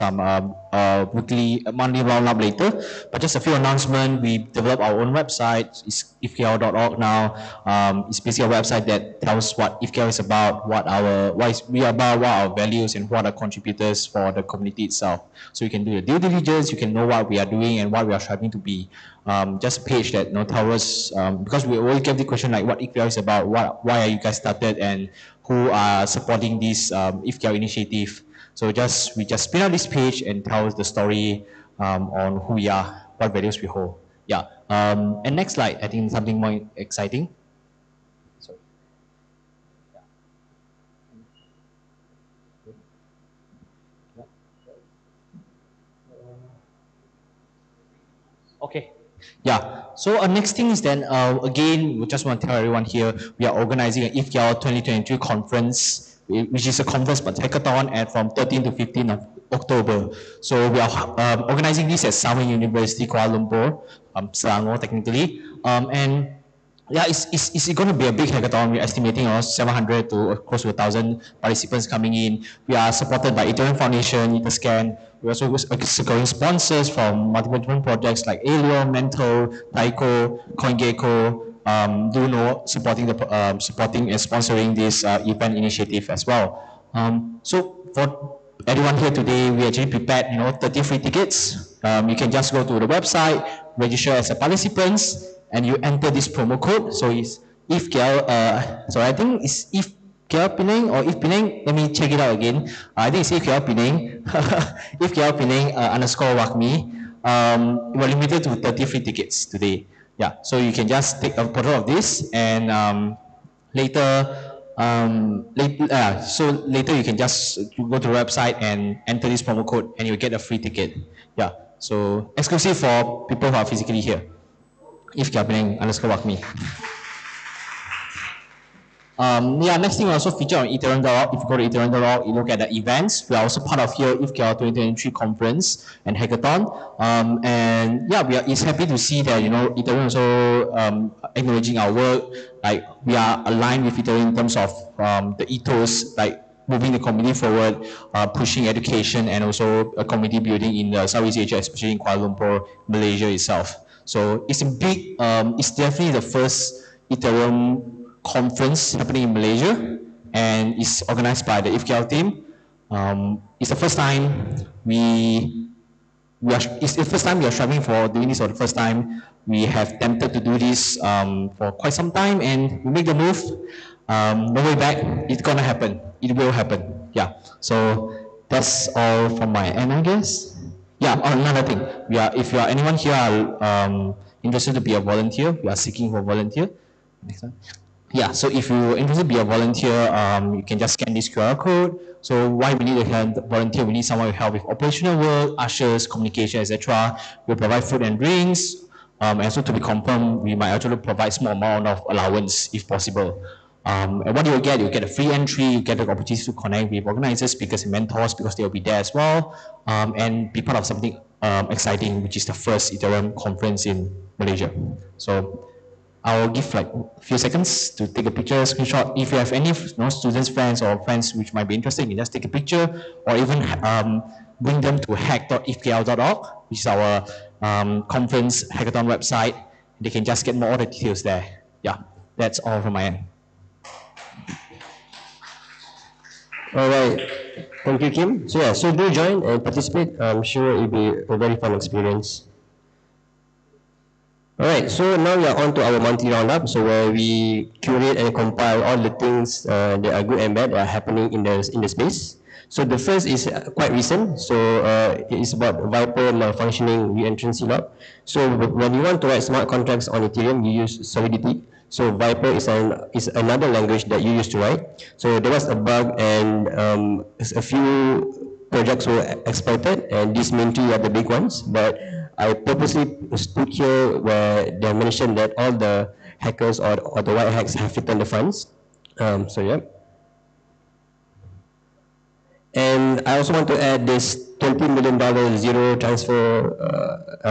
some monthly roundup later. But just a few announcements. We developed our own website. It's ETHKL.org now. It's basically a website that tells what ETHKL is about, what we are about, what our values, and what are contributors for the community itself. So you can do your due diligence. You can know what we are doing and what we are striving to be. Just a page that tells us, because we always get the question like what ETHKL is about, why are you guys started, and who are supporting this ETHKL initiative. So we just spin out this page and tell us the story on who we are, what values we hold. Yeah. And next slide, I think something more exciting. Sorry. Yeah. Okay. Yeah. So next thing is then again, we just want to tell everyone here we are organizing an ETHKL 2023 conference, which is a conference but hackathon, and from 13 to 15 of October. So we are organizing this at Summer University, Kuala Lumpur, Selangor technically, and yeah, it's going to be a big hackathon. We're estimating 700 to close to 1,000 participants coming in. We are supported by Ethereum Foundation, Etherscan. We're also securing sponsors from multiple different projects like Ethereum, Mental, Taiko, Coingecko, Luno, supporting and sponsoring this event initiative as well. So for everyone here today, we actually prepared 30 free tickets. You can just go to the website, register as a participant, and you enter this promo code. So it's ETHKL, so I think it's ETHKL Penang or ETH Penang. Let me check it out again. I think it's ETHKL Penang, ETHKL Penang _WAKMI. We're limited to 30 free tickets today. Yeah, so you can just take a photo of this, and later you can just go to the website and enter this promo code, and you'll get a free ticket. Yeah, so exclusive for people who are physically here. ETHKL Penang _WAKMI. Yeah, next thing we also feature on Ethereum.org. If you go to Ethereum.org, you look at the events. We are also part of here ETHKL 2023 conference and hackathon. And yeah, it's happy to see that Ethereum also acknowledging our work. Like we are aligned with Ethereum in terms of the ethos, like moving the community forward, pushing education, and also a community building in Southeast Asia, especially in Kuala Lumpur, Malaysia itself. So it's a big, it's definitely the first Ethereum conference happening in Malaysia, and it's organized by the ETHKL team. It's the first time it's the first time we are striving for doing this, or the first time we have attempted to do this for quite some time, and we make the move. No way back. It's gonna happen. It will happen. Yeah. So that's all from my end, I guess. Yeah, another thing. If you are anyone here interested to be a volunteer, we are seeking for a volunteer. Next one. Yeah, so if you're interested to be a volunteer, you can just scan this QR code. So why we need a volunteer? We need someone to help with operational work, ushers, communication, etc. We'll provide food and drinks. And so to be confirmed, we might actually provide small amount of allowance if possible. And what you'll get a free entry, you get the opportunity to connect with organizers, speakers, and mentors, because they'll be there as well, and be part of something exciting, which is the first Ethereum conference in Malaysia. So I'll give like a few seconds to take a picture, screenshot. If you have any students, friends, or friends which might be interested, you can just take a picture, or even bring them to hack.ethkl.org, which is our conference hackathon website. They can just get more other details there. Yeah, that's all from my end. All right, thank you, Kim. So yeah, so do join and participate. I'm sure it'll be a very fun experience. All right, so now we are on to our monthly roundup, so where we curate and compile all the things that are good and bad that are happening in the space. So the first is quite recent, so it is about Viper malfunctioning re-entrancy lock. So when you want to write smart contracts on Ethereum, you use Solidity. So Viper is another language that you use to write. So there was a bug, and a few projects were exploited, and these main two are the big ones. But I purposely stood here where they mentioned that all the hackers or the white hacks have returned the funds. So yeah. And I also want to add this $20 million zero transfer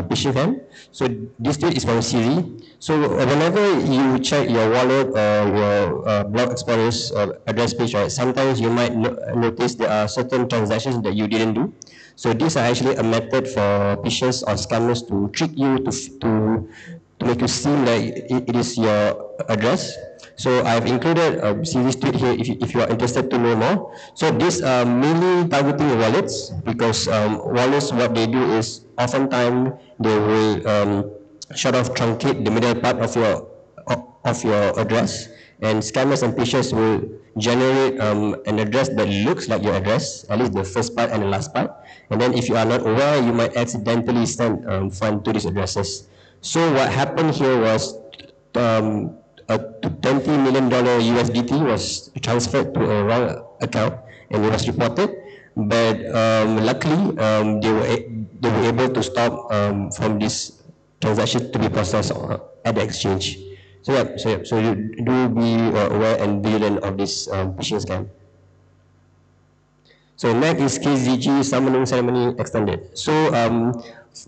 phishing scam. So this tweet is from Siri. So whenever you check your wallet or your Block Explorer's address page, right, sometimes you might notice there are certain transactions that you didn't do. So these are actually a method for phishers or scammers to trick you to make you seem like it is your address. So I've included a series tweet here if you are interested to know more. So these are mainly targeting wallets because wallets, what they do is oftentimes they will sort of truncate the middle part of your address, and scammers and phishers will generate an address that looks like your address, at least the first part and the last part, and then if you are not aware, you might accidentally send funds to these addresses. So what happened here was a $20 million USDT was transferred to a wrong account, and it was reported, but luckily they were able to stop from this transaction to be processed at the exchange. So you do be aware and vigilant of this phishing scam. So next is KZG summoning ceremony extended. So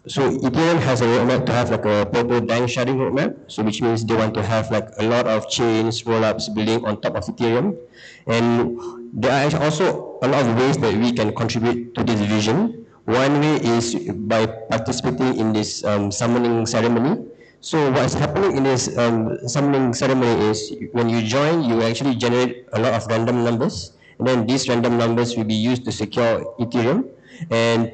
Ethereum has a roadmap to have like a proper dank sharding roadmap. So which means they want to have like a lot of chains, rollups building on top of Ethereum, and there are also a lot of ways that we can contribute to this vision. One way is by participating in this summoning ceremony. So what's happening in this summoning ceremony is when you join, you actually generate a lot of random numbers, and then these random numbers will be used to secure Ethereum. And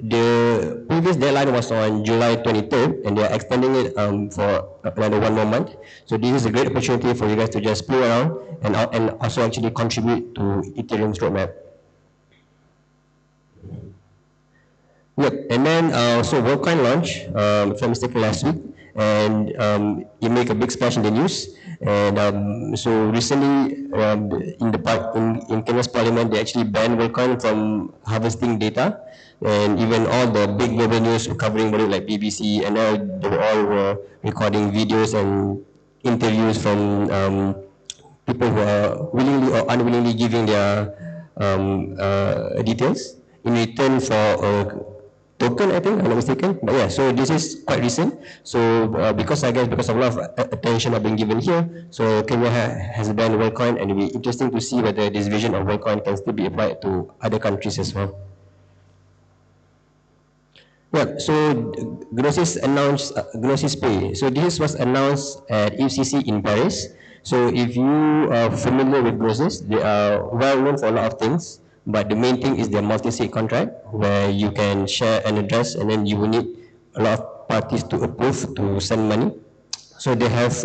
the previous deadline was on July 23rd, and they are extending it for another 1 more month. So this is a great opportunity for you guys to just play around and also actually contribute to Ethereum's roadmap. Yep, and then so WorldCoin launch, if I'm mistaken, last week, and it made a big splash in the news. And so recently, in Kenya's parliament, they actually banned WorldCoin from harvesting data, and even all the big global news covering like BBC, and they all recording videos and interviews from people who are willingly or unwillingly giving their details in return for token, I think, I'm not mistaken. But yeah, so this is quite recent. So because of a lot of attention being given here, so Kenya has banned WorldCoin, and it will be interesting to see whether this vision of WorldCoin can still be applied to other countries as well. Yeah, so Gnosis announced Gnosis Pay. So this was announced at ETHKL in Paris. So if you are familiar with Gnosis, they are well known for a lot of things. But the main thing is their multi-sig contract, where you can share an address and then you will need a lot of parties to approve to send money. So they have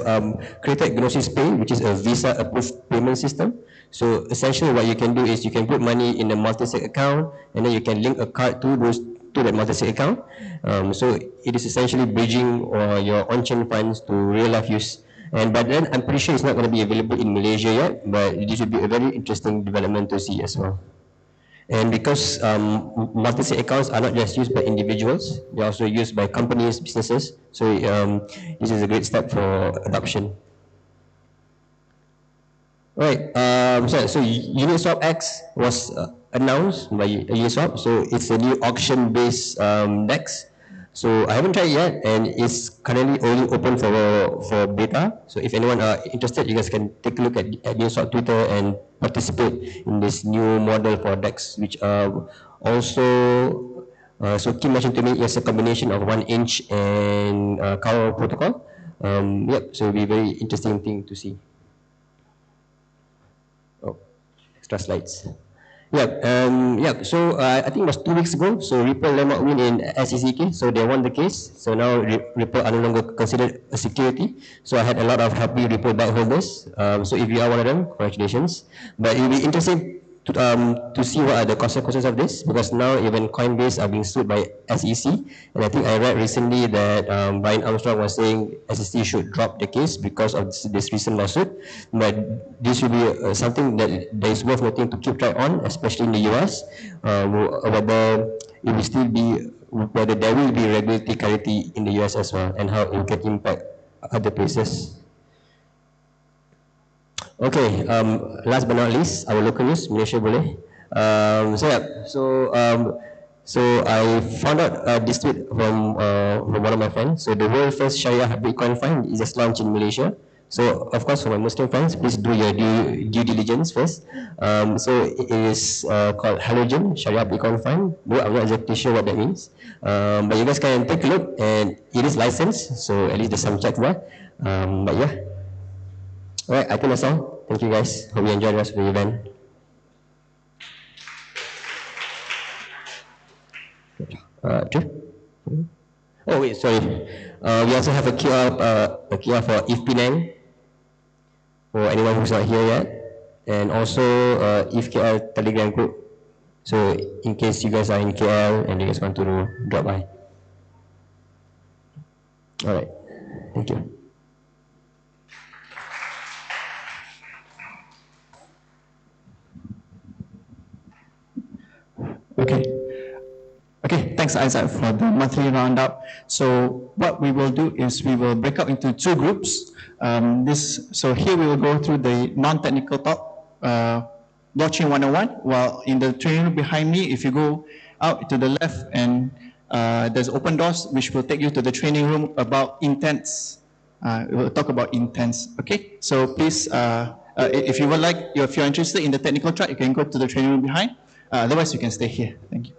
created Gnosis Pay, which is a Visa-approved payment system. So essentially what you can do is you can put money in a multi-sig account, and then you can link a card to that multi-sig account. So it is essentially bridging your on-chain funds to real-life use. But then I'm pretty sure it's not going to be available in Malaysia yet, but this would be a very interesting development to see as well. And because multi-sig accounts are not just used by individuals, they're also used by companies, businesses. So this is a great step for adoption. Right. So Uniswap X was announced by Uniswap. So it's a new auction-based DEX. So I haven't tried it yet, and it's currently only open for beta. So if anyone are interested, you guys can take a look at Uniswap Twitter and participate in this new model for DEX, which also so Kim mentioned to me it's a combination of 1inch and Cow protocol. Yep, so it'll be a very interesting thing to see. Oh, extra slides. Yeah. So I think it was 2 weeks ago. So Ripple landmark win in SEC, so they won the case. So now Ripple are no longer considered a security. So I had a lot of happy Ripple bag holders. So if you are one of them, congratulations. But it will be interesting to see what are the consequences of this, because now even Coinbase are being sued by SEC, and I think I read recently that Brian Armstrong was saying SEC should drop the case because of this recent lawsuit. But this will be something that is worth noting to keep track on, especially in the US, whether it will still be, whether there will be regulatory clarity in the US as well, and how it can impact other places. Okay, last but not least, our local news, Malaysia boleh. So I found out this tweet from one of my friends. So the world first Sharia Bitcoin fund is just launched in Malaysia. So, of course, for my Muslim friends, please do your due diligence first. So, it is called Halogen Sharia Bitcoin Fund. Though I'm not exactly sure what that means. But you guys can take a look, and it is licensed, so at least there's some checks there. But yeah. Alright, I think that's all. Thank you guys. Hope you enjoy the rest of the event. True? Oh wait, sorry. We also have a QR for ETH Penang for anyone who's not here yet, and also ETHKL Telegram group. So in case you guys are in KL and you guys want to drop by. All right, thank you. Okay. Okay, thanks Isaac for the monthly roundup. So what we will do is we will break up into two groups. So here we will go through the non-technical talk, blockchain 101, while in the training room behind me, if you go out to the left and there's open doors, which will take you to the training room about intents. We'll talk about intents, okay? So please, if you're interested in the technical track, you can go to the training room behind. Otherwise, you can stay here. Thank you.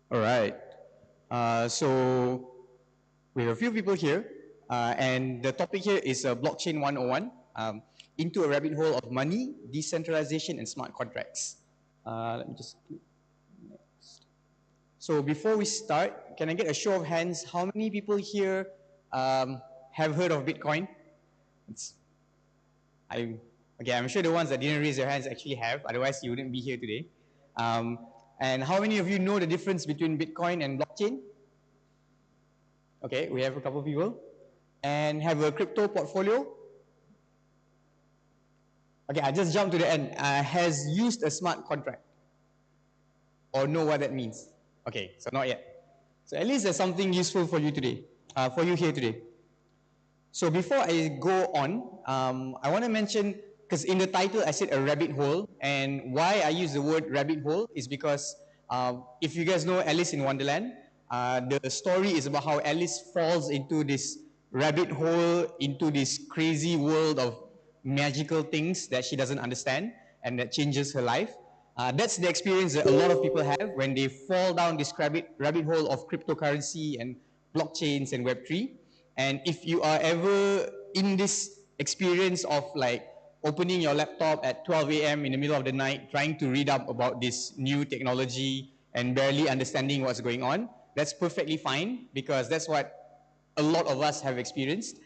All right. So we have a few people here, and the topic here is blockchain 101, into a rabbit hole of money, decentralization, and smart contracts. Let me just click next. So before we start, can I get a show of hands? How many people here have heard of Bitcoin? I'm sure the ones that didn't raise their hands actually have, otherwise you wouldn't be here today. And how many of you know the difference between Bitcoin and blockchain? Okay, we have a couple of people. And have a crypto portfolio? Okay, I just jumped to the end. Has used a smart contract? Or know what that means? Okay, so not yet. So at least there's something useful for you today, for you here today. So before I go on, I want to mention, because in the title I said a rabbit hole, and why I use the word rabbit hole is because if you guys know Alice in Wonderland, the story is about how Alice falls into this rabbit hole, into this crazy world of magical things that she doesn't understand and that changes her life. That's the experience that a lot of people have when they fall down this rabbit hole of cryptocurrency and blockchains and Web3. And if you are ever in this experience of like opening your laptop at 12 a.m. in the middle of the night, trying to read up about this new technology and barely understanding what's going on, that's perfectly fine, because that's what a lot of us have experienced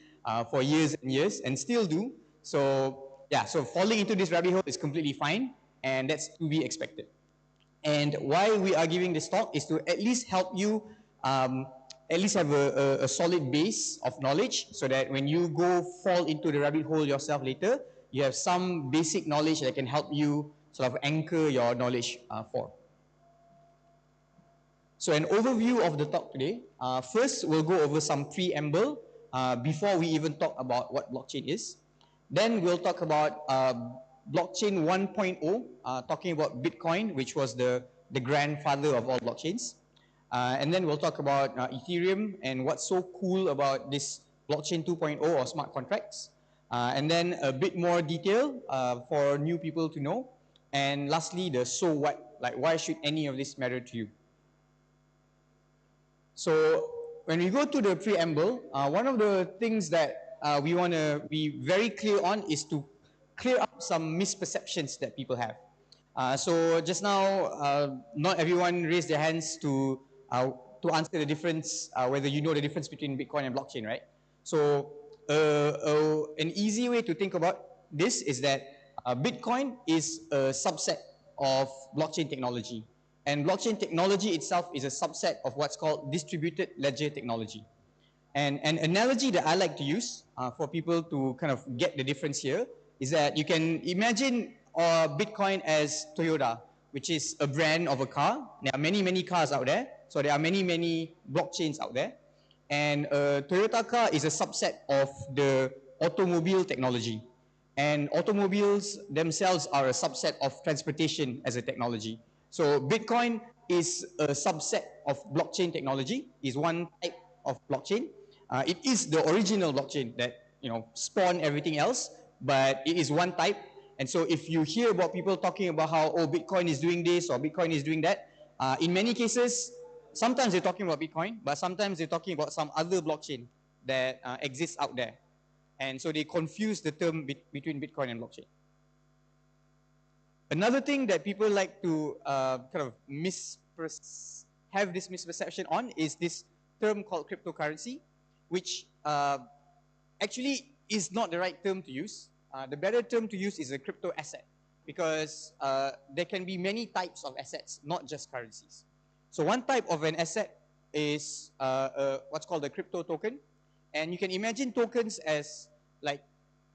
for years and years and still do. So yeah, so falling into this rabbit hole is completely fine, and that's to be expected. And why we are giving this talk is to at least help you at least have a solid base of knowledge, so that when you go fall into the rabbit hole yourself later, you have some basic knowledge that can help you sort of anchor your knowledge for. So an overview of the talk today. First, we'll go over some preamble before we even talk about what blockchain is. Then we'll talk about blockchain 1.0, talking about Bitcoin, which was the grandfather of all blockchains. And then we'll talk about Ethereum and what's so cool about this blockchain 2.0 or smart contracts. And then a bit more detail for new people to know. And lastly, the so what, like why should any of this matter to you? So when we go to the preamble, one of the things that we want to be very clear on is to clear up some misperceptions that people have. So just now, not everyone raised their hands to answer the difference, whether you know the difference between Bitcoin and blockchain, right? So an easy way to think about this is that Bitcoin is a subset of blockchain technology. And blockchain technology itself is a subset of what's called distributed ledger technology. And an analogy that I like to use for people to kind of get the difference here is that you can imagine Bitcoin as Toyota, which is a brand of a car. There are many, many cars out there. So there are many, many blockchains out there. And a Toyota car is a subset of the automobile technology. And automobiles themselves are a subset of transportation as a technology. So Bitcoin is a subset of blockchain technology, is one type of blockchain. It is the original blockchain that spawned everything else, but it is one type. And so if you hear about people talking about how, oh, Bitcoin is doing this or Bitcoin is doing that, in many cases, sometimes they're talking about Bitcoin, but sometimes they're talking about some other blockchain that exists out there. And so they confuse the term between Bitcoin and blockchain. Another thing that people like to kind of have this misperception on is this term called cryptocurrency, which actually is not the right term to use. The better term to use is a crypto asset, because there can be many types of assets, not just currencies. So one type of an asset is what's called a crypto token. And you can imagine tokens as, like,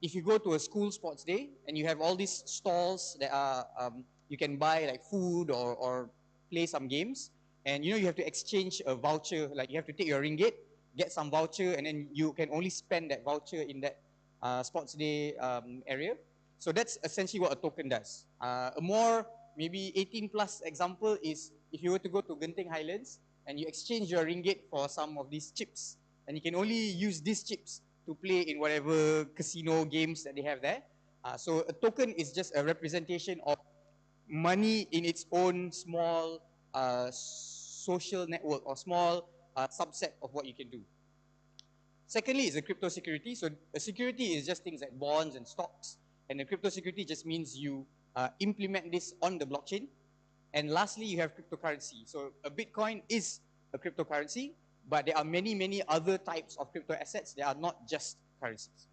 if you go to a school sports day and you have all these stalls that are, you can buy like food or play some games, and you have to exchange a voucher, like you have to take your ringgit, get some voucher, and then you can only spend that voucher in that sports day area. So that's essentially what a token does. A more maybe 18 plus example is if you were to go to Genting Highlands and you exchange your ringgit for some of these chips, and you can only use these chips to play in whatever casino games that they have there. So a token is just a representation of money in its own small social network or small subset of what you can do. Secondly is a crypto security. So a security is just things like bonds and stocks, and a crypto security just means you implement this on the blockchain. And lastly, you have cryptocurrency. So a Bitcoin is a cryptocurrency, but there are many, many other types of crypto assets that are not just currencies.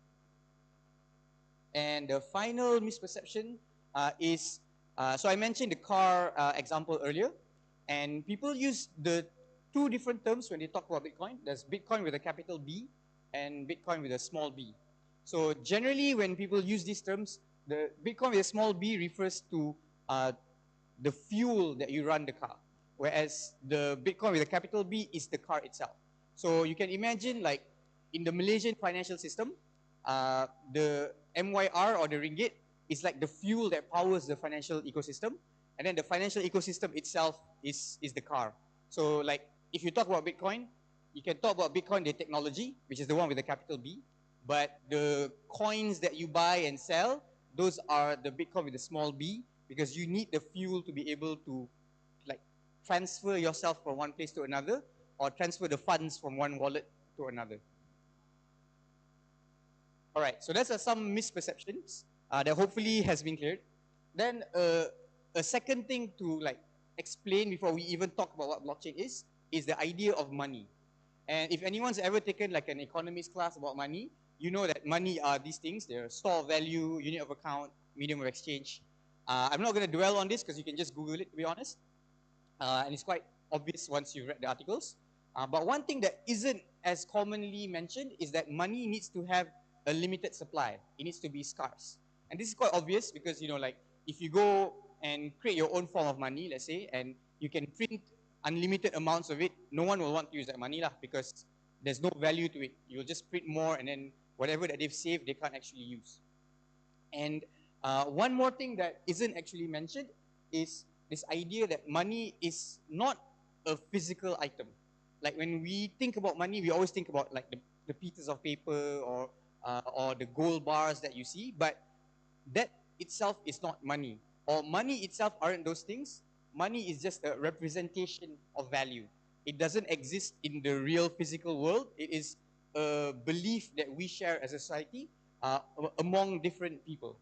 And the final misperception is, so I mentioned the car example earlier, and people use the two different terms when they talk about Bitcoin. There's Bitcoin with a capital B and Bitcoin with a small b. So generally when people use these terms, the Bitcoin with a small b refers to the fuel that you run the car, whereas the Bitcoin with a capital B is the car itself. So you can imagine, like, in the Malaysian financial system, the MYR or the ringgit is like the fuel that powers the financial ecosystem, and then the financial ecosystem itself is the car. So like, if you talk about Bitcoin, you can talk about Bitcoin, the technology, which is the one with the capital B, but the coins that you buy and sell, those are the Bitcoin with the small b, because you need the fuel to be able to, like, transfer yourself from one place to another, or transfer the funds from one wallet to another. All right, so that's some misperceptions that hopefully has been cleared. Then a second thing to, like, explain before we even talk about what blockchain is the idea of money. And if anyone's ever taken like an economics class about money, you know that money are these things. They're store of value, unit of account, medium of exchange. I'm not going to dwell on this because you can just Google it, to be honest. And it's quite obvious once you've read the articles. But one thing that isn't as commonly mentioned is that money needs to have a limited supply. It needs to be scarce. And this is quite obvious because, like, if you go and create your own form of money, let's say, and you can print unlimited amounts of it, no one will want to use that money because there's no value to it. You'll just print more, and then whatever that they've saved, they can't actually use. And one more thing that isn't actually mentioned is this idea that money is not a physical item. Like, when we think about money, we always think about like the pieces of paper or the gold bars that you see, but that itself is not money. Or money itself aren't those things. Money is just a representation of value. It doesn't exist in the real physical world. It is a belief that we share as a society among different people.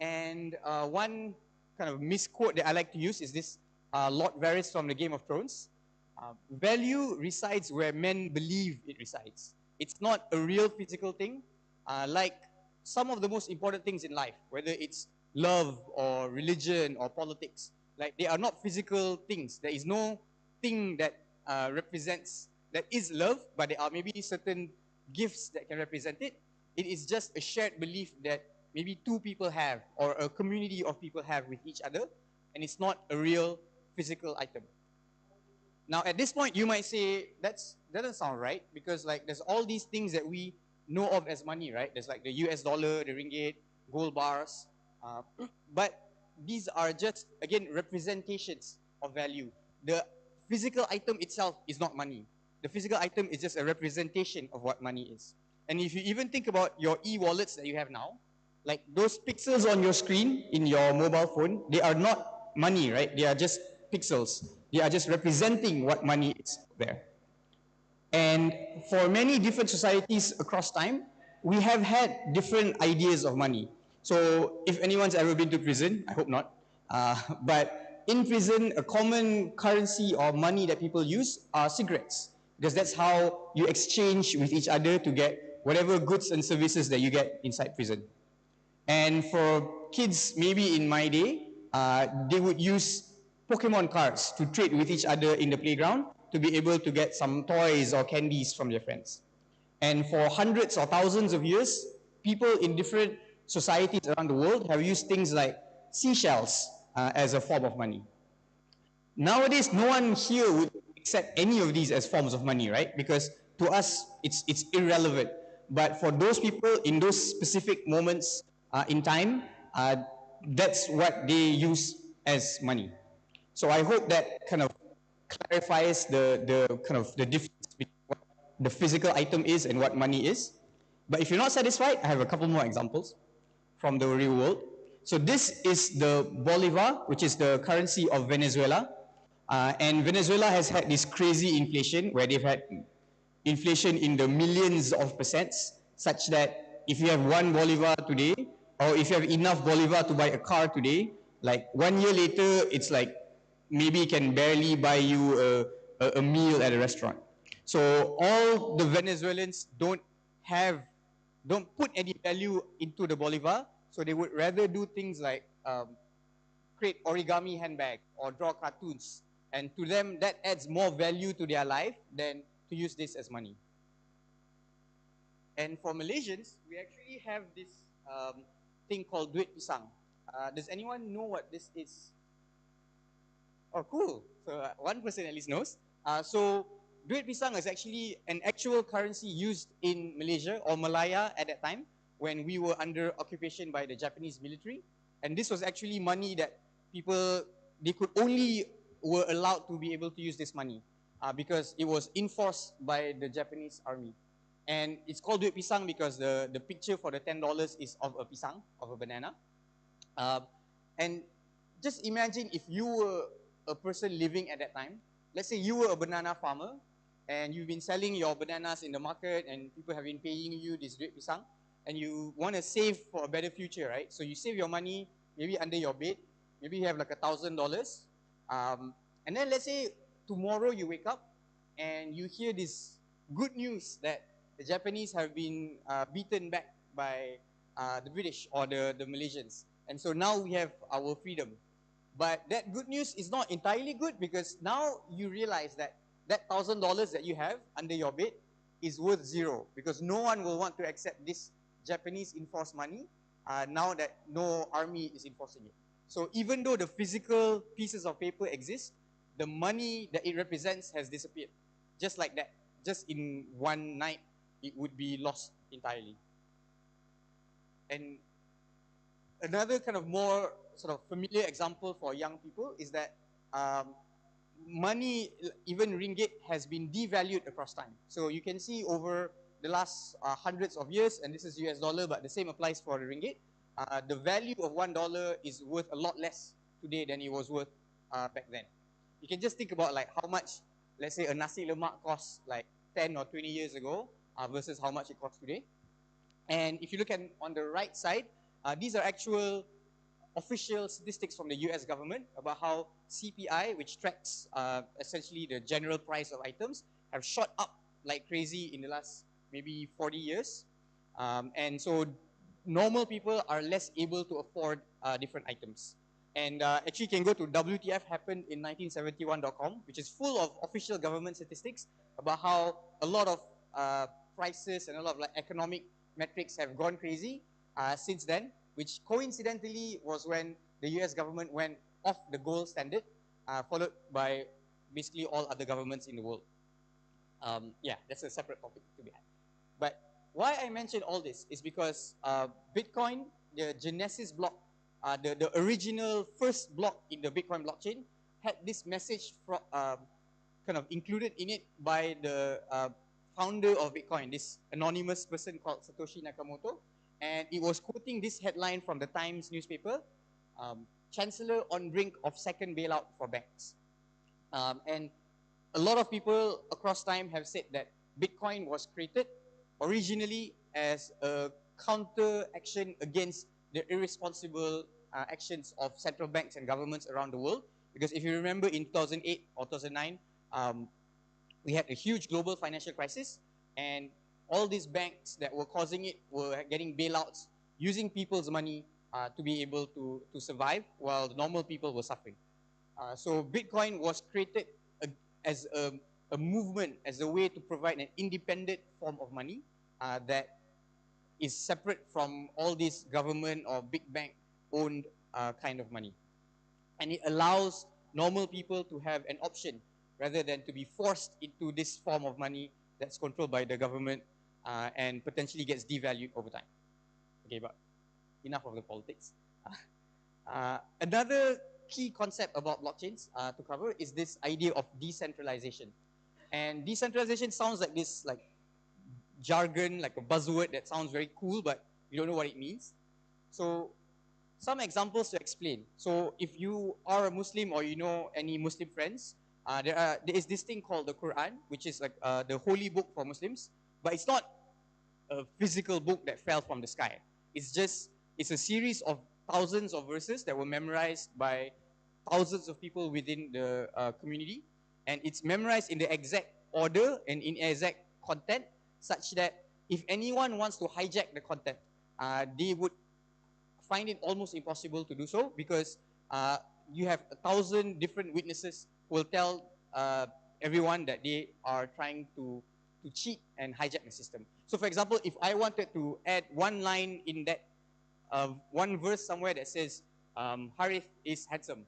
And one kind of misquote that I like to use is this Lord Varys from the Game of Thrones. Value resides where men believe it resides. It's not a real physical thing, like some of the most important things in life, whether it's love or religion or politics. Like, they are not physical things. There is no thing that represents, that is love, but there are maybe certain gifts that can represent it. It is just a shared belief that maybe two people have, or a community of people have with each other, and it's not a real physical item. Now, at this point, you might say, that doesn't sound right, because like there's all these things that we know of as money, right? There's like the US dollar, the ringgit, gold bars, but these are just, again, representations of value. The physical item itself is not money. The physical item is just a representation of what money is. And if you even think about your e-wallets that you have now, like those pixels on your screen in your mobile phone, they are not money, right? They are just pixels. They are just representing what money is there. And for many different societies across time, we have had different ideas of money. So if anyone's ever been to prison, I hope not, but in prison, a common currency or money that people use are cigarettes, because that's how you exchange with each other to get whatever goods and services that you get inside prison. And for kids, maybe in my day, they would use Pokemon cards to trade with each other in the playground to be able to get some toys or candies from their friends. And for hundreds or thousands of years, people in different societies around the world have used things like seashells as a form of money. Nowadays, no one here would accept any of these as forms of money, right? Because to us, it's irrelevant. But for those people in those specific moments in time, that's what they use as money. So I hope that kind of clarifies the kind of the difference between what the physical item is and what money is. But if you're not satisfied, I have a couple more examples from the real world. So this is the Bolivar, which is the currency of Venezuela. And Venezuela has had this crazy inflation where they've had inflation in the millions of percents, such that if you have one Bolivar today, or if you have enough Bolivar to buy a car today, like 1 year later, it's like maybe can barely buy you a meal at a restaurant. So all the Venezuelans don't put any value into the Bolivar, so they would rather do things like create origami handbag or draw cartoons. And to them, that adds more value to their life than to use this as money. And for Malaysians, we actually have this thing called duit pisang. Does anyone know what this is? Oh, cool. So one person at least knows. So duit pisang is actually an actual currency used in Malaysia or Malaya at that time when we were under occupation by the Japanese military. And this was actually money that people, they could only were allowed to be able to use this money because it was enforced by the Japanese army. And it's called duit pisang because the picture for the $10 is of a pisang, of a banana. And just imagine if you were a person living at that time. Let's say you were a banana farmer and you've been selling your bananas in the market and people have been paying you this duit pisang, and you want to save for a better future, right? So you save your money maybe under your bed. Maybe you have like $1,000. And then let's say tomorrow you wake up and you hear this good news that the Japanese have been beaten back by the British or the Malaysians. And so now we have our freedom. But that good news is not entirely good because now you realize that that $1,000 that you have under your bed is worth zero because no one will want to accept this Japanese enforced money now that no army is enforcing it. So even though the physical pieces of paper exist, the money that it represents has disappeared. Just like that. Just in one night, it would be lost entirely. And another kind of more sort of familiar example for young people is that money, even ringgit, has been devalued across time. So you can see over the last hundreds of years, and this is US dollar, but the same applies for the ringgit, the value of $1 is worth a lot less today than it was worth back then. You can just think about like how much, let's say, a nasi lemak costs like 10 or 20 years ago versus how much it costs today. And if you look at on the right side, these are actual official statistics from the US government about how CPI, which tracks essentially the general price of items, have shot up like crazy in the last maybe 40 years. And so normal people are less able to afford different items. And actually you can go to WTFhappened in 1971.com, which is full of official government statistics about how a lot of prices and a lot of like economic metrics have gone crazy since then, which coincidentally was when the US government went off the gold standard, followed by basically all other governments in the world. Yeah, that's a separate topic to be had. But why I mention all this is because Bitcoin, the Genesis block, the original first block in the Bitcoin blockchain, had this message kind of included in it by the founder of Bitcoin, this anonymous person called Satoshi Nakamoto. And it was quoting this headline from the Times newspaper, Chancellor on brink of second bailout for banks. And a lot of people across time have said that Bitcoin was created originally as a counter action against the irresponsible actions of central banks and governments around the world. Because if you remember in 2008 or 2009, we had a huge global financial crisis, and all these banks that were causing it were getting bailouts using people's money to be able to survive while the normal people were suffering. So Bitcoin was created as a movement, as a way to provide an independent form of money that is separate from all this government or big bank owned kind of money. And it allows normal people to have an option rather than to be forced into this form of money that's controlled by the government and potentially gets devalued over time. Okay, but enough of the politics. Another key concept about blockchains to cover is this idea of decentralization. And decentralization sounds like this like jargon, like a buzzword that sounds very cool, but you don't know what it means. So some examples to explain. So if you are a Muslim or you know any Muslim friends, there is this thing called the Quran, which is like the holy book for Muslims, but it's not a physical book that fell from the sky. It's a series of thousands of verses that were memorized by thousands of people within the community, and it's memorized in the exact order and in exact content, such that if anyone wants to hijack the content, they would find it almost impossible to do so, because you have 1,000 different witnesses who will tell everyone that they are trying to cheat and hijack the system. So for example, if I wanted to add one line in that one verse somewhere that says Harith is handsome,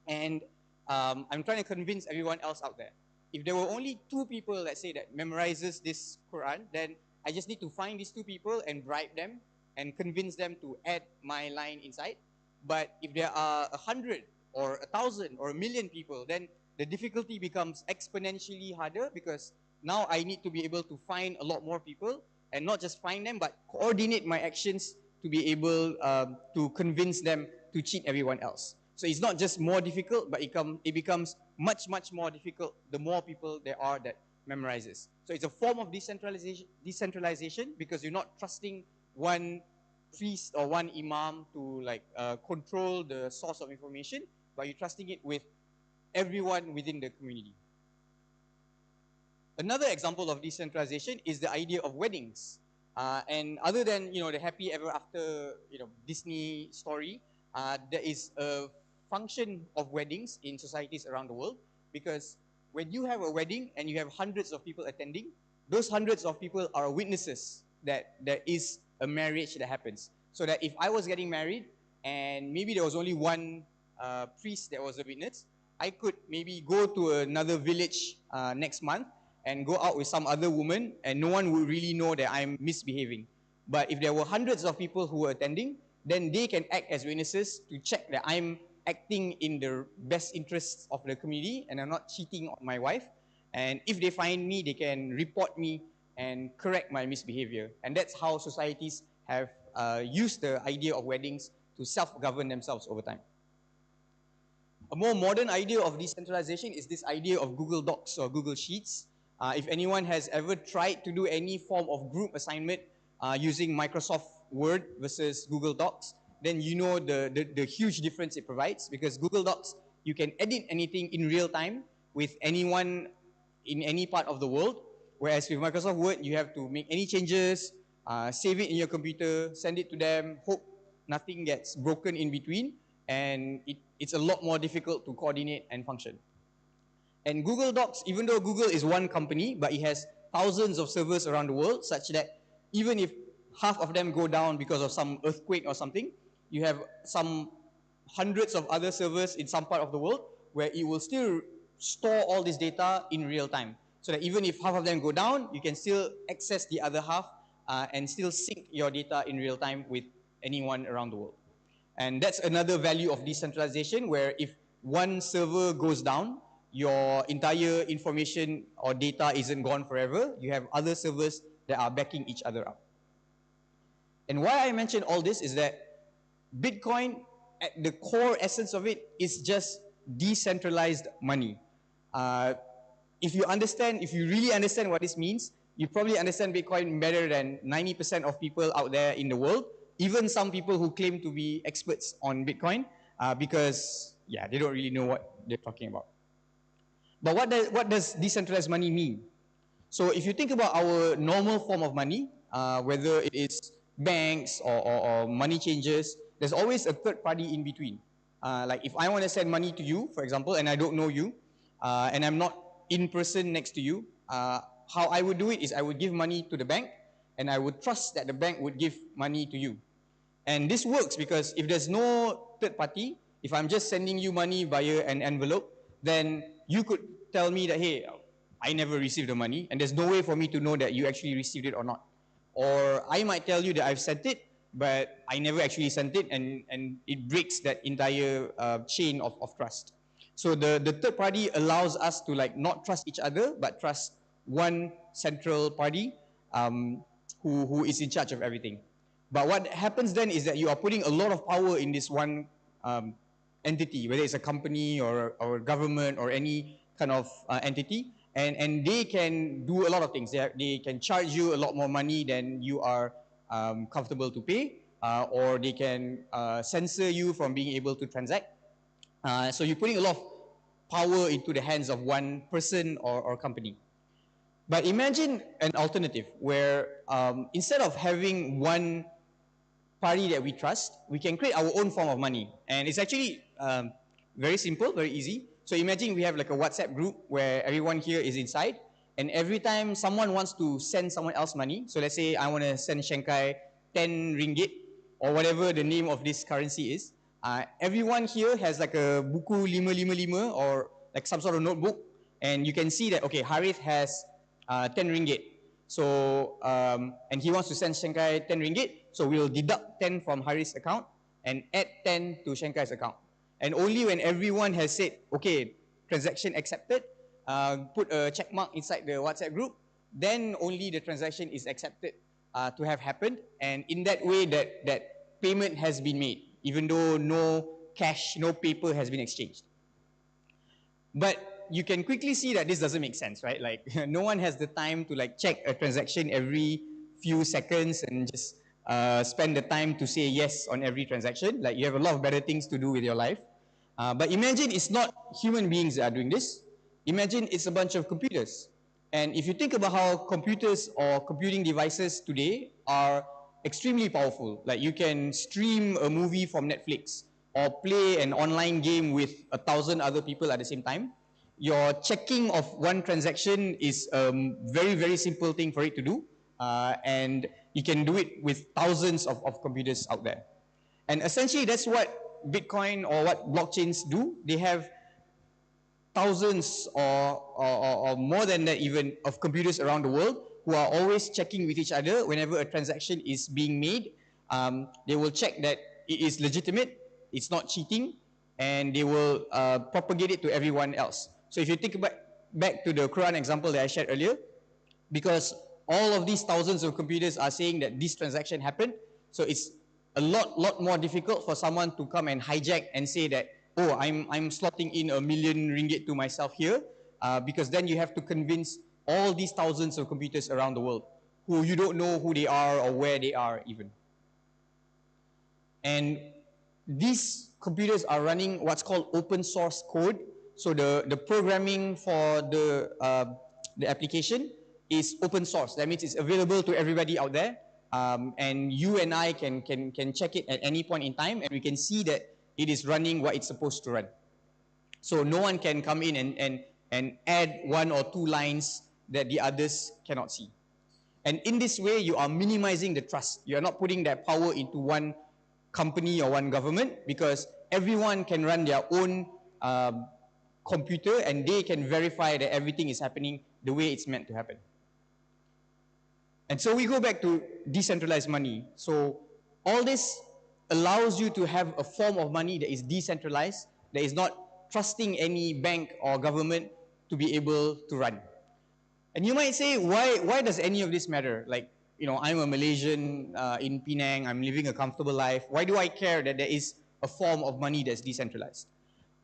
and I'm trying to convince everyone else out there, if there were only 2 people, let's say, that memorizes this Quran, then I just need to find these 2 people and bribe them and convince them to add my line inside. But if there are 100 or 1,000 or 1,000,000 people, then the difficulty becomes exponentially harder, because now I need to be able to find a lot more people, and not just find them, but coordinate my actions to be able to convince them to cheat everyone else. So it's not just more difficult, but it becomes much, much more difficult the more people there are that memorizes. So it's a form of decentralization, because you're not trusting one priest or one imam to like control the source of information, but you're trusting it with everyone within the community. Another example of decentralization is the idea of weddings. And other than the happy ever after Disney story, there is a function of weddings in societies around the world, because when you have a wedding and you have hundreds of people attending, those hundreds of people are witnesses that there is a marriage that happens. So that if I was getting married and maybe there was only one priest that was a witness, I could maybe go to another village next month and go out with some other woman, and no one would really know that I'm misbehaving. But if there were hundreds of people who were attending, then they can act as witnesses to check that I'm acting in the best interests of the community and I'm not cheating on my wife. And if they find me, they can report me and correct my misbehavior. And that's how societies have used the idea of weddings to self-govern themselves over time. A more modern idea of decentralization is this idea of Google Docs or Google Sheets. If anyone has ever tried to do any form of group assignment using Microsoft Word versus Google Docs, then you know the huge difference it provides, because Google Docs, you can edit anything in real time with anyone in any part of the world, whereas with Microsoft Word, you have to make any changes, save it in your computer, send it to them, hope nothing gets broken in between, and it's a lot more difficult to coordinate and function. And Google Docs, even though Google is one company, but it has thousands of servers around the world, such that even if half of them go down because of some earthquake or something, you have some hundreds of other servers in some part of the world where it will still store all this data in real time. So that even if half of them go down, you can still access the other half and still sync your data in real time with anyone around the world. And that's another value of decentralization, where if one server goes down, your entire information or data isn't gone forever. You have other servers that are backing each other up. And why I mention all this is that Bitcoin, at the core essence of it, is just decentralized money. If you really understand what this means, you probably understand Bitcoin better than 90% of people out there in the world, even some people who claim to be experts on Bitcoin, because they don't really know what they're talking about. But what does decentralized money mean? So if you think about our normal form of money, whether it is banks or money changers, there's always a third party in between. Like if I want to send money to you, for example, and I don't know you, and I'm not in person next to you, how I would do it is I would give money to the bank, and I would trust that the bank would give money to you. And this works because if there's no third party, if I'm just sending you money via an envelope, then you could tell me that, hey, I never received the money, and there's no way for me to know that you actually received it or not. Or I might tell you that I've sent it, but I never actually sent it, and it breaks that entire chain of trust. So the third party allows us to not trust each other, but trust one central party who is in charge of everything. But what happens then is that you are putting a lot of power in this one entity, whether it's a company or a government or any kind of entity, and they can do a lot of things. They can charge you a lot more money than you are comfortable to pay, or they can censor you from being able to transact. So you're putting a lot of power into the hands of one person or company. But imagine an alternative where instead of having one party that we trust, we can create our own form of money. And it's actually very simple, very easy. So imagine we have like a WhatsApp group where everyone here is inside, and every time someone wants to send someone else money, so let's say I want to send Shankai 10 ringgit or whatever the name of this currency is, everyone here has like a buku 555 or like some sort of notebook, and you can see that, okay, Harith has 10 ringgit. So, and he wants to send Shankai 10 ringgit, so we'll deduct 10 from Harith's account and add 10 to Shankai's account. And only when everyone has said, okay, transaction accepted, put a check mark inside the WhatsApp group, then only the transaction is accepted to have happened. And in that way, that payment has been made, even though no cash, no paper has been exchanged. But you can quickly see that this doesn't make sense, right? Like no one has the time to check a transaction every few seconds and just spend the time to say yes on every transaction. Like you have a lot of better things to do with your life. But imagine it's not human beings that are doing this. Imagine it's a bunch of computers. And if you think about how computers or computing devices today are extremely powerful, like you can stream a movie from Netflix or play an online game with 1,000 other people at the same time, your checking of one transaction is a very, very simple thing for it to do. And you can do it with thousands of computers out there. And essentially, that's what Bitcoin or what blockchains do. They have thousands or more than that even of computers around the world who are always checking with each other whenever a transaction is being made. They will check that it is legitimate, it's not cheating, and they will propagate it to everyone else. So if you think back to the Quran example that I shared earlier, because all of these thousands of computers are saying that this transaction happened, so it's a lot more difficult for someone to come and hijack and say that, oh, I'm slotting in 1 million ringgit to myself here, because then you have to convince all these thousands of computers around the world who you don't know who they are or where they are even. And these computers are running what's called open source code. So the programming for the application is open source. That means it's available to everybody out there. And you and I can check it at any point in time, and we can see that it is running what it's supposed to run. So no one can come in and add 1 or 2 lines that the others cannot see. And in this way, you are minimizing the trust. You are not putting that power into one company or one government, because everyone can run their own computer and they can verify that everything is happening the way it's meant to happen. And so we go back to decentralized money. So all this allows you to have a form of money that is decentralized, that is not trusting any bank or government to be able to run. And you might say, why does any of this matter? Like, you know, I'm a Malaysian in Penang, I'm living a comfortable life. Why do I care that there is a form of money that's decentralized?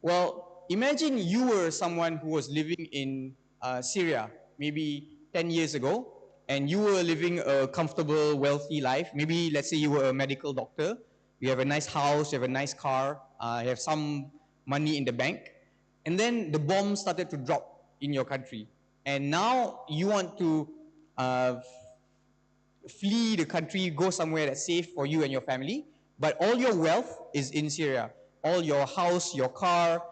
Well, imagine you were someone who was living in Syria maybe 10 years ago, and you were living a comfortable, wealthy life. Maybe, let's say you were a medical doctor, you have a nice house, you have a nice car, you have some money in the bank, and then the bomb started to drop in your country. And now you want to flee the country, go somewhere that's safe for you and your family, but all your wealth is in Syria. All your house, your car,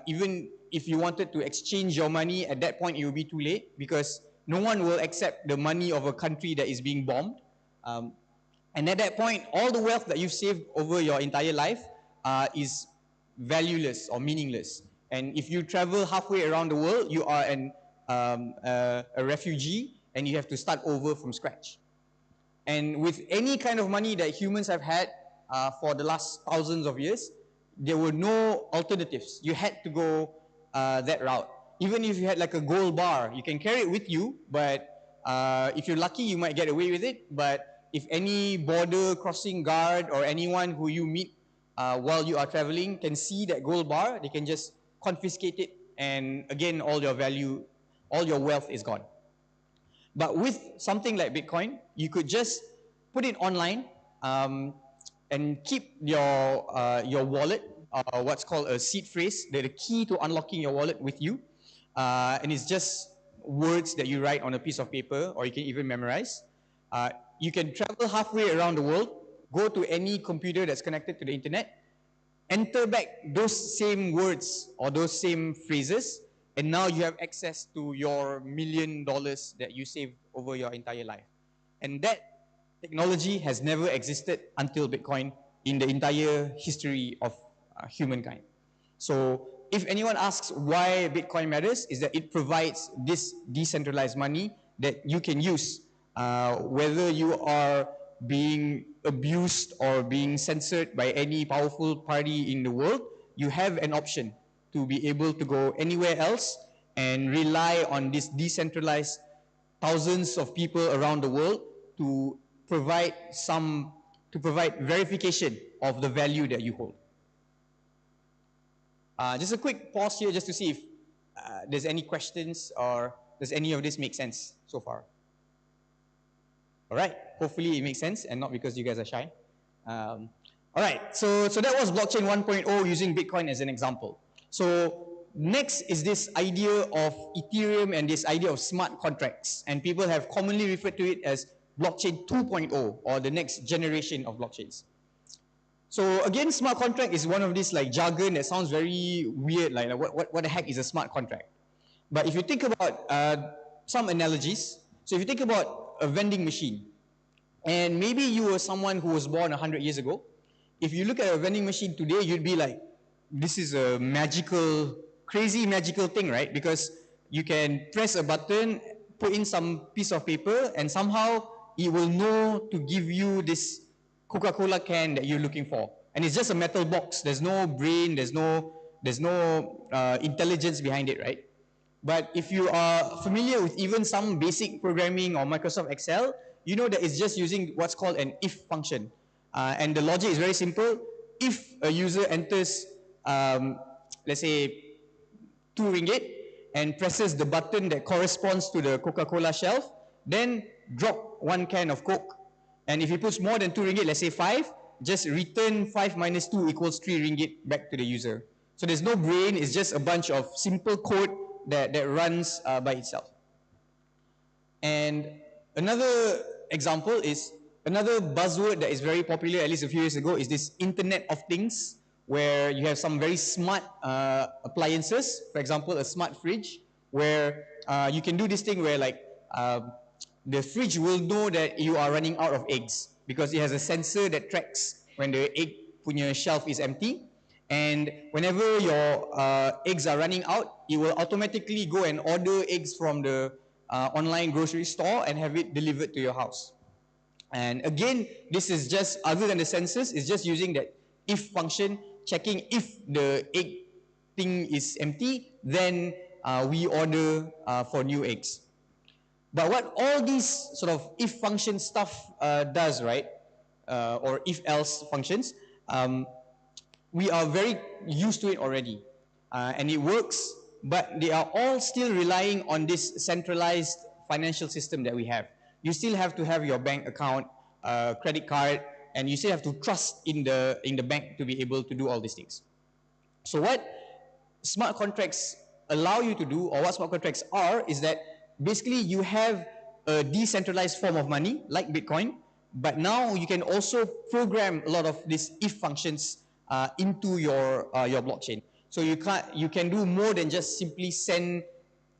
even if you wanted to exchange your money, at that point it will be too late, because no one will accept the money of a country that is being bombed. And at that point, all the wealth that you've saved over your entire life is valueless or meaningless. And if you travel halfway around the world, you are a refugee, and you have to start over from scratch. And with any kind of money that humans have had for the last thousands of years, there were no alternatives. You had to go that route. Even if you had like a gold bar, you can carry it with you, but if you're lucky, you might get away with it. But if any border crossing guard or anyone who you meet while you are traveling can see that gold bar, they can just confiscate it, and again, all your value, all your wealth is gone. But with something like Bitcoin, you could just put it online and keep your wallet, what's called a seed phrase, the key to unlocking your wallet with you. And it's just words that you write on a piece of paper, or you can even memorize. You can travel halfway around the world, go to any computer that's connected to the internet, enter back those same words or those same phrases, and now you have access to your $1 million that you saved over your entire life. And that technology has never existed until Bitcoin in the entire history of humankind. So if anyone asks why Bitcoin matters, is that it provides this decentralized money that you can use, whether you are being abused or being censored by any powerful party in the world. You have an option to be able to go anywhere else and rely on this decentralized thousands of people around the world to provide verification of the value that you hold. Just a quick pause here just to see if there's any questions, or does any of this make sense so far? All right, hopefully it makes sense and not because you guys are shy. All right, so that was blockchain 1.0 using Bitcoin as an example. So next is this idea of Ethereum and this idea of smart contracts, and people have commonly referred to it as blockchain 2.0, or the next generation of blockchains. So again, smart contract is one of these like jargon that sounds very weird, like what the heck is a smart contract? But if you think about some analogies, so if you think about a vending machine, and maybe you were someone who was born 100 years ago, if you look at a vending machine today, you'd be like, this is a magical, crazy magical thing, right? Because you can press a button, put in some piece of paper, and somehow it will know to give you this Coca-Cola can that you're looking for. And it's just a metal box. There's no brain, there's no intelligence behind it, right? But if you are familiar with even some basic programming or Microsoft Excel, you know that it's just using what's called an if function. And the logic is very simple. If a user enters, let's say, 2 ringgit and presses the button that corresponds to the Coca-Cola shelf, then drop 1 can of Coke. And if he puts more than 2 ringgit, let's say 5, just return 5 minus 2 equals 3 ringgit back to the user. So there's no brain, it's just a bunch of simple code that runs by itself. And another example is, another buzzword that is very popular, at least a few years ago, is this Internet of Things, where you have some very smart appliances, for example, a smart fridge, where you can do this thing where like the fridge will know that you are running out of eggs because it has a sensor that tracks when the egg punya shelf is empty. And whenever your eggs are running out, it will automatically go and order eggs from the online grocery store and have it delivered to your house. And again, this is just, other than the sensors, it's just using that if function, checking if the egg thing is empty, then we order for new eggs. But what all these sort of if function stuff does, right, or if else functions, we are very used to it already, and it works, but they are all still relying on this centralized financial system that we have. You still have to have your bank account, credit card, and you still have to trust in the bank to be able to do all these things. So what smart contracts allow you to do, or what smart contracts are, is that basically you have a decentralized form of money like Bitcoin, but now you can also program a lot of these if functions into your blockchain. So you can do more than just simply send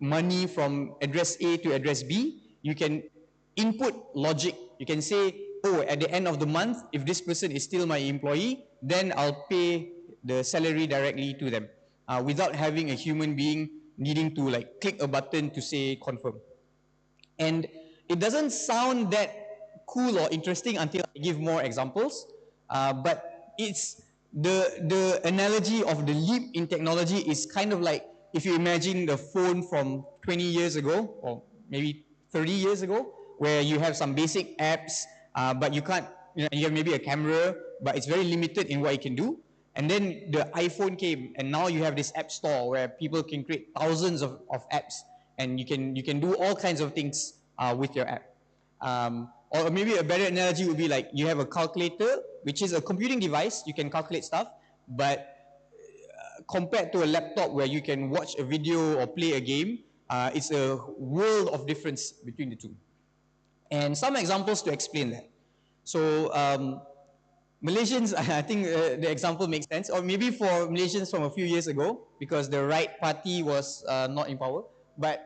money from address A to address B. You can input logic. You can say, oh, at the end of the month, if this person is still my employee, then I'll pay the salary directly to them without having a human being needing to like click a button to say confirm. And it doesn't sound that cool or interesting until I give more examples, but it's the analogy of the leap in technology is kind of like if you imagine the phone from 20 years ago or maybe 30 years ago, where you have some basic apps, but you can't, you have maybe a camera, but it's very limited in what you can do. And then the iPhone came, and now you have this app store where people can create thousands of apps, and you can do all kinds of things with your app. Or maybe a better analogy would be like you have a calculator, which is a computing device. You can calculate stuff, but compared to a laptop where you can watch a video or play a game, it's a world of difference between the two. And some examples to explain that. So Malaysians, I think the example makes sense, or maybe for Malaysians from a few years ago, because the right party was not in power, but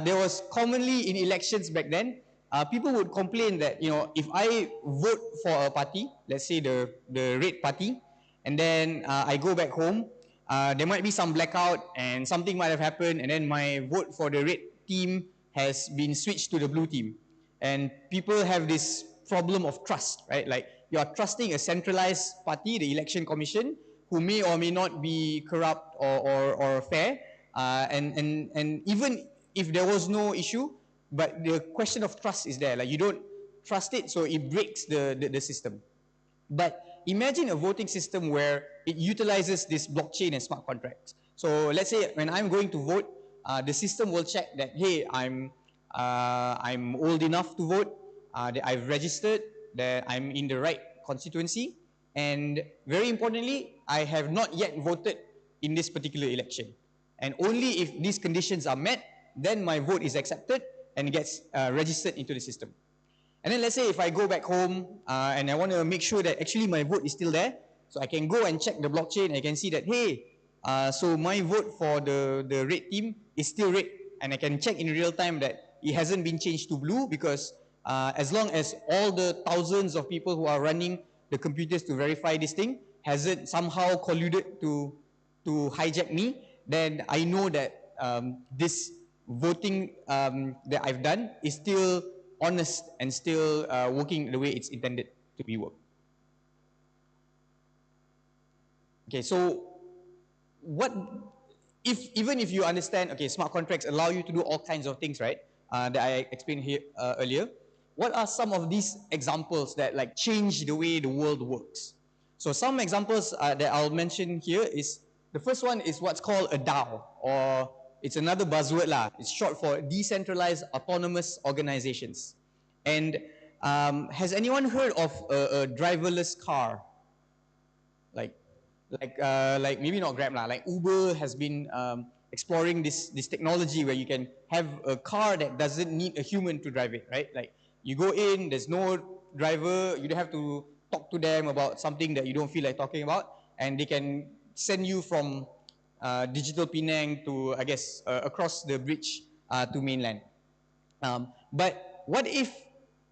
there was commonly in elections back then, people would complain that, if I vote for a party, let's say the red party, and then I go back home, there might be some blackout and something might have happened, and then my vote for the red team has been switched to the blue team. And people have this problem of trust, right? Like you are trusting a centralized party, the election commission, who may or may not be corrupt or fair, and even if there was no issue, but the question of trust is there. Like you don't trust it, so it breaks the system. But imagine a voting system where it utilizes this blockchain and smart contracts. So let's say when I'm going to vote, the system will check that, hey, I'm old enough to vote, that I've registered, that I'm in the right constituency, and very importantly, I have not yet voted in this particular election. And only if these conditions are met, then my vote is accepted and gets registered into the system. And then let's say if I go back home and I want to make sure that actually my vote is still there, so I can go and check the blockchain and I can see that, hey, so my vote for the red team is still red, and I can check in real time that it hasn't been changed to blue, because as long as all the thousands of people who are running the computers to verify this thing hasn't somehow colluded to hijack me, then I know that this voting that I've done is still honest and still working the way it's intended to be worked. Okay, so even if you understand, okay, smart contracts allow you to do all kinds of things, right? That I explained here earlier. What are some of these examples that like change the way the world works? So some examples that I'll mention here is, the first one is what's called a DAO, or it's another buzzword lah. It's short for Decentralized Autonomous Organizations. And has anyone heard of a driverless car? like maybe not Grab lah, like Uber has been exploring this technology where you can have a car that doesn't need a human to drive it, right? Like you go in, there's no driver, you don't have to talk to them about something that you don't feel like talking about, and they can send you from digital Penang to, I guess, across the bridge to mainland. But what if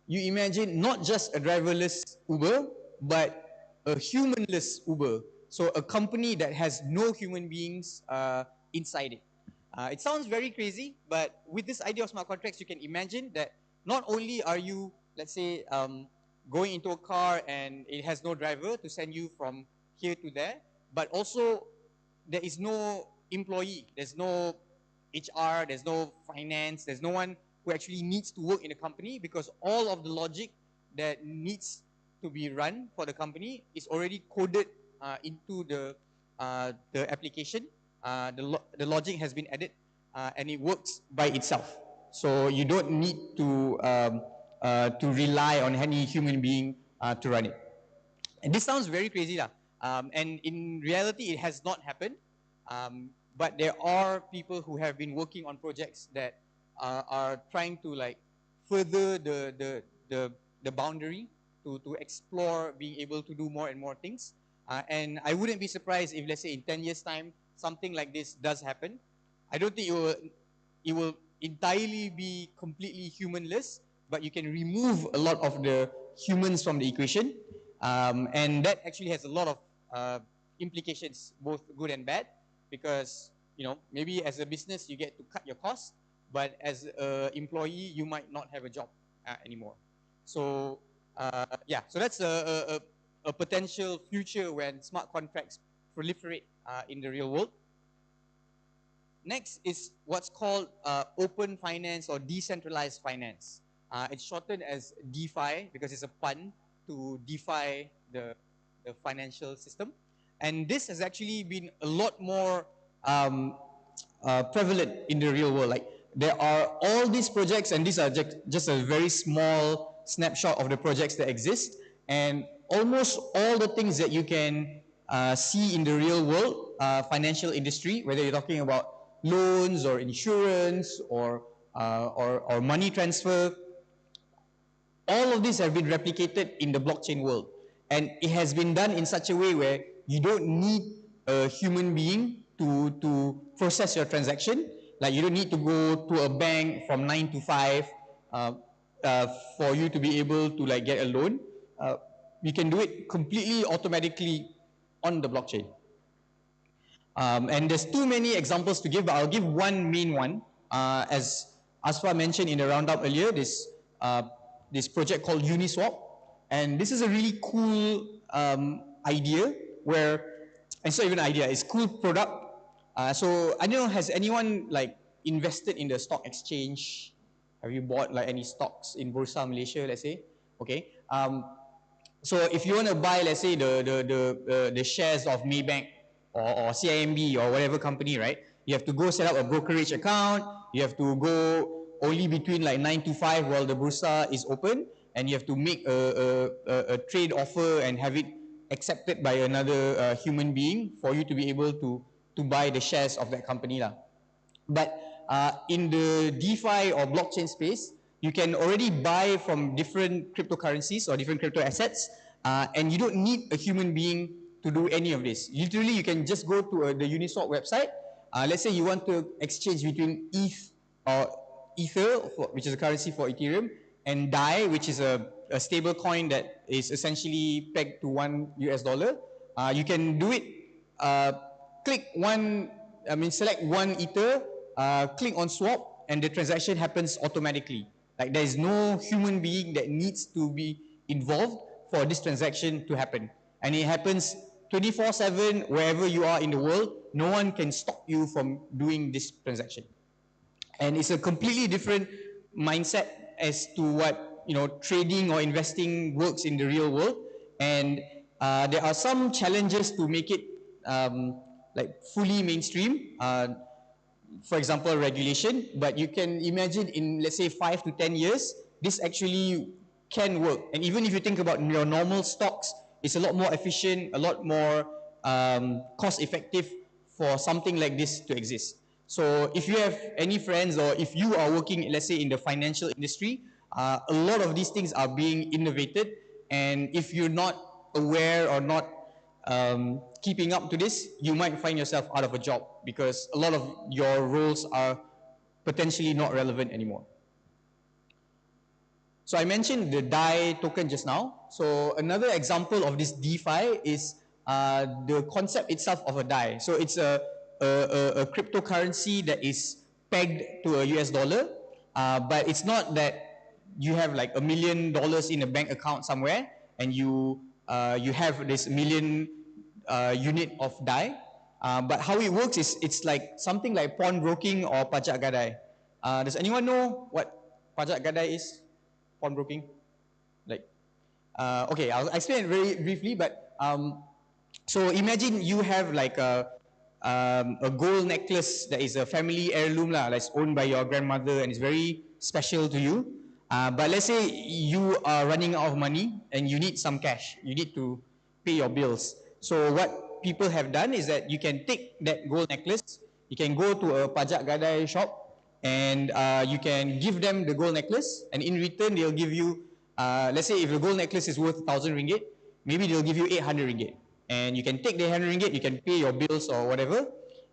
you imagine not just a driverless Uber, but a humanless Uber? So a company that has no human beings inside it. It sounds very crazy, but with this idea of smart contracts, you can imagine that not only are you, let's say, going into a car and it has no driver to send you from here to there, but also there is no employee, there's no HR, there's no finance, there's no one who actually needs to work in the company, because all of the logic that needs to be run for the company is already coded into the application. The logic has been added and it works by itself. So you don't need to rely on any human being to run it. And this sounds very crazy lah. And in reality, it has not happened. But there are people who have been working on projects that are trying to like further the boundary to explore being able to do more and more things. And I wouldn't be surprised if, let's say, in 10 years' time, something like this does happen. I don't think it will entirely be completely humanless, but you can remove a lot of the humans from the equation. And that actually has a lot of implications, both good and bad, because, you know, maybe as a business you get to cut your costs, but as an employee you might not have a job anymore. So yeah, so that's a potential future when smart contracts proliferate in the real world. Next is what's called open finance or decentralized finance. It's shortened as DeFi because it's a pun to defy the financial system. And this has actually been a lot more prevalent in the real world. Like there are all these projects, and these are just a very small snapshot of the projects that exist. And almost all the things that you can see in the real world financial industry, whether you're talking about loans or insurance or money transfer, all of these have been replicated in the blockchain world. And it has been done in such a way where you don't need a human being to process your transaction. Like you don't need to go to a bank from 9 to 5 for you to be able to like get a loan. You can do it completely automatically on the blockchain. And there's too many examples to give, but I'll give one main one. As Asfa mentioned in the roundup earlier, this project called Uniswap. And this is a really cool idea where, it's not even an idea, it's a cool product. So I don't know, has anyone like invested in the stock exchange? Have you bought like any stocks in Bursa Malaysia, let's say? Okay. So if you want to buy, let's say, the shares of Maybank or CIMB or whatever company, right? You have to go set up a brokerage account. You have to go only between like 9 to 5 while the Bursa is open, and you have to make a trade offer and have it accepted by another human being for you to be able to buy the shares of that company lah. But in the DeFi or blockchain space, you can already buy from different cryptocurrencies or different crypto assets, and you don't need a human being to do any of this. Literally, you can just go to the Uniswap website. Let's say you want to exchange between ETH or Ether, which is a currency for Ethereum, and DAI, which is a stable coin that is essentially pegged to $1. You can do it, select one Ether, click on swap, and the transaction happens automatically. Like there is no human being that needs to be involved for this transaction to happen. And it happens 24/7 wherever you are in the world. No one can stop you from doing this transaction. And it's a completely different mindset as to what, you know, trading or investing works in the real world. And there are some challenges to make it like fully mainstream. For example, regulation. But you can imagine in, let's say, 5 to 10 years, this actually can work. And even if you think about your normal stocks, it's a lot more efficient, a lot more cost effective for something like this to exist. So if you have any friends, or if you are working, let's say, in the financial industry, a lot of these things are being innovated, and if you're not aware or not keeping up to this, you might find yourself out of a job because a lot of your roles are potentially not relevant anymore. So I mentioned the DAI token just now. So another example of this DeFi is the concept itself of a DAI. So it's a cryptocurrency that is pegged to a US dollar, but it's not that you have like $1 million in a bank account somewhere and you have this million unit of DAI. But how it works is it's like something like pawnbroking or pajak gadai. Does anyone know what pajak gadai is? Pawnbroking? Like, okay, I'll explain it very briefly. But so imagine you have like a gold necklace that is a family heirloom that's owned by your grandmother and it's very special to you. But let's say you are running out of money and you need some cash. You need to pay your bills. So what people have done is that you can take that gold necklace, you can go to a pajak gadai shop, and you can give them the gold necklace, and in return they'll give you, let's say if the gold necklace is worth 1,000 ringgit, maybe they'll give you 800 ringgit. And you can take the 800 ringgit, you can pay your bills or whatever,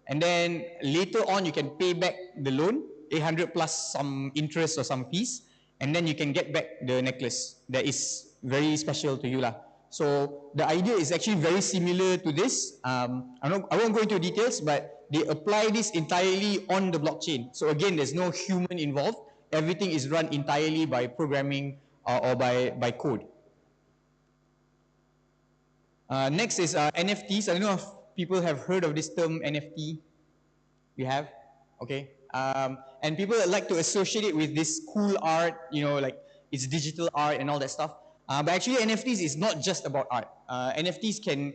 and then later on you can pay back the loan, 800 plus some interest or some fees, and then you can get back the necklace that is very special to you. So the idea is actually very similar to this. I won't go into details, but they apply this entirely on the blockchain. So again, there's no human involved. Everything is run entirely by programming or by code. Next is NFTs. I don't know if people have heard of this term NFT. You have? Okay. And people like to associate it with this cool art, like it's digital art and all that stuff. But actually NFTs is not just about art. NFTs can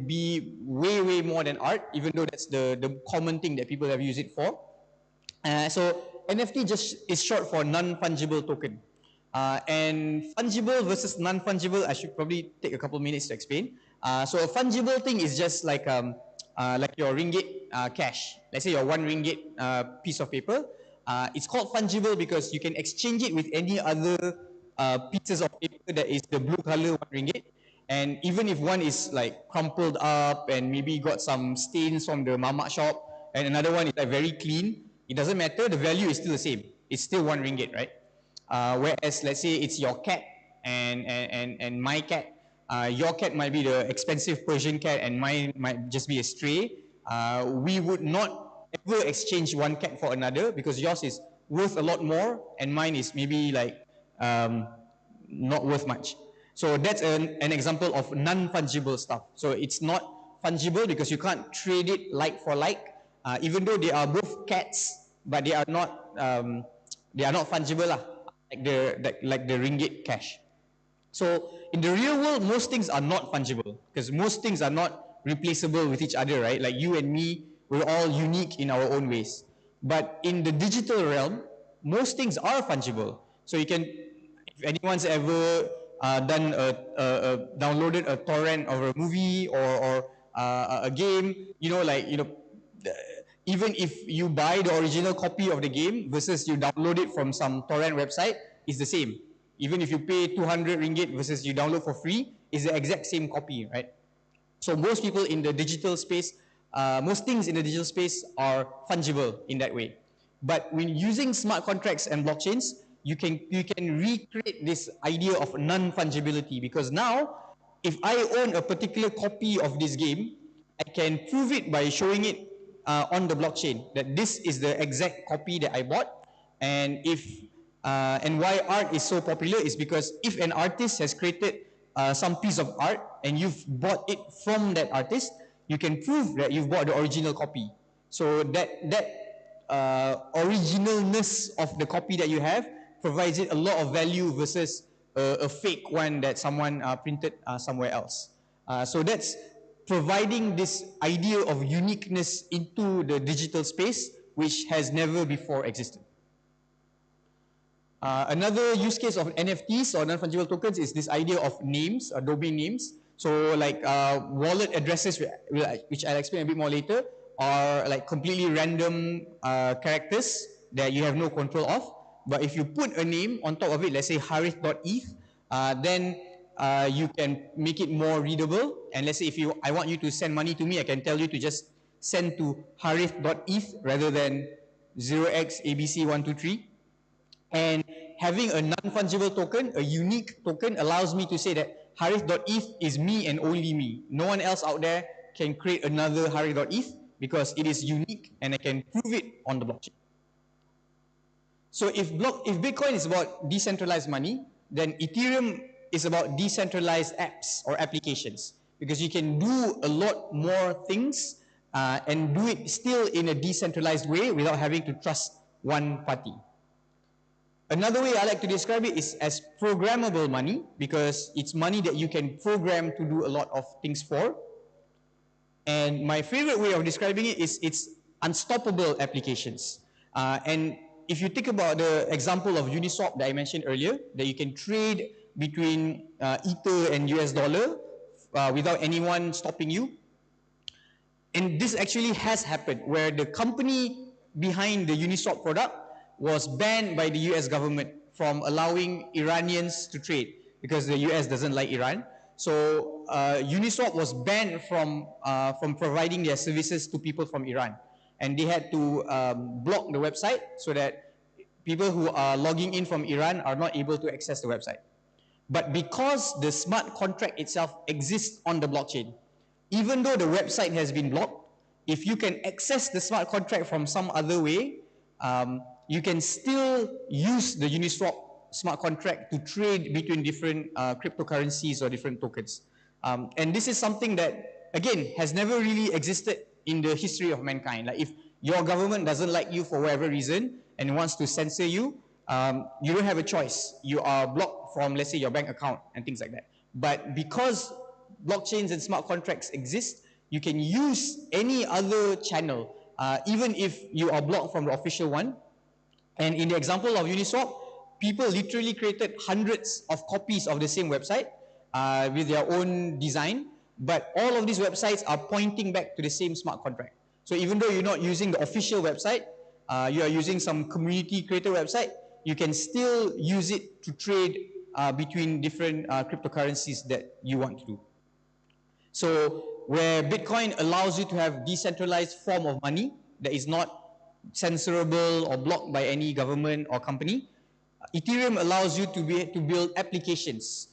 be way, way more than art, even though that's the common thing that people have used it for. So NFT just is short for non-fungible token. And fungible versus non-fungible, I should probably take a couple minutes to explain. So a fungible thing is just like your ringgit cash. Let's say your 1 ringgit piece of paper. It's called fungible because you can exchange it with any other pieces of paper that is the blue color 1 ringgit. And even if one is like crumpled up and maybe got some stains from the mamak shop, and another one is like very clean, it doesn't matter, the value is still the same. It's still 1 ringgit, right? Whereas let's say it's your cat and my cat. Your cat might be the expensive Persian cat and mine might just be a stray. We would not ever exchange one cat for another because yours is worth a lot more and mine is maybe like not worth much. So that's an example of non-fungible stuff. So it's not fungible because you can't trade it like for like, even though they are both cats, but they are not fungible like the ringgit cash. So in the real world, most things are not fungible because most things are not replaceable with each other, right? Like you and me, we're all unique in our own ways. But in the digital realm, most things are fungible. So you can, if anyone's ever downloaded a torrent of a movie or a game, even if you buy the original copy of the game versus you download it from some torrent website, it's the same. Even if you pay 200 ringgit versus you download for free, it's the exact same copy, right? So most people in the digital space, most things in the digital space are fungible in that way. But when using smart contracts and blockchains, you can recreate this idea of non-fungibility, because now, if I own a particular copy of this game, I can prove it by showing it on the blockchain that this is the exact copy that I bought. And why art is so popular is because if an artist has created some piece of art and you've bought it from that artist, you can prove that you've bought the original copy. So that originalness of the copy that you have provides it a lot of value versus a fake one that someone printed somewhere else. So that's providing this idea of uniqueness into the digital space, which has never before existed. Another use case of NFTs or non-fungible tokens is this idea of names or domain names. So like wallet addresses, which I'll explain a bit more later, are like completely random characters that you have no control of. But if you put a name on top of it, let's say harith.eth, then you can make it more readable. And let's say if I want you to send money to me, I can tell you to just send to harith.eth rather than 0xabc123. And having a non-fungible token, a unique token, allows me to say that harith.eth is me and only me. No one else out there can create another harith.eth because it is unique and I can prove it on the blockchain. So if Bitcoin is about decentralized money, then Ethereum is about decentralized apps or applications, because you can do a lot more things and do it still in a decentralized way without having to trust one party. Another way I like to describe it is as programmable money, because it's money that you can program to do a lot of things for. And my favorite way of describing it is it's unstoppable applications. And if you think about the example of Uniswap that I mentioned earlier, that you can trade between Ether and US dollar without anyone stopping you. And this actually has happened, where the company behind the Uniswap product was banned by the US government from allowing Iranians to trade, because the US doesn't like Iran. So Uniswap was banned from providing their services to people from Iran. And they had to block the website so that people who are logging in from Iran are not able to access the website. But because the smart contract itself exists on the blockchain, even though the website has been blocked, if you can access the smart contract from some other way, you can still use the Uniswap smart contract to trade between different cryptocurrencies or different tokens. And this is something that, again, has never really existed in the history of mankind. Like if your government doesn't like you for whatever reason and wants to censor you, you don't have a choice. You are blocked from, let's say, your bank account and things like that. But because blockchains and smart contracts exist, you can use any other channel, even if you are blocked from the official one. And in the example of Uniswap, people literally created hundreds of copies of the same website with their own design, but all of these websites are pointing back to the same smart contract. So even though you're not using the official website, you are using some community creator website, you can still use it to trade between different cryptocurrencies that you want to do. So where Bitcoin allows you to have decentralized form of money that is not censorable or blocked by any government or company, Ethereum allows you to build applications.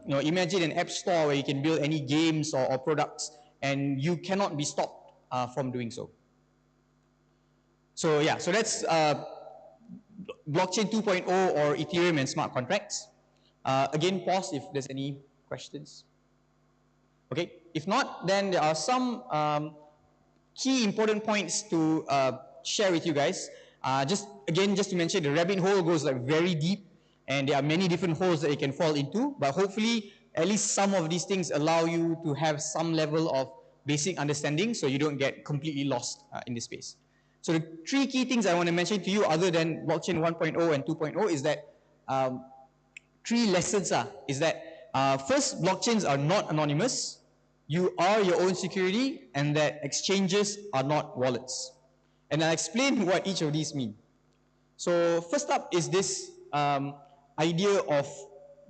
Imagine an app store where you can build any games or products, and you cannot be stopped from doing so. So yeah, so that's blockchain 2.0 or Ethereum and smart contracts. Again, pause if there's any questions. Okay, if not, then there are some key important points to share with you guys. Just to mention, the rabbit hole goes like very deep, and there are many different holes that you can fall into, but hopefully at least some of these things allow you to have some level of basic understanding so you don't get completely lost in this space. So the three key things I want to mention to you other than blockchain 1.0 and 2.0 is that three lessons is that first, blockchains are not anonymous. You are your own security, and that exchanges are not wallets. And I'll explain what each of these mean. So first up is this idea of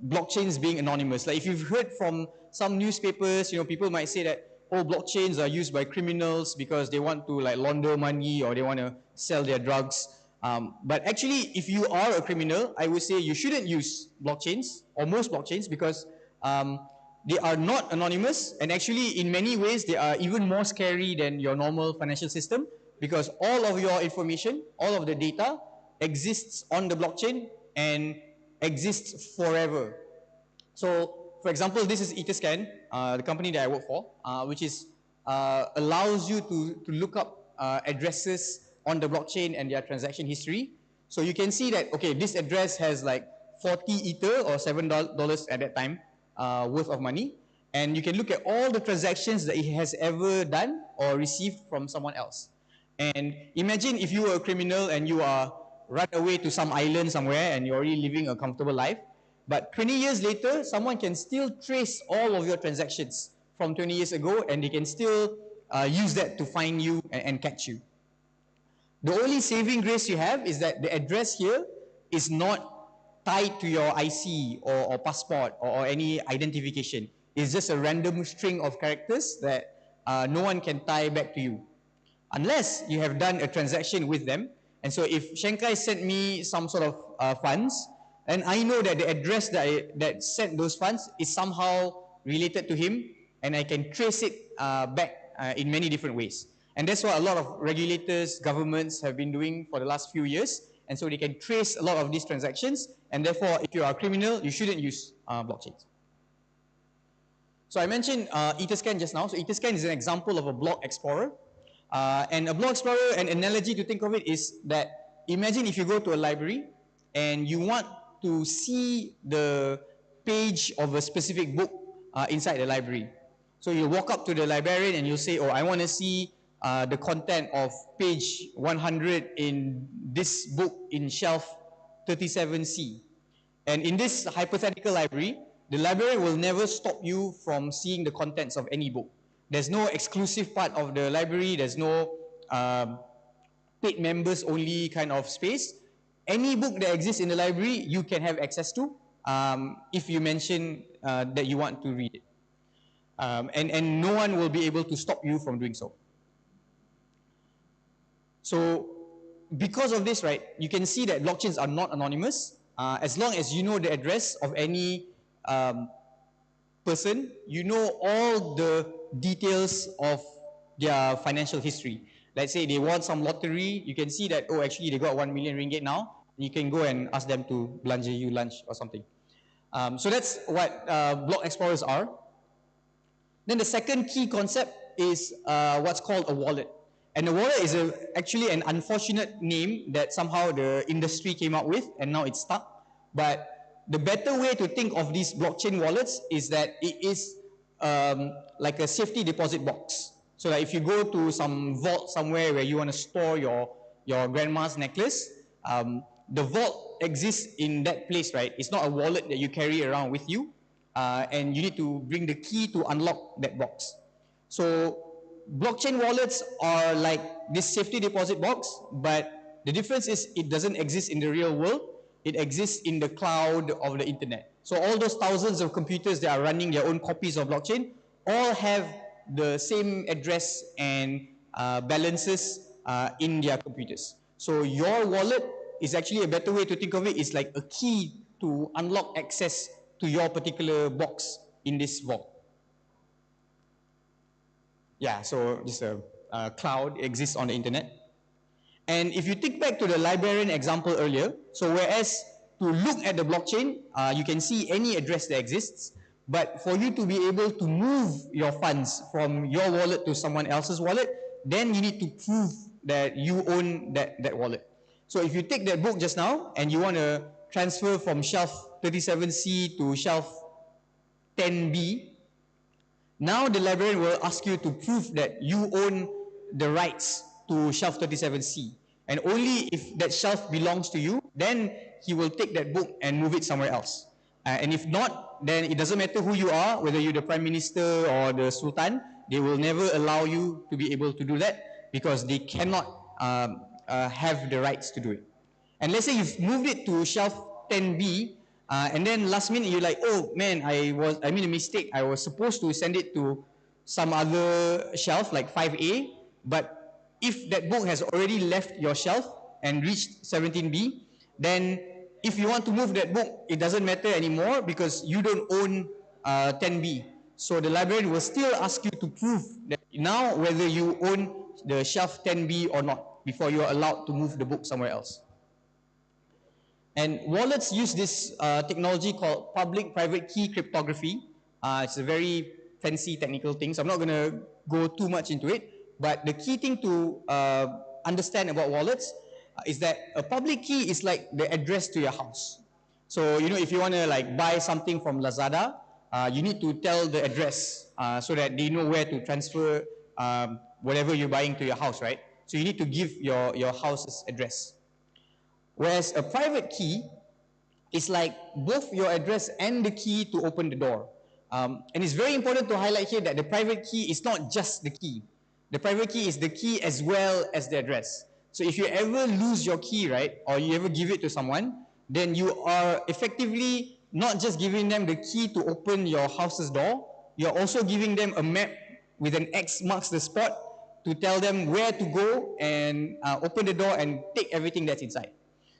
blockchains being anonymous. Like if you've heard from some newspapers, people might say that, oh, blockchains are used by criminals because they want to like launder money or they want to sell their drugs. But actually, if you are a criminal, I would say you shouldn't use blockchains or most blockchains, because they are not anonymous, and actually in many ways they are even more scary than your normal financial system, because all of your information, all of the data exists on the blockchain and exists forever. So for example, this is Etherscan, the company that I work for, which is allows you to look up addresses on the blockchain and their transaction history. So you can see that, okay, this address has like 40 Ether or $7 at that time worth of money, and you can look at all the transactions that it has ever done or received from someone else. And imagine if you were a criminal and you are run away to some island somewhere and you're already living a comfortable life, But 20 years later, someone can still trace all of your transactions from 20 years ago, and they can still use that to find you and catch you. The only saving grace you have is that the address here is not tied to your IC or passport or any identification. It's just a random string of characters that no one can tie back to you, unless you have done a transaction with them. And so if Shankai sent me some sort of funds, and I know that the address that sent those funds is somehow related to him, and I can trace it back in many different ways. And that's what a lot of regulators, governments have been doing for the last few years. And so they can trace a lot of these transactions, and therefore, if you are a criminal, you shouldn't use blockchains. So I mentioned Etherscan just now. So Etherscan is an example of a block explorer. And a block explorer, an analogy to think of it is that imagine if you go to a library and you want to see the page of a specific book inside the library. So you walk up to the librarian and you'll say, oh, I want to see the content of page 100 in this book in shelf 37C. And in this hypothetical library, the librarian will never stop you from seeing the contents of any book. There's no exclusive part of the library, there's no paid members only kind of space. Any book that exists in the library, you can have access to if you mention that you want to read it. And no one will be able to stop you from doing so. So because of this, right, you can see that blockchains are not anonymous. As long as you know the address of any person, you know all the details of their financial history. Let's say they won some lottery, you can see that, oh, actually they got 1 million ringgit now. You can go and ask them to belanja you lunch or something. So that's what block explorers are. Then the second key concept is what's called a wallet. And a wallet is actually an unfortunate name that somehow the industry came up with, and now it's stuck. But the better way to think of these blockchain wallets is that it is like a safety deposit box. So that if you go to some vault somewhere where you want to store your grandma's necklace, the vault exists in that place, right? It's not a wallet that you carry around with you, and you need to bring the key to unlock that box. So blockchain wallets are like this safety deposit box, but the difference is it doesn't exist in the real world. It exists in the cloud of the internet. So all those thousands of computers that are running their own copies of blockchain all have the same address and balances in their computers. So your wallet is actually a better way to think of it. It's like a key to unlock access to your particular box in this vault. Yeah, so this cloud exists on the internet. And if you think back to the librarian example earlier, so whereas to look at the blockchain, you can see any address that exists, but for you to be able to move your funds from your wallet to someone else's wallet, then you need to prove that you own that wallet. So if you take that book just now and you want to transfer from shelf 37C to shelf 10B, now the librarian will ask you to prove that you own the rights to shelf 37C. And only if that shelf belongs to you, then he will take that book and move it somewhere else. And if not, then it doesn't matter who you are, whether you're the Prime Minister or the Sultan, they will never allow you to be able to do that because they cannot have the rights to do it. And let's say you've moved it to shelf 10B, and then last minute you're like, oh man, I made a mistake. I was supposed to send it to some other shelf like 5A, but if that book has already left your shelf and reached 17B, then if you want to move that book, it doesn't matter anymore because you don't own 10B. So the librarian will still ask you to prove that now whether you own the shelf 10B or not before you are allowed to move the book somewhere else. And wallets use this technology called public-private key cryptography. It's a very fancy technical thing, so I'm not going to go too much into it. But the key thing to understand about wallets is that a public key is like the address to your house. So, you know, if you want to like buy something from Lazada, you need to tell the address so that they know where to transfer whatever you're buying to your house, right? So you need to give your house's address. Whereas a private key it's like both your address and the key to open the door. And it's very important to highlight here that the private key is not just the key. The private key is the key as well as the address. So if you ever lose your key, right, or you ever give it to someone, then you are effectively not just giving them the key to open your house's door, you're also giving them a map with an X marks the spot to tell them where to go and open the door and take everything that's inside.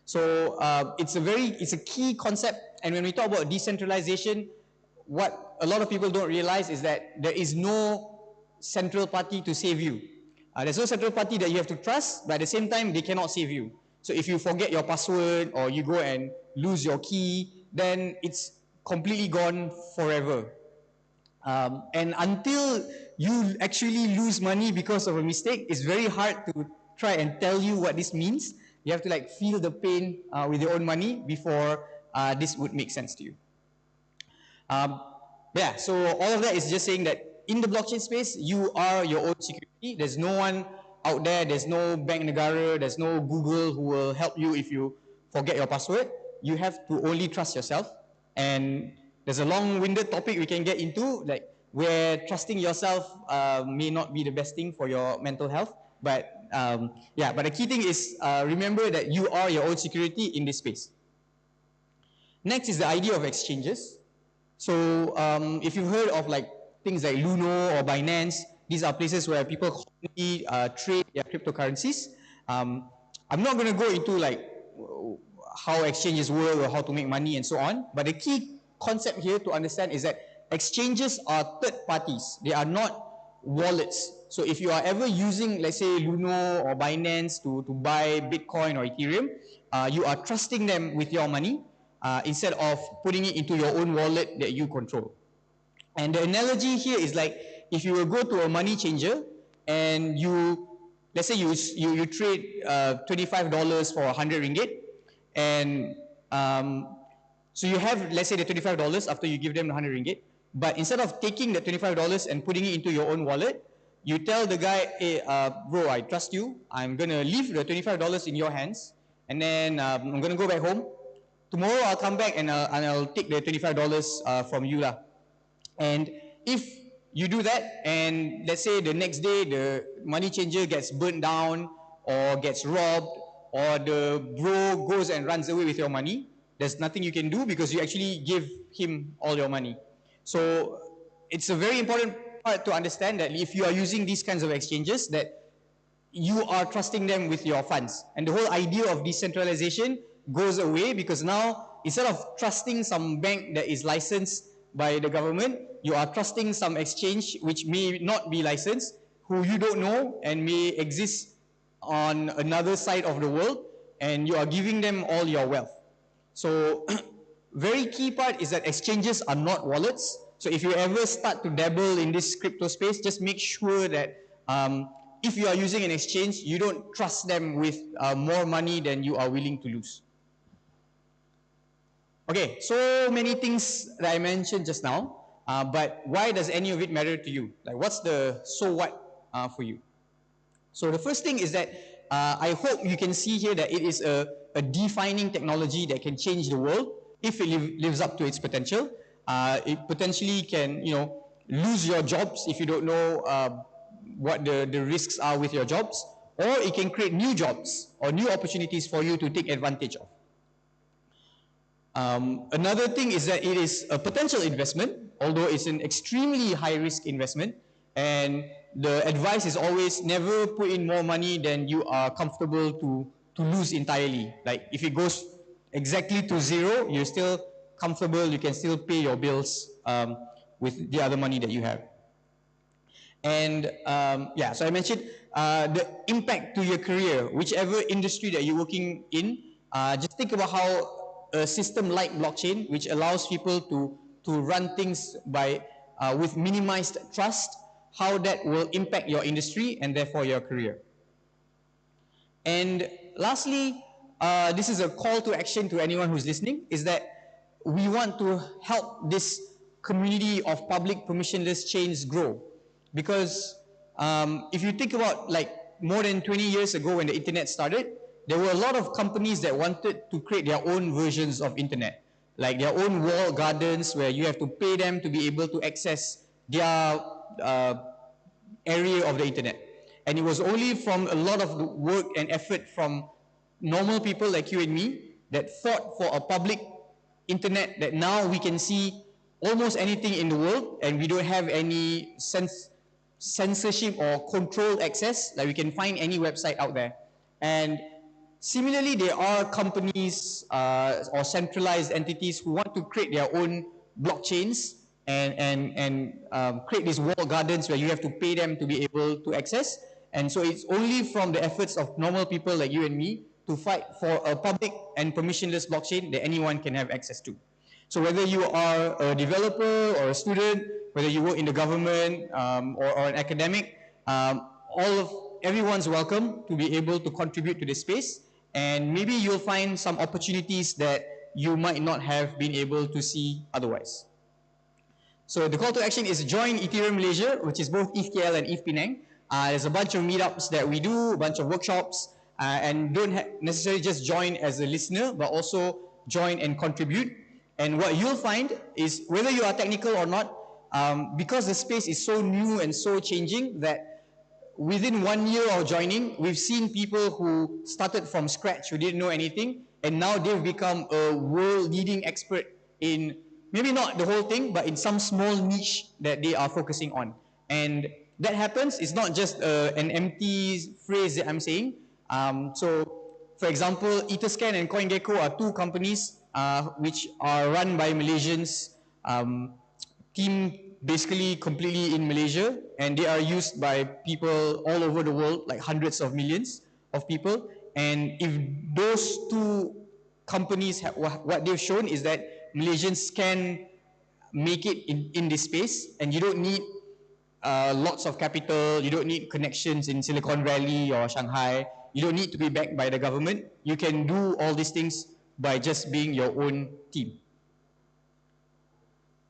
So it's a key concept. And when we talk about decentralization, what a lot of people don't realize is that there is no central party to save you. There's no central party that you have to trust, but at the same time, they cannot save you. So if you forget your password or you go and lose your key, then it's completely gone forever. And until you actually lose money because of a mistake, it's very hard to try and tell you what this means. You have to like feel the pain with your own money before this would make sense to you. Yeah, so all of that is just saying that in the blockchain space, you are your own security. There's no one out there, there's no Bank Negara, there's no Google who will help you if you forget your password. You have to only trust yourself. And there's a long-winded topic we can get into, like where trusting yourself may not be the best thing for your mental health. But yeah, but the key thing is remember that you are your own security in this space. Next is the idea of exchanges. So if you've heard of like things like Luno or Binance, these are places where people commonly trade their cryptocurrencies. I'm not going to go into like how exchanges work or how to make money and so on, but the key concept here to understand is that exchanges are third parties. They are not wallets. So if you are ever using, let's say, Luno or Binance to buy Bitcoin or Ethereum, you are trusting them with your money instead of putting it into your own wallet that you control. And the analogy here is like, if you will go to a money changer and you, let's say you trade $25 for 100 ringgit, and so you have, let's say, the $25 after you give them the 100 ringgit, but instead of taking the $25 and putting it into your own wallet, you tell the guy, hey, bro, I trust you, I'm going to leave the $25 in your hands, and then I'm going to go back home. Tomorrow I'll come back and I'll take the $25 from you lah. And if you do that, and let's say the next day the money changer gets burnt down or gets robbed, or the bro goes and runs away with your money, there's nothing you can do because you actually give him all your money. So it's a very important part to understand that if you are using these kinds of exchanges, that you are trusting them with your funds. And the whole idea of decentralization goes away because now, instead of trusting some bank that is licensed by the government, you are trusting some exchange which may not be licensed, who you don't know and may exist on another side of the world, and you are giving them all your wealth. So very key part is that exchanges are not wallets. So if you ever start to dabble in this crypto space, just make sure that if you are using an exchange, you don't trust them with more money than you are willing to lose. Okay, so many things that I mentioned just now, but why does any of it matter to you? Like, what's the so what for you? So the first thing is that I hope you can see here that it is a defining technology that can change the world if it lives up to its potential. It potentially can, lose your jobs if you don't know what the risks are with your jobs, or it can create new jobs or new opportunities for you to take advantage of. Another thing is that it is a potential investment, although it's an extremely high-risk investment, and the advice is always never put in more money than you are comfortable to lose entirely. Like, if it goes exactly to zero, you're still comfortable, you can still pay your bills with the other money that you have. And yeah, so I mentioned the impact to your career, whichever industry that you're working in, just think about how a system like blockchain, which allows people to run things by with minimized trust, how that will impact your industry and therefore your career. And lastly, this is a call to action to anyone who's listening, is that we want to help this community of public permissionless chains grow. Because if you think about like more than 20 years ago when the internet started, there were a lot of companies that wanted to create their own versions of internet, like their own walled gardens where you have to pay them to be able to access their area of the internet. And it was only from a lot of the work and effort from normal people like you and me that fought for a public internet that now we can see almost anything in the world and we don't have any censorship or controlled access, like we can find any website out there. And similarly, there are companies or centralized entities who want to create their own blockchains and create these walled gardens where you have to pay them to be able to access. And so it's only from the efforts of normal people like you and me to fight for a public and permissionless blockchain that anyone can have access to. So whether you are a developer or a student, whether you work in the government or an academic, everyone's welcome to be able to contribute to this space, and maybe you'll find some opportunities that you might not have been able to see otherwise. So the call to action is join Ethereum Malaysia, which is both ETHKL and ETH Penang. There's a bunch of meetups that we do, a bunch of workshops, and don't necessarily just join as a listener, but also join and contribute. And what you'll find is, whether you are technical or not, because the space is so new and so changing, that within 1 year of joining, we've seen people who started from scratch, who didn't know anything, and now they've become a world-leading expert in, maybe not the whole thing, but in some small niche that they are focusing on. And that happens, it's not just an empty phrase that I'm saying. So, for example, Etherscan and Coingecko are two companies which are run by Malaysians, team basically completely in Malaysia, and they are used by people all over the world, like hundreds of millions of people. And if those two companies have, what they've shown is that Malaysians can make it in this space, and you don't need lots of capital, you don't need connections in Silicon Valley or Shanghai, you don't need to be backed by the government. You can do all these things by just being your own team.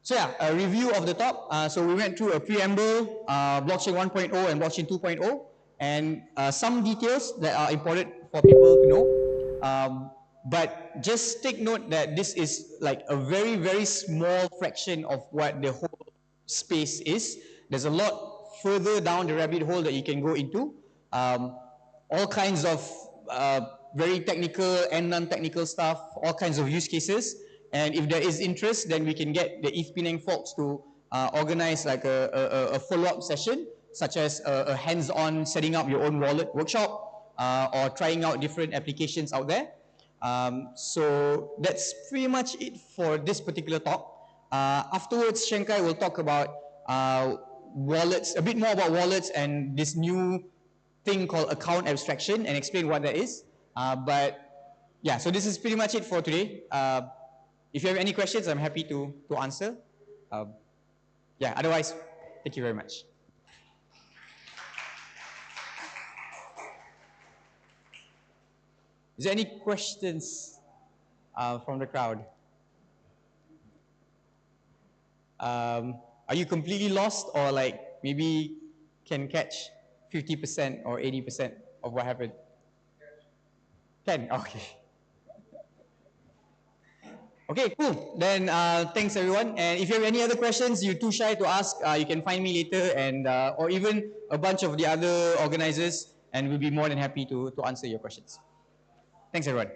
So yeah, a review of the talk. So we went through a preamble, blockchain 1.0 and blockchain 2.0, and some details that are important for people to know. But just take note that this is like a very, very small fraction of what the whole space is. There's a lot further down the rabbit hole that you can go into. All kinds of very technical and non-technical stuff, all kinds of use cases. And if there is interest, then we can get the ETH Penang folks to organize like a follow-up session, such as a hands-on setting up your own wallet workshop or trying out different applications out there. So that's pretty much it for this particular talk. Afterwards, Shankai will talk about wallets, a bit more about wallets and this new thing called account abstraction, and explain what that is. But yeah, so this is pretty much it for today. If you have any questions, I'm happy to answer. Yeah, otherwise, thank you very much. Is there any questions from the crowd? Are you completely lost, or like maybe can catch 50% or 80% of what happened? 10, okay. Okay, cool. Then thanks everyone. And if you have any other questions you're too shy to ask, you can find me later, and or even a bunch of the other organizers, and we'll be more than happy to answer your questions. Thanks everyone.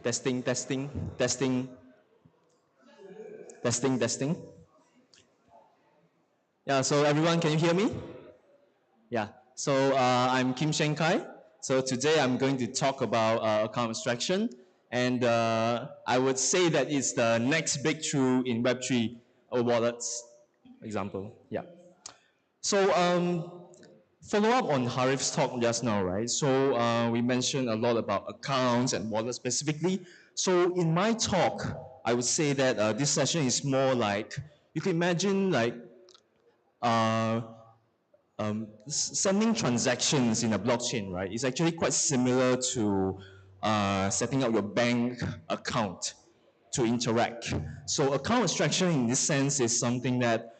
Testing, testing, testing, testing, testing. Yeah, so everyone, can you hear me? Yeah, so I'm Kim Shen Kai. So today I'm going to talk about account abstraction. And I would say that it's the next breakthrough in Web3 or wallets, example. Yeah. So follow up on Harif's talk just now, right? So we mentioned a lot about accounts and wallets specifically. So in my talk, I would say that this session is more like, you can imagine like sending transactions in a blockchain, right? It's actually quite similar to setting up your bank account to interact. So account abstraction in this sense is something that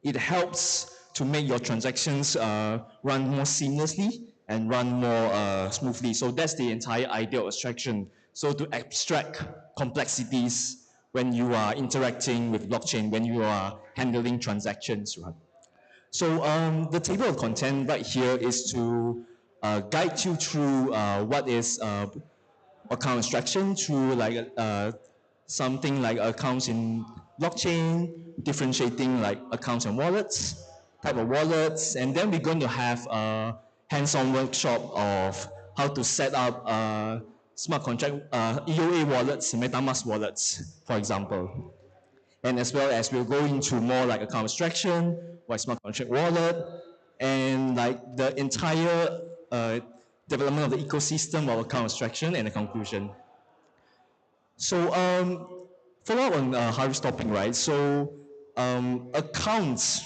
it helps to make your transactions run more seamlessly and run more smoothly. So that's the entire idea of abstraction. So to abstract complexities when you are interacting with blockchain, when you are handling transactions, right? So the table of content right here is to guide you through what is account abstraction through like something like accounts in blockchain, differentiating like accounts and wallets, type of wallets, and then we're going to have a hands-on workshop of how to set up smart contract EOA wallets, MetaMask wallets, for example. And as well as we'll go into more like account abstraction, like smart contract wallet, and like the entire development of the ecosystem of account abstraction and the conclusion. So follow up on Harry's topic, right? So accounts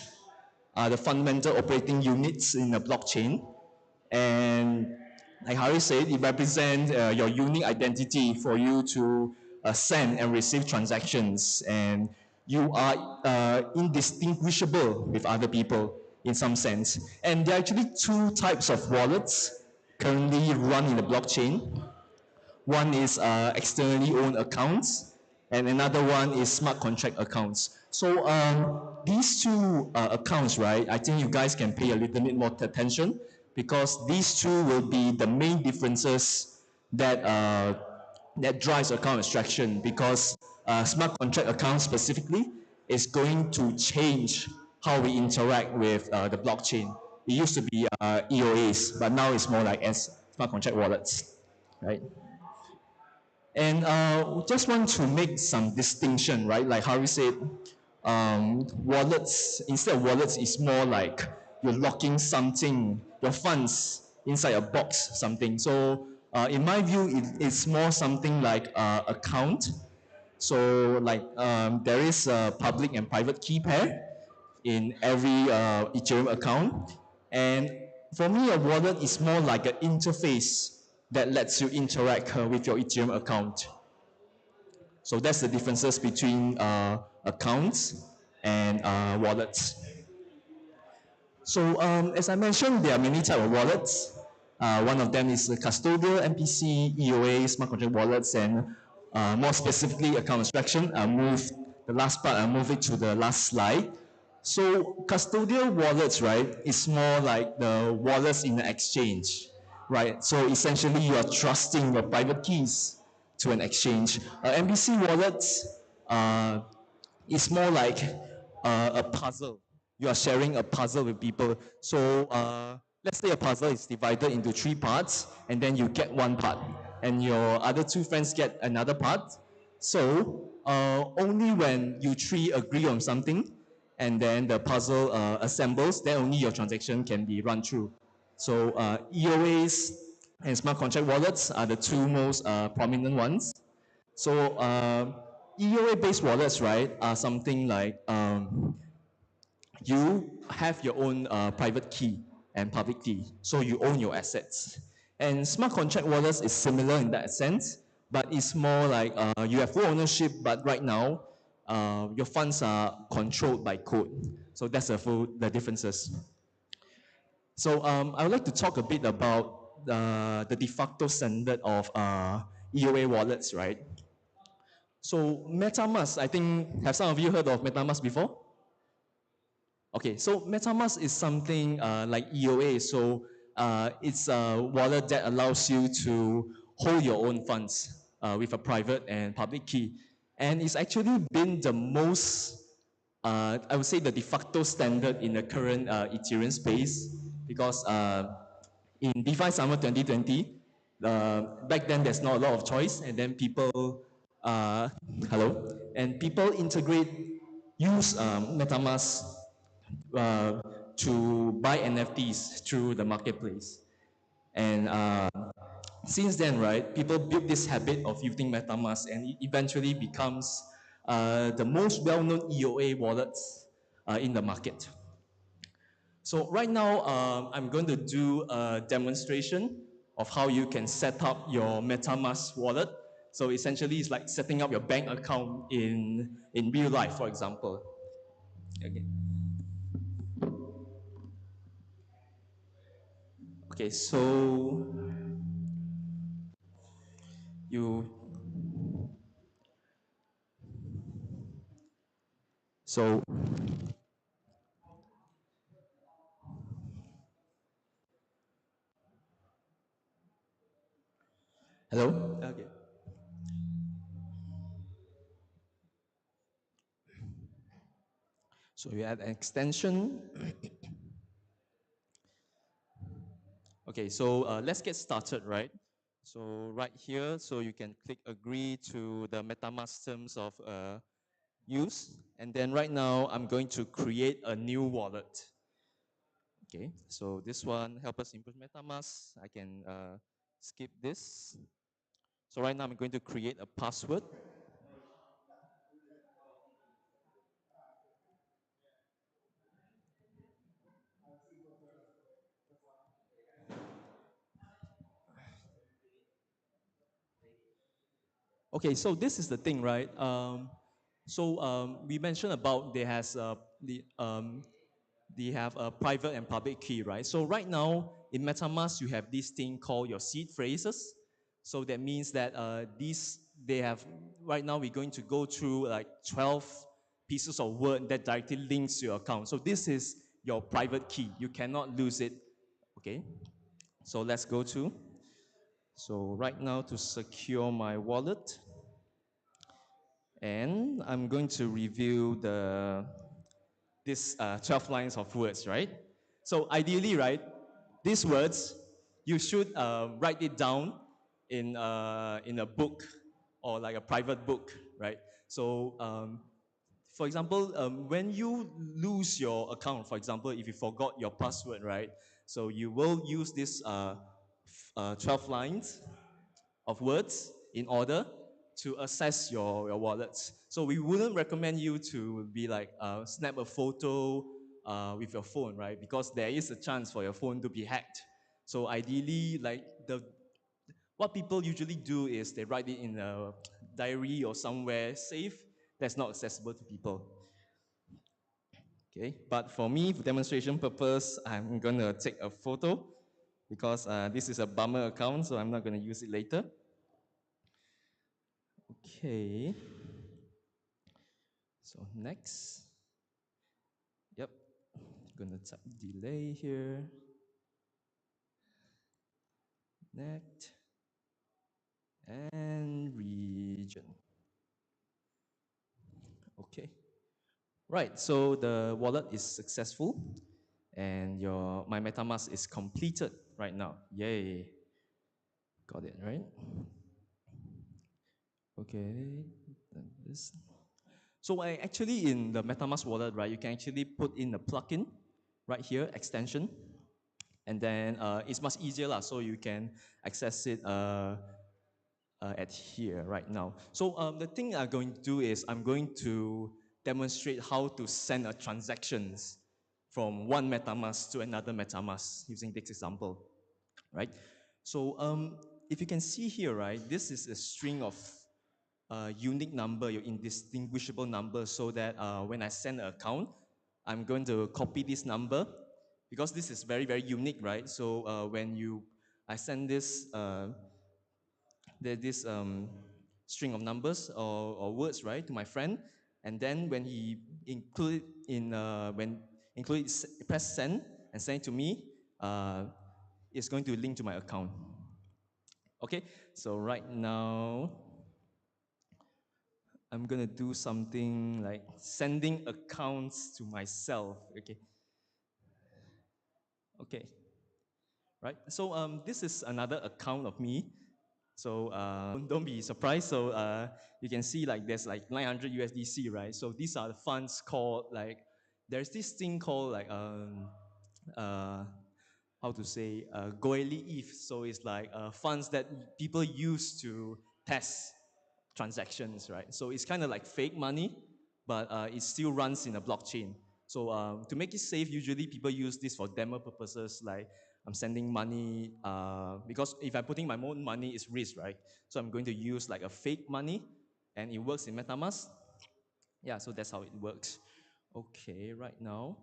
are the fundamental operating units in a blockchain. And like Harry said, it represents your unique identity for you to send and receive transactions. And you are indistinguishable with other people in some sense. And there are actually two types of wallets currently run in the blockchain. One is externally owned accounts, and another one is smart contract accounts. So these two accounts, right, I think you guys can pay a little bit more attention because these two will be the main differences that, that drives account abstraction because smart contract accounts specifically is going to change how we interact with the blockchain. It used to be EOAs, but now it's more like as smart contract wallets, right? And just want to make some distinction, right? Like Harry said, wallets, instead of wallets, is more like you're locking something, your funds inside a box, something. So in my view, it's more something like account. So like there is a public and private key pair in every Ethereum account. And for me, a wallet is more like an interface that lets you interact with your Ethereum account. So that's the differences between accounts and wallets. So as I mentioned, there are many types of wallets. One of them is the custodial, MPC, EOA, smart contract wallets, and more specifically account abstraction. I'll move the last part, I'll move it to the last slide. So custodial wallets, right, is more like the wallets in the exchange, right? So essentially you are trusting your private keys to an exchange. MPC wallets is more like a puzzle. You are sharing a puzzle with people. So let's say a puzzle is divided into 3 parts, and then you get one part, and your other 2 friends get another part. So only when you 3 agree on something, and then the puzzle assembles, then only your transaction can be run through. So EOAs and smart contract wallets are the 2 most prominent ones. So EOA-based wallets, right, are something like you have your own private key and public key, so you own your assets. And smart contract wallets is similar in that sense, but it's more like you have full ownership, but right now your funds are controlled by code. So that's the differences. So I would like to talk a bit about the de facto standard of EOA wallets, right? So MetaMask, I think, have some of you heard of MetaMask before? Okay, so MetaMask is something like EOA. So it's a wallet that allows you to hold your own funds with a private and public key. And it's actually been the most, I would say, the de facto standard in the current Ethereum space because in DeFi Summer 2020, back then there's not a lot of choice, and then people, hello, and people use MetaMask to buy NFTs through the marketplace. And since then, right, people built this habit of using MetaMask, and it eventually becomes the most well-known EOA wallets in the market. So right now, I'm going to do a demonstration of how you can set up your MetaMask wallet. So essentially, it's like setting up your bank account in real life, for example. Okay. Okay, so you, so, hello? Okay. So you add an extension. Okay, so let's get started, right? So right here, so you can click agree to the MetaMask terms of use. And then right now, I'm going to create a new wallet. Okay, so this one, help us improve MetaMask. I can skip this. So right now, I'm going to create a password. Okay, so this is the thing, right? We mentioned about they have a private and public key, right? So right now in MetaMask, you have this thing called your seed phrases. So that means that right now we're going to go through like 12 pieces of word that directly links to your account. So this is your private key. You cannot lose it, okay? So let's go to, so right now to secure my wallet, and I'm going to review this 12 lines of words, right? So ideally, right, these words, you should write it down in a book or like a private book, right? So for example, when you lose your account, for example, if you forgot your password, right? So you will use this 12 lines of words in order to access your wallets. So we wouldn't recommend you to be like snap a photo with your phone, right? Because there is a chance for your phone to be hacked. So ideally, what people usually do is they write it in a diary or somewhere safe that's not accessible to people. Okay, but for me, for demonstration purpose, I'm gonna take a photo because this is a bummer account, so I'm not gonna use it later. Okay. So next. Yep. Gonna tap delay here. Next. And region. Okay. Right. So the wallet is successful, and my MetaMask is completed right now. Yay. Got it right. Okay. Then this. So I actually in the MetaMask wallet, right, you can actually put in a plugin right here, extension, and then it's much easier lah. So you can access it at here right now. So the thing I'm going to do is I'm going to demonstrate how to send a transactions from one MetaMask to another MetaMask using this example, right? So if you can see here, right, this is a string of unique number, your indistinguishable number, so that when I send an account, I'm going to copy this number because this is very, very unique, right? So I send this string of numbers or words, right, to my friend, and then when he include in when press send and send it to me. It's going to link to my account. Okay, so right now, I'm going to do something like sending accounts to myself. Okay, right? So this is another account of me. So don't be surprised. So you can see like there's like 900 USDC, right? So these are the funds called like, there's this thing called like, how to say, Goeli ETH. So it's like funds that people use to test transactions, right? So it's kind of like fake money, but it still runs in a blockchain. So to make it safe, usually people use this for demo purposes, like I'm sending money, because if I'm putting my own money, it's risk, right? So I'm going to use like a fake money, and it works in MetaMask. Yeah, so that's how it works. Okay, right now,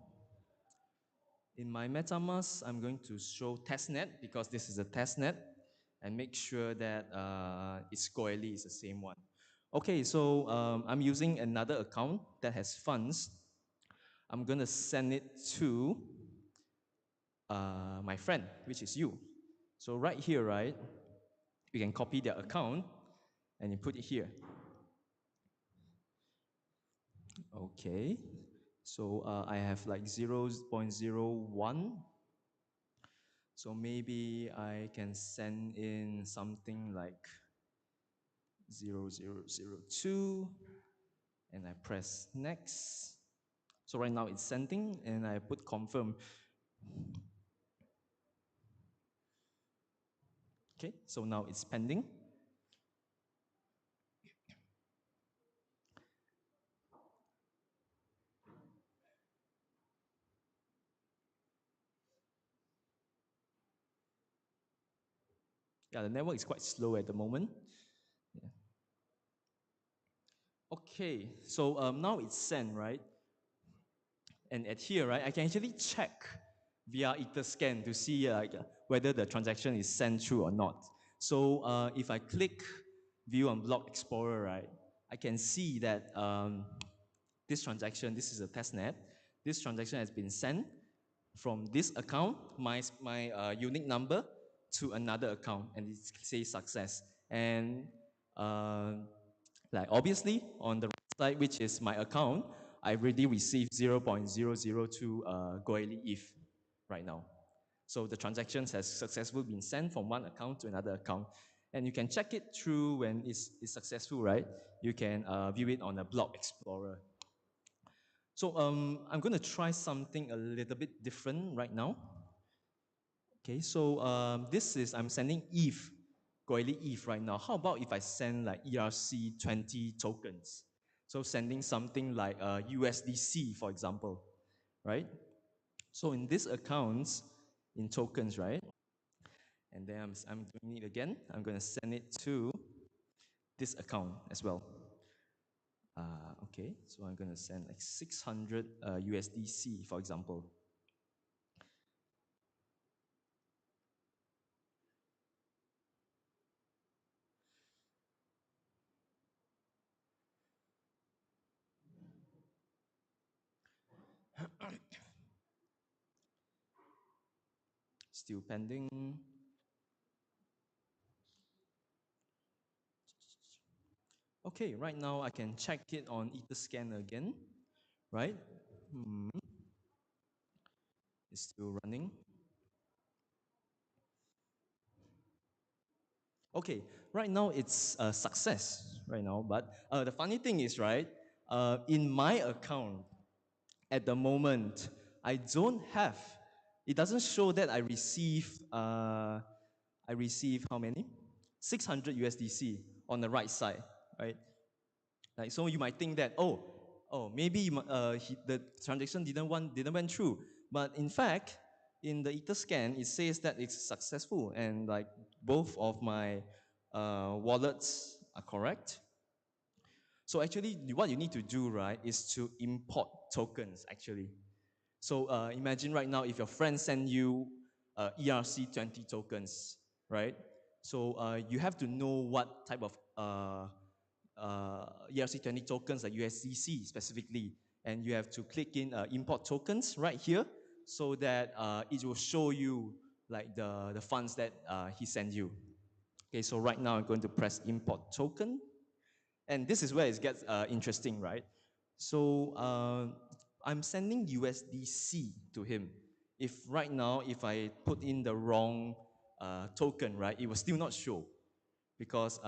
in my MetaMask, I'm going to show testnet, because this is a testnet, and make sure that its Goeli is the same one. Okay, so I'm using another account that has funds. I'm going to send it to my friend, which is you. So right here, right, you can copy their account and you put it here. Okay, so I have like 0.01. So maybe I can send in something like 0002, and I press next. So right now it's sending, and I put confirm. Okay, so now it's pending. Yeah, the network is quite slow at the moment. Yeah. Okay, so now it's sent, right? And at here, right, I can actually check via Etherscan to see whether the transaction is sent through or not. So if I click View on Block Explorer, right, I can see that this transaction, this is a testnet, this transaction has been sent from this account, my unique number, to another account, and it says success. And like obviously on the right side, which is my account, I've already received 0.002 Goeli ETH right now. So the transactions has successfully been sent from one account to another account. And you can check it through when it's successful, right? You can view it on the Block Explorer. So I'm going to try something a little bit different right now. Okay, so this is, I'm sending ETH, Goeli ETH right now. How about if I send like ERC20 tokens? So sending something like USDC, for example, right? So in this accounts, in tokens, right? And then I'm doing it again. I'm going to send it to this account as well. Okay, so I'm going to send like 600 USDC, for example. Still pending. Okay, right now I can check it on Etherscan again, right? It's still running. Okay, right now it's a success right now, but the funny thing is, right, in my account, at the moment, I don't have, it doesn't show that I receive how many? 600 USDC on the right side, right? Like, so you might think that, maybe the transaction didn't went through. But in fact, in the Etherscan, it says that it's successful, and like both of my wallets are correct. So actually, what you need to do, right, is to import tokens, actually. So imagine right now if your friend send you ERC20 tokens, right? So you have to know what type of ERC20 tokens, like USDC specifically, and you have to click in import tokens right here so that it will show you like the funds that he sent you. Okay, so right now I'm going to press import token. And this is where it gets interesting, right? So I'm sending USDC to him. If right now, if I put in the wrong token, right, it will still not show because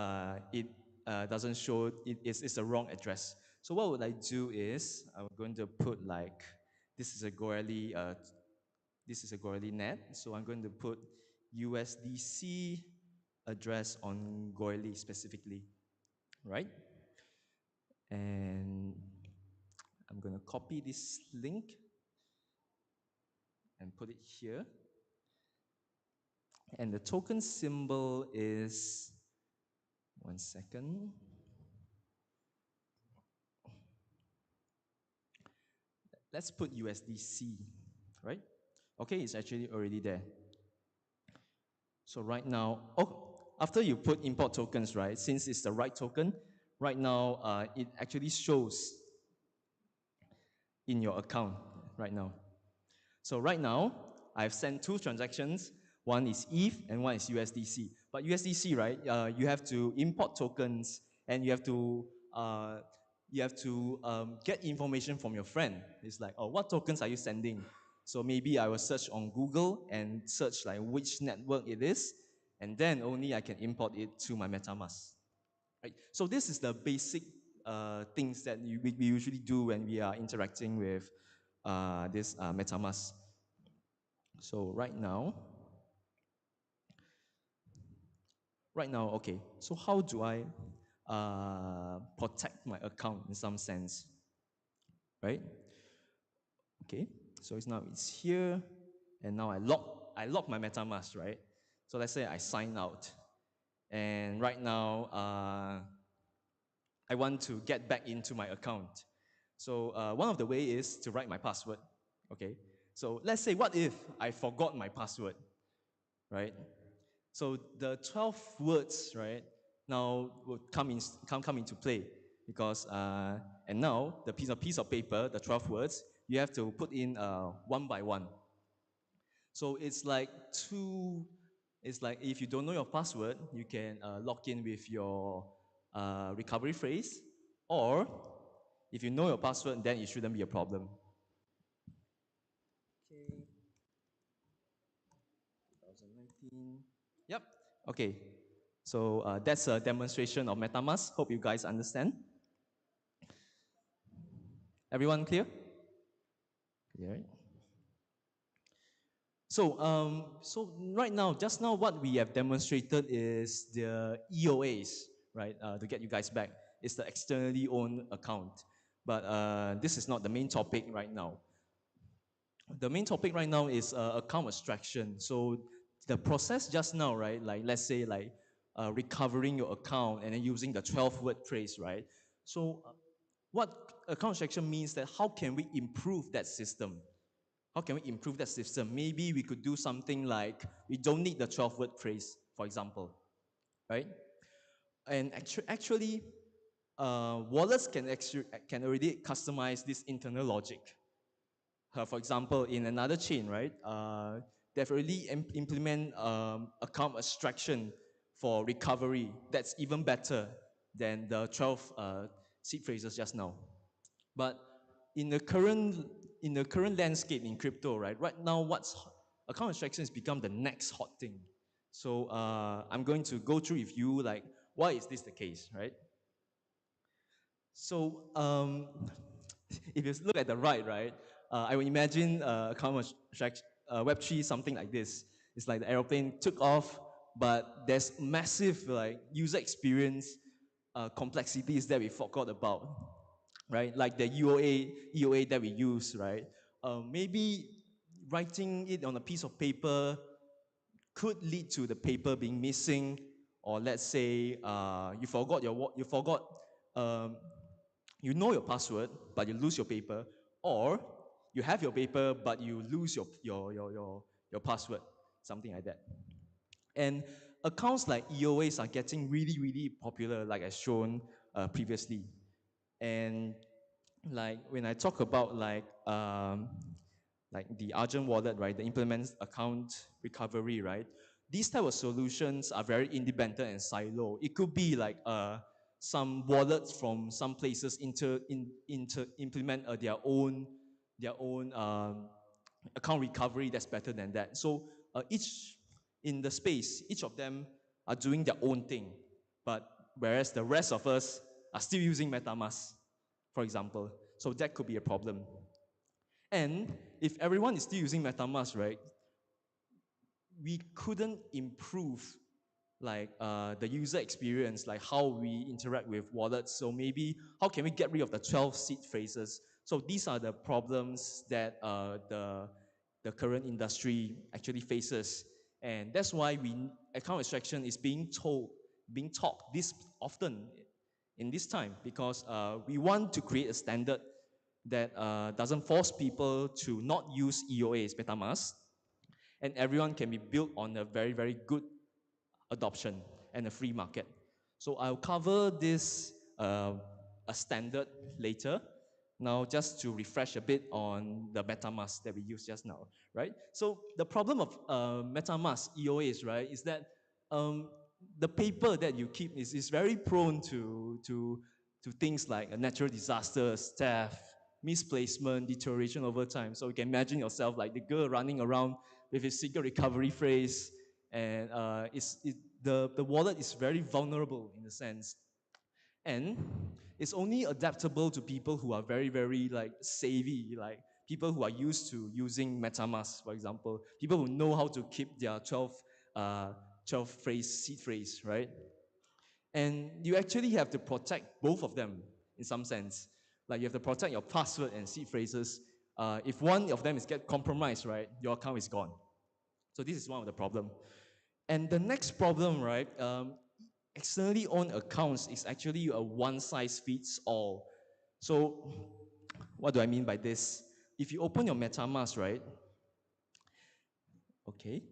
it doesn't show, it's the wrong address. So what would I do is, I'm going to put like, this is a Goerli net. So I'm going to put USDC address on Goerli specifically, right? And I'm going to copy this link and put it here. And the token symbol is, one second. Let's put USDC, right? Okay, it's actually already there. So right now, after you put import tokens, right, since it's the right token, right now it actually shows in your account right now. So right now, I've sent 2 transactions. One is ETH and one is USDC. But USDC, right, you have to import tokens and you have to get information from your friend. It's like, oh, what tokens are you sending? So maybe I will search on Google and search like which network it is, and then only I can import it to my MetaMask. Right? So this is the basic things that we usually do when we are interacting with this MetaMask. So right now, okay. So how do I protect my account in some sense, right? Okay. So it's here, and now I lock my MetaMask, right? So let's say I sign out, and right now I want to get back into my account. So one of the way is to write my password. Okay. So let's say, what if I forgot my password, right? So the 12 words, right, now will come into play because and now the piece of paper, the 12 words, you have to put in one by one. So it's like if you don't know your password, you can log in with your recovery phrase, or if you know your password, then it shouldn't be a problem. Okay. 2019. Yep. Okay. So that's a demonstration of MetaMask. Hope you guys understand. Everyone clear? Yeah. So right now, just now, what we have demonstrated is the EOAs, right? To get you guys back, it's the externally owned account. But this is not the main topic right now. The main topic right now is account abstraction. So the process just now, right? Like let's say recovering your account and then using the 12-word phrase, right? So what account abstraction means that how can we improve that system? How can we improve that system? Maybe we could do something like we don't need the 12-word phrase, for example, right? And actually, wallets can already customize this internal logic. For example, in another chain, right, they've already implement account abstraction for recovery. That's even better than the 12 seed phrases just now. But in the current landscape in crypto, right now, account abstraction has become the next hot thing. So I'm going to go through with you like why is this the case, right? So if you look at the right, I would imagine Web3 something like this. It's like the aeroplane took off, but there's massive like user experience complexities that we forgot about, right? Like the EOA that we use, right? Maybe writing it on a piece of paper could lead to the paper being missing, or let's say you know your password, but you lose your paper, or you have your paper, but you lose your password, something like that. And accounts like EOAs are getting really, really popular, like I shown previously. And like when I talk about like the Argent wallet, right, the implement account recovery, right, these type of solutions are very independent and silo. It could be like some wallets from some places implement their own account recovery that's better than that. So each in the space, each of them are doing their own thing, but whereas the rest of us are still using MetaMask, for example. So that could be a problem. And if everyone is still using MetaMask, right, we couldn't improve like the user experience, like how we interact with wallets. So maybe how can we get rid of the 12 seed phrases? So these are the problems that the current industry actually faces. And that's why account extraction is being taught this often in this time, because we want to create a standard that doesn't force people to not use EOAs, MetaMask, and everyone can be built on a very, very good adoption and a free market. So I'll cover this a standard later. Now, just to refresh a bit on the MetaMask that we used just now, right? So the problem of MetaMask EOAs, right, is that the paper that you keep is very prone to things like natural disasters, theft, misplacement, deterioration over time. So you can imagine yourself like the girl running around with his secret recovery phrase, and the wallet is very vulnerable in a sense. And it's only adaptable to people who are very, very like savvy, like people who are used to using MetaMask, for example, people who know how to keep their 12 seed phrase, right? And you actually have to protect both of them in some sense. Like you have to protect your password and seed phrases. If one of them is get compromised, right, your account is gone. So this is one of the problem. And the next problem, right, externally owned accounts is actually a one size fits all. So what do I mean by this? If you open your MetaMask, right, okay,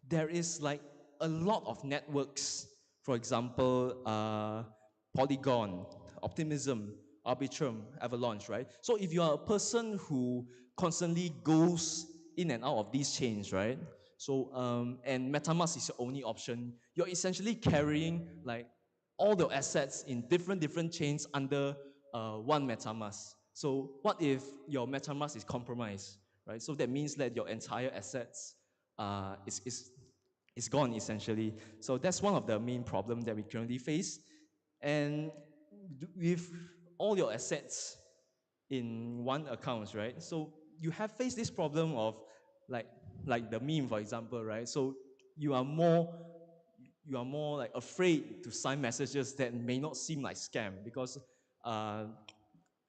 there is like a lot of networks. For example, Polygon, Optimism, Arbitrum, Avalanche, right? So if you are a person who constantly goes in and out of these chains, right? So and MetaMask is your only option. You're essentially carrying like all the assets in different chains under one MetaMask. So what if your MetaMask is compromised, right? So that means that your entire assets is gone essentially. So that's one of the main problems that we currently face. And with all your assets in one account, right? So you have faced this problem of like the meme, for example, right? So you are more like afraid to sign messages that may not seem like scam, because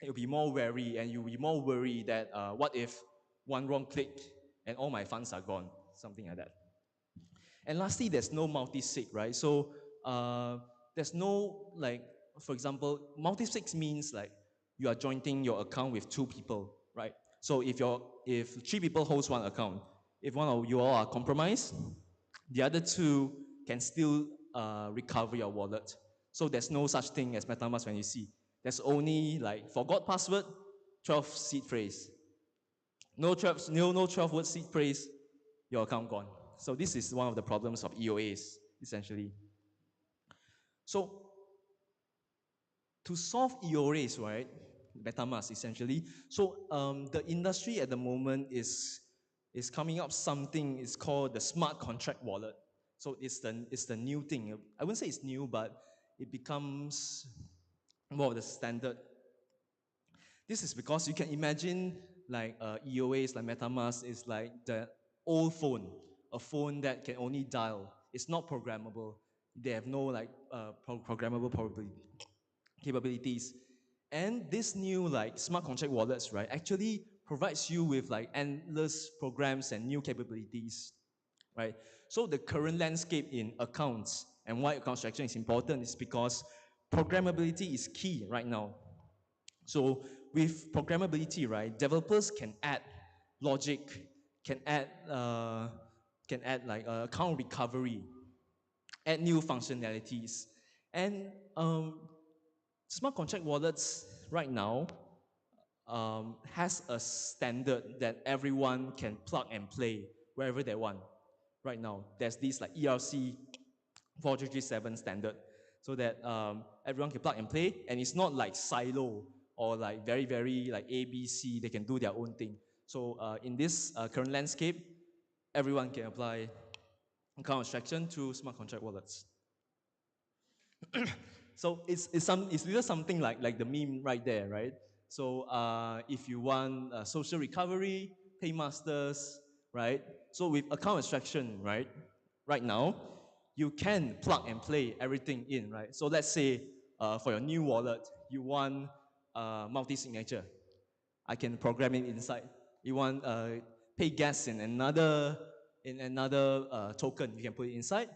you'll be more wary, and you'll be more worried that what if one wrong click and all my funds are gone, something like that. And lastly, there's no multi-sig, right? So there's no like, for example, multi-sig means like you are joining your account with two people, right? So if three people host one account, if one of you all are compromised, the other two can still recover your wallet. So there's no such thing as MetaMask when you see. There's only like forgot password, 12 seed phrase. No 12 word seed phrase, your account gone. So this is one of the problems of EOAs, essentially. So to solve EOAs, right, MetaMask essentially, so the industry at the moment is coming up something, it's called the smart contract wallet. So it's the new thing. I wouldn't say it's new, but it becomes more of the standard. This is because you can imagine like EOAs, like MetaMask is like the old phone, a phone that can only dial. It's not programmable. They have no like programmable capabilities. And this new like smart contract wallets, right, actually provides you with like endless programs and new capabilities, right? So the current landscape in accounts and why account structure is important is because programmability is key right now. So with programmability, right, developers can add logic, can add like account recovery, add new functionalities, and smart contract wallets right now has a standard that everyone can plug and play wherever they want. Right now, there's this like ERC 4337 standard, so that everyone can plug and play, and it's not like silo or like very like ABC. They can do their own thing. So in this current landscape, everyone can apply account abstraction to smart contract wallets. So it's little something like the meme right there, right? So if you want social recovery, paymasters, right? So with account abstraction, right now, you can plug and play everything in, right? So let's say for your new wallet, you want multi-signature. I can program it inside. You want pay gas in another token, you can put it inside.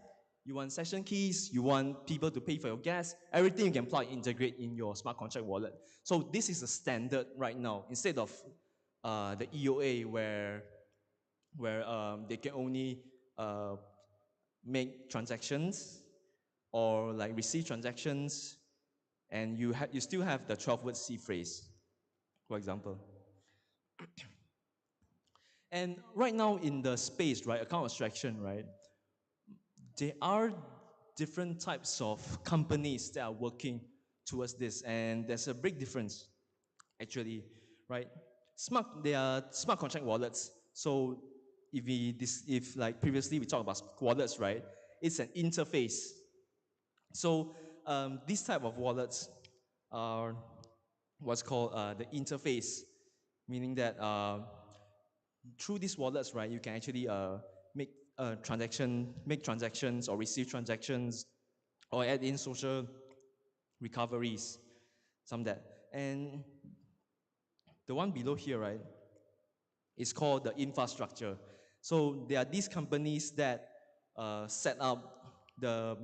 You want session keys, you want people to pay for your gas, everything you can plug integrate in your smart contract wallet. So this is a standard right now, instead of the EOA where they can only make transactions or like receive transactions, and you still have the 12-word C phrase, for example. And right now in the space, right, account abstraction, right, there are different types of companies that are working towards this, and there's a big difference, actually, right? They are smart contract wallets. So if like previously we talked about wallets, right? It's an interface. So these type of wallets are what's called the interface, meaning that through these wallets, right, you can actually make transactions or receive transactions, or add in social recoveries, some that. And the one below here, right, is called the infrastructure. So there are these companies that set up the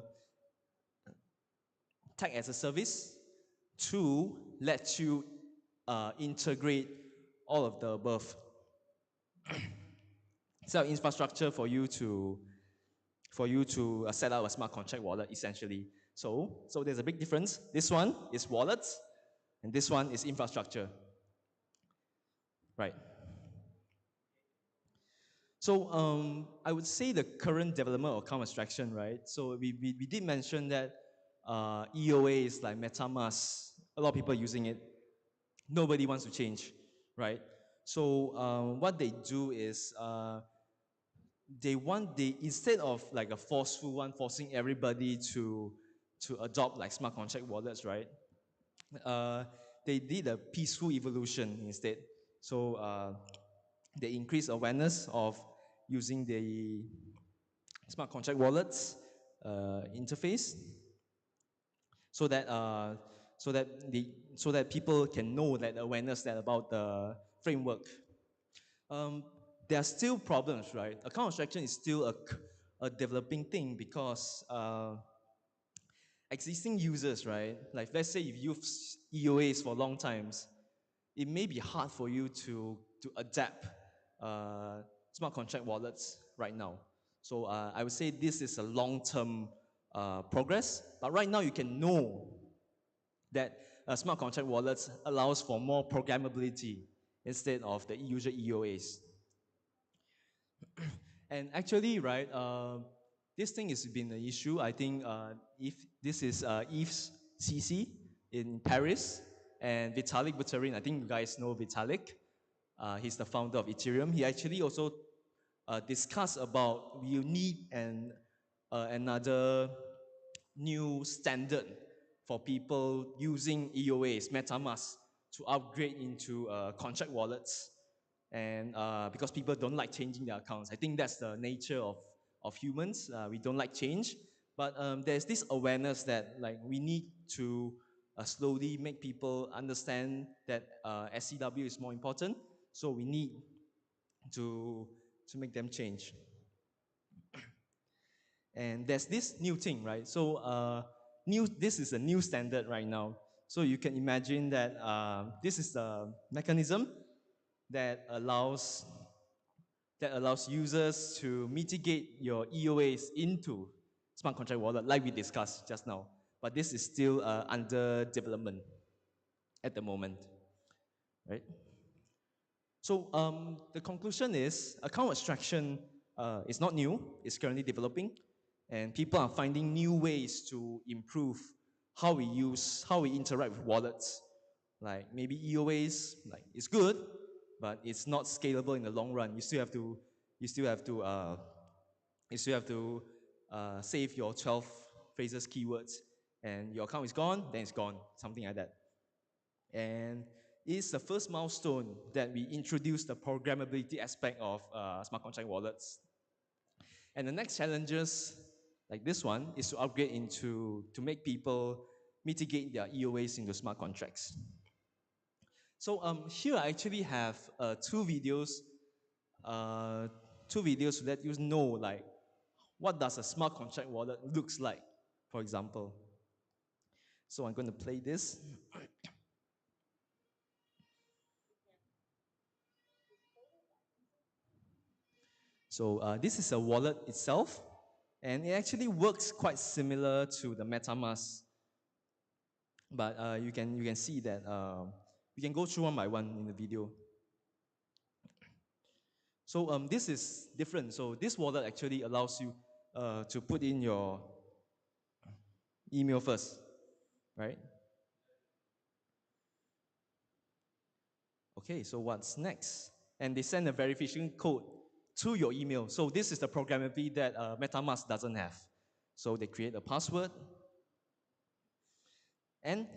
tech as a service to let you integrate all of the above. So infrastructure for you to set up a smart contract wallet, essentially. So there's a big difference. This one is wallets, and this one is infrastructure, right? So I would say the current development of account abstraction, right? So we did mention that EOA is like MetaMask. A lot of people are using it. Nobody wants to change, right? So what they do is they instead of like a forceful one forcing everybody to adopt like smart contract wallets, right? They did a peaceful evolution instead. So they increased awareness of using the smart contract wallets interface, so that people can know that awareness that about the framework. There are still problems, right? Account abstraction is still a developing thing, because existing users, right? Like let's say you've used EOAs for long times, it may be hard for you to adapt smart contract wallets right now. So I would say this is a long-term progress, but right now you can know that smart contract wallets allows for more programmability instead of the usual EOAs. And actually, right, this thing has been an issue. I think if this is ETH's CC in Paris, and Vitalik Buterin, I think you guys know Vitalik. He's the founder of Ethereum. He actually also discussed about you need another new standard for people using EOAs, MetaMask, to upgrade into contract wallets. And because people don't like changing their accounts. I think that's the nature of humans. We don't like change. But there's this awareness that like we need to slowly make people understand that SCW is more important. So we need to make them change. And there's this new thing, right? So this is a new standard right now. So you can imagine that this is the mechanism that allows users to mitigate your EOAs into smart contract wallet, like we discussed just now. But this is still under development. at the moment, right? So the conclusion is account abstraction is not new, it's currently developing, and people are finding new ways to improve how we interact with wallets. Like maybe EOAs, like it's good, but it's not scalable in the long run. You still have to save your 12 phrases keywords, and your account is gone, then it's gone, something like that. And it's the first milestone that we introduce the programmability aspect of smart contract wallets. And the next challenges, like this one, is to upgrade to make people mitigate their EOAs into smart contracts. So here I actually have two videos to let you know like what does a smart contract wallet looks like, for example. So I'm going to play this. So this is a wallet itself, and it actually works quite similar to the MetaMask. But you can see that we can go through one by one in the video. So this is different. So this wallet actually allows you to put in your email first, right? Okay, so what's next? And they send a verification code to your email. So this is the programmability that MetaMask doesn't have. So they create a password. And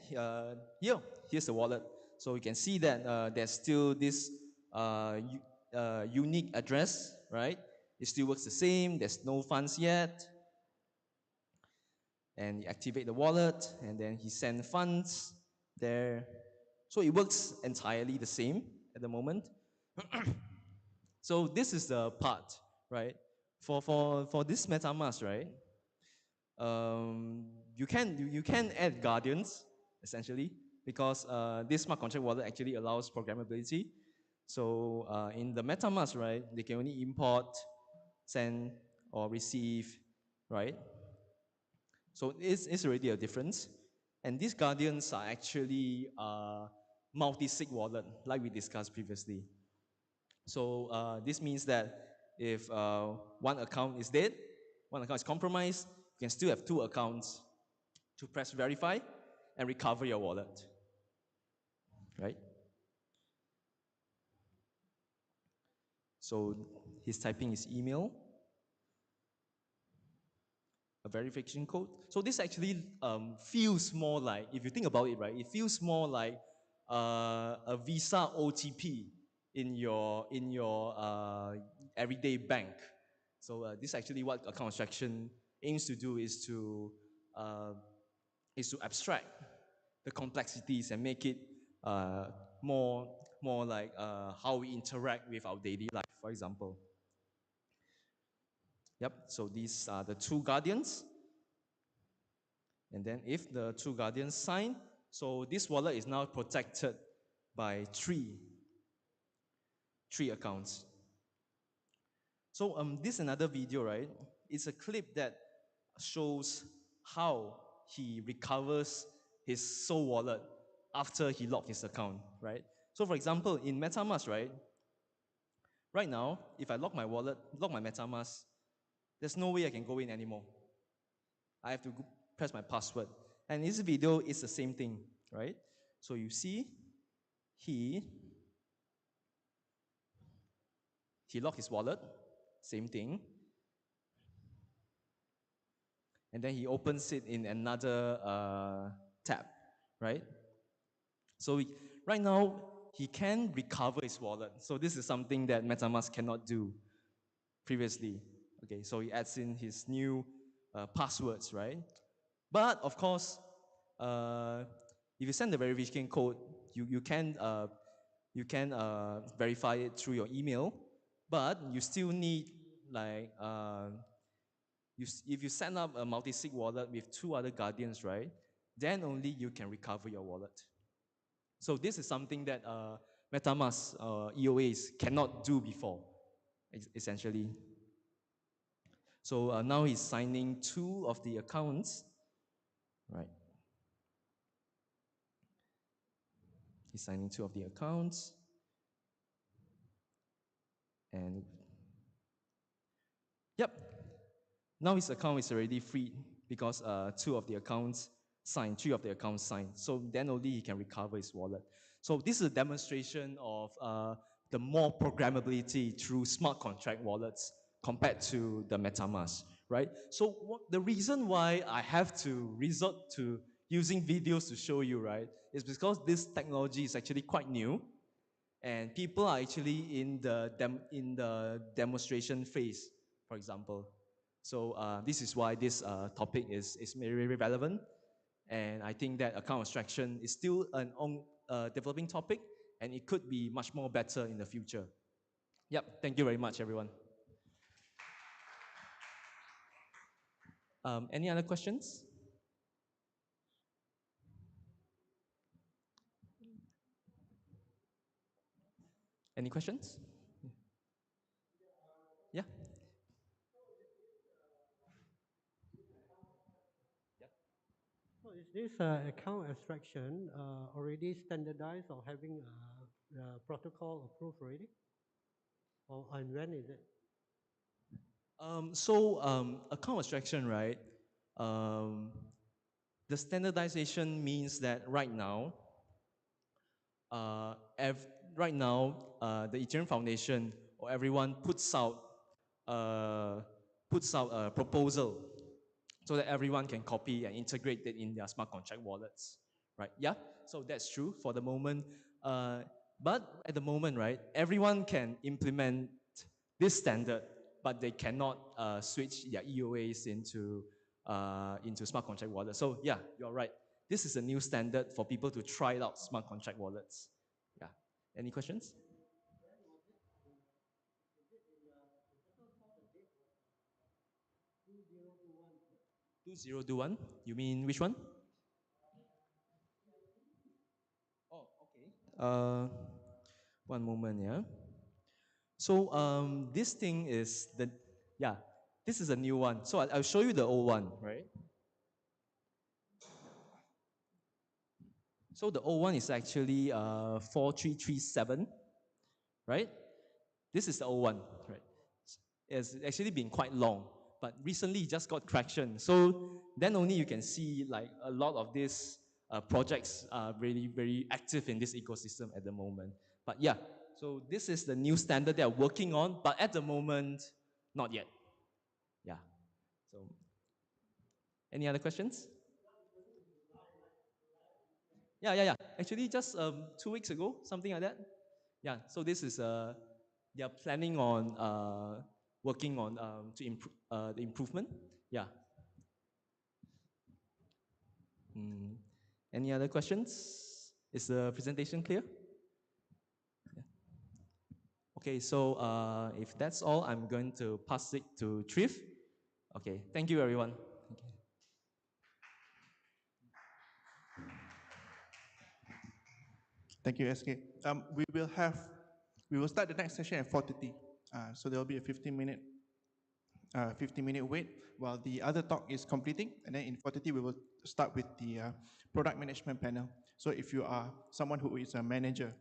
here's the wallet. So you can see that there's still this unique address, right? It still works the same. There's no funds yet. And you activate the wallet, and then he sends funds there. So it works entirely the same at the moment. So this is the part, right? For this MetaMask, right? You can add guardians essentially because this smart contract wallet actually allows programmability. So in the MetaMask, right, they can only import, send, or receive, right? So it's already a difference. And these guardians are actually multi-sig wallet, like we discussed previously. So this means that if one account is dead, one account is compromised, you can still have two accounts to press verify and recover your wallet, right? So he's typing his email, a verification code. So this actually feels more like, if you think about it, right, it feels more like a Visa OTP in your everyday bank. So this is actually what account abstraction aims to do is to abstract the complexities and make it more like how we interact with our daily life, for example. Yep, so these are the two guardians. And then if the two guardians sign, so this wallet is now protected by three accounts. So this is another video, right? It's a clip that shows how he recovers his Soul wallet after he locked his account, right? So for example, in MetaMask, right now, if I lock my wallet, lock my MetaMask, there's no way I can go in anymore. I have to press my password. And in this video, it's the same thing, right? So you see, he locked his wallet, same thing. And then he opens it in another tab, right? So right now, he can recover his wallet. So this is something that MetaMask cannot do previously. Okay, so he adds in his new passwords, right? But of course, if you send the verification code, you can verify it through your email, but you still need like if you set up a multi-sig wallet with two other guardians, right? Then only you can recover your wallet. So this is something that MetaMask EOAs cannot do before, essentially. So now he's signing two of the accounts, right? He's signing 2 of the accounts. And yep, now his account is already free because 2 of the accounts signed, 3 of the accounts signed. So then only he can recover his wallet. So this is a demonstration of the more programmability through smart contract wallets compared to the MetaMask, right? So the reason why I have to resort to using videos to show you, right, is because this technology is actually quite new, and people are actually in the demonstration phase, for example. So this is why this topic is very, very relevant. And I think that account abstraction is still an developing topic, and it could be much more better in the future. Yep, thank you very much, everyone. Any other questions? Any questions? Yeah. So is this account abstraction already standardized or having a protocol approved already? Or and when is it? Account abstraction, right? The standardization means that right now, uh, right now, the Ethereum Foundation or everyone puts out a proposal so that everyone can copy and integrate it in their smart contract wallets, right? Yeah, so that's true for the moment. But at the moment, right, everyone can implement this standard, but they cannot switch their EOAs into smart contract wallets. So yeah, you're right. This is a new standard for people to try out smart contract wallets. Yeah. Any questions? 2021? You mean which one? Oh, okay. One moment, yeah. So this thing is yeah, this is a new one. So I'll show you the old one, right? So the old one is actually 4337, right? This is the old one, right? It's actually been quite long, but recently it just got traction. So then only you can see like a lot of these projects are really very active in this ecosystem at the moment. But yeah, so this is the new standard they're working on, but at the moment, not yet. Yeah. So any other questions? Yeah. Actually, just 2 weeks ago, something like that. Yeah. So this is they are planning on working on to improve the improvement. Yeah. Any other questions? Is the presentation clear? Yeah. Okay. So if that's all, I'm going to pass it to Trif. Okay. Thank you, everyone. Thank you. Thank you, SK. We will start the next session at 4:30. So there will be a 15-minute wait while the other talk is completing, and then in 4:30 we will start with the product management panel. So if you are someone who is a manager,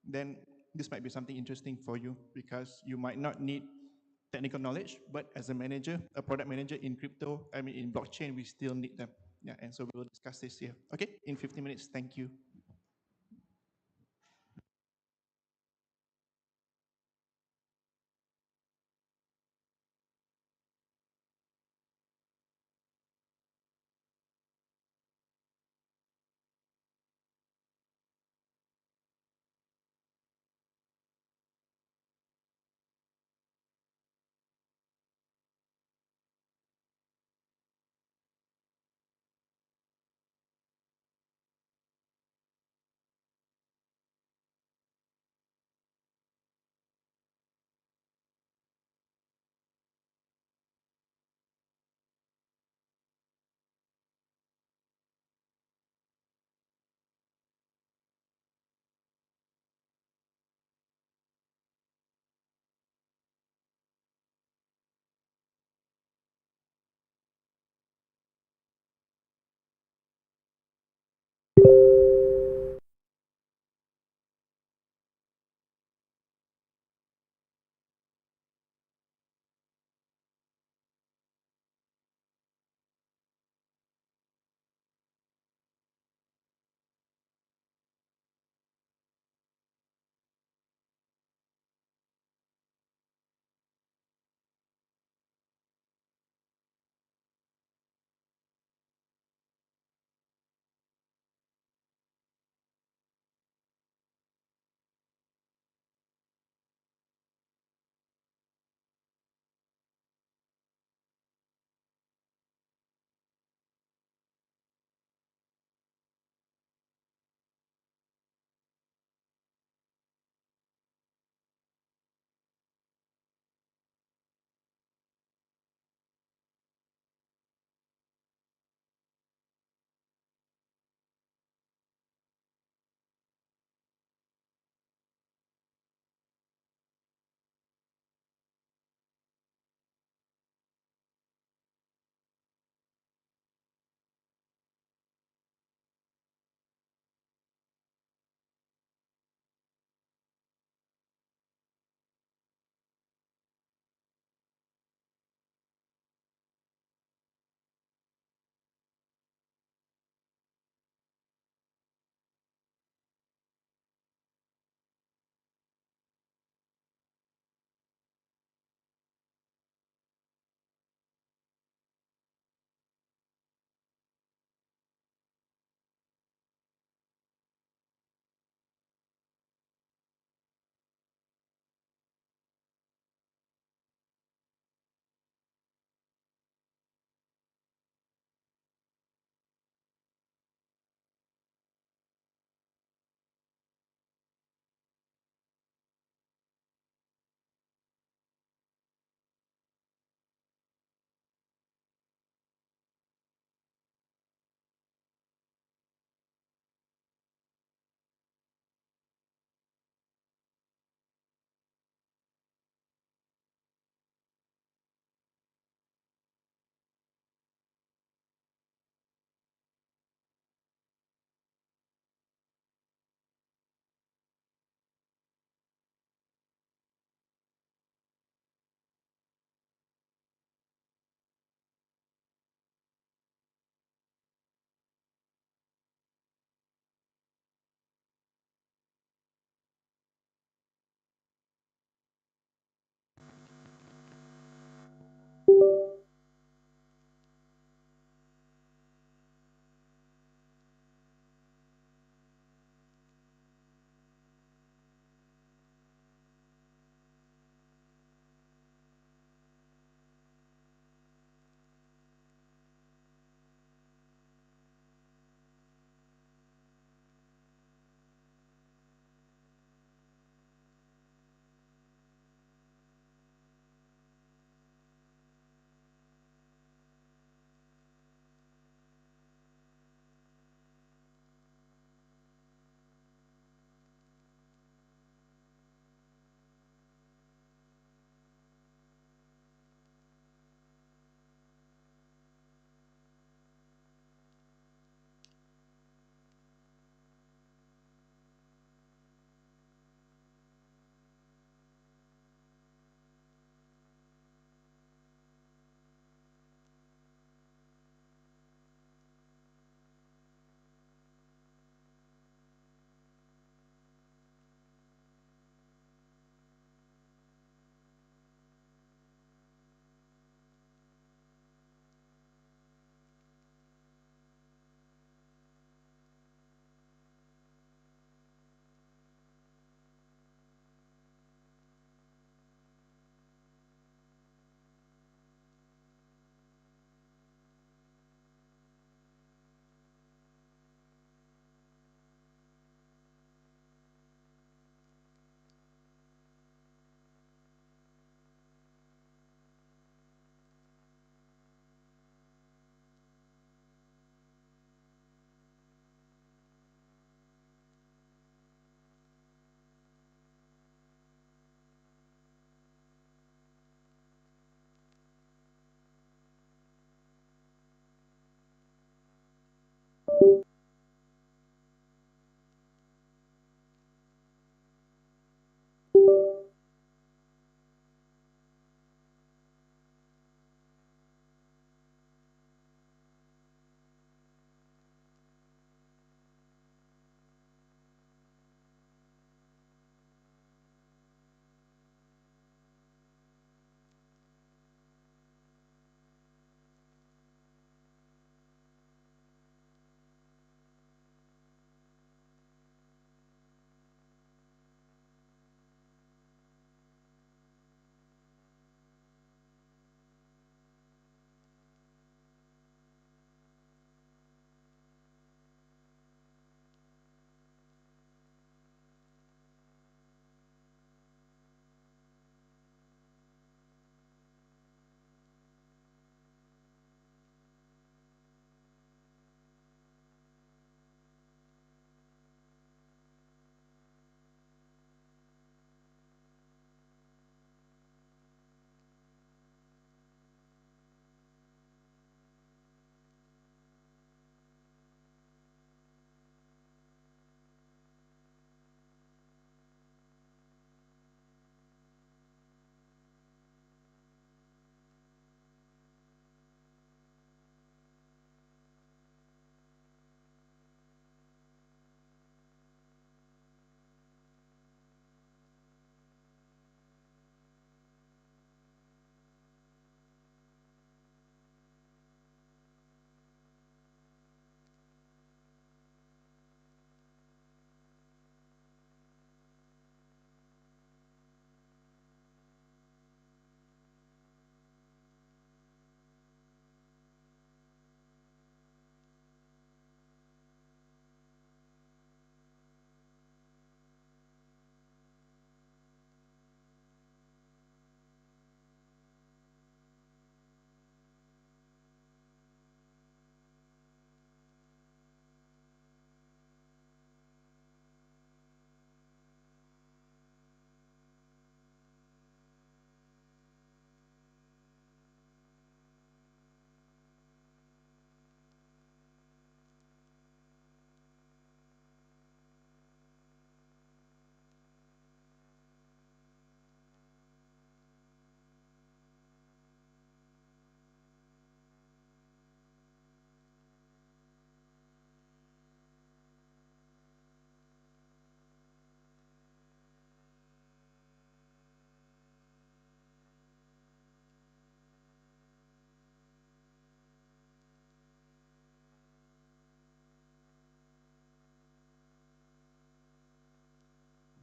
then this might be something interesting for you because you might not need technical knowledge, but as a manager, a product manager in crypto, in blockchain, we still need them. Yeah, and so we will discuss this here. Okay, in 15 minutes. Thank you.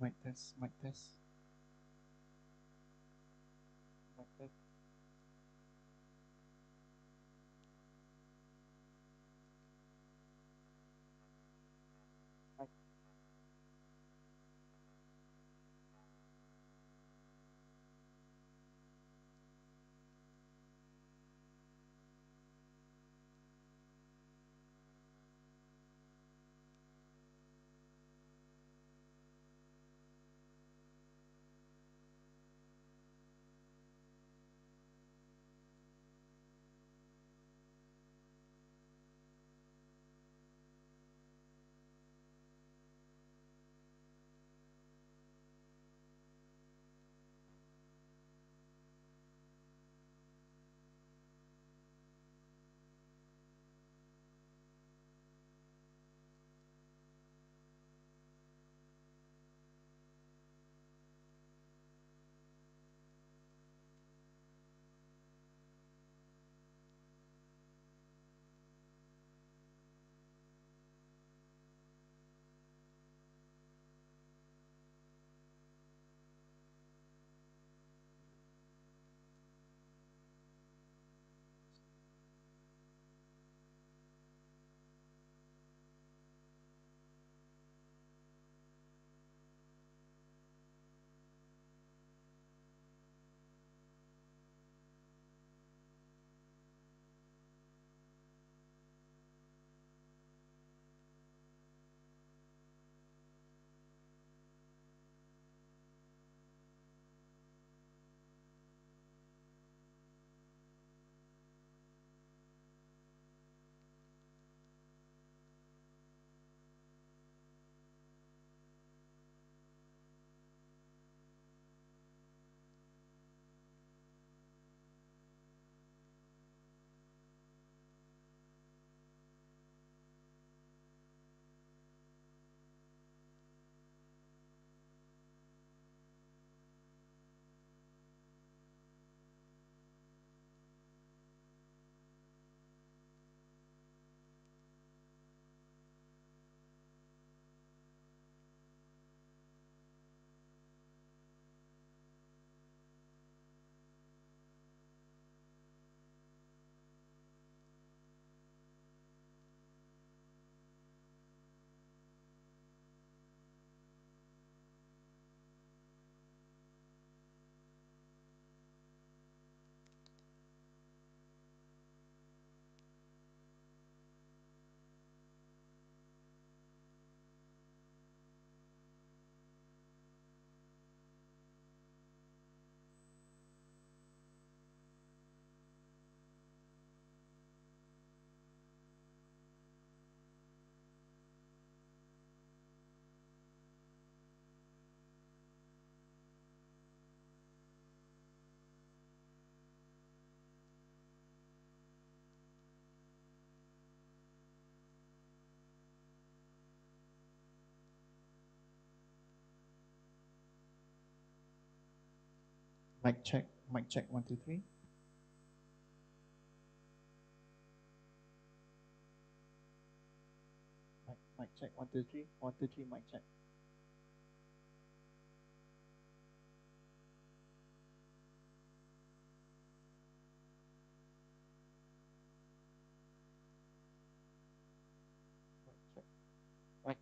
Mic test, mic test. Mic test. Mic check, 1, 2, 3. Mic check, 1, 2, 3. 1, 2, 3, mic check. Mic check. Mic.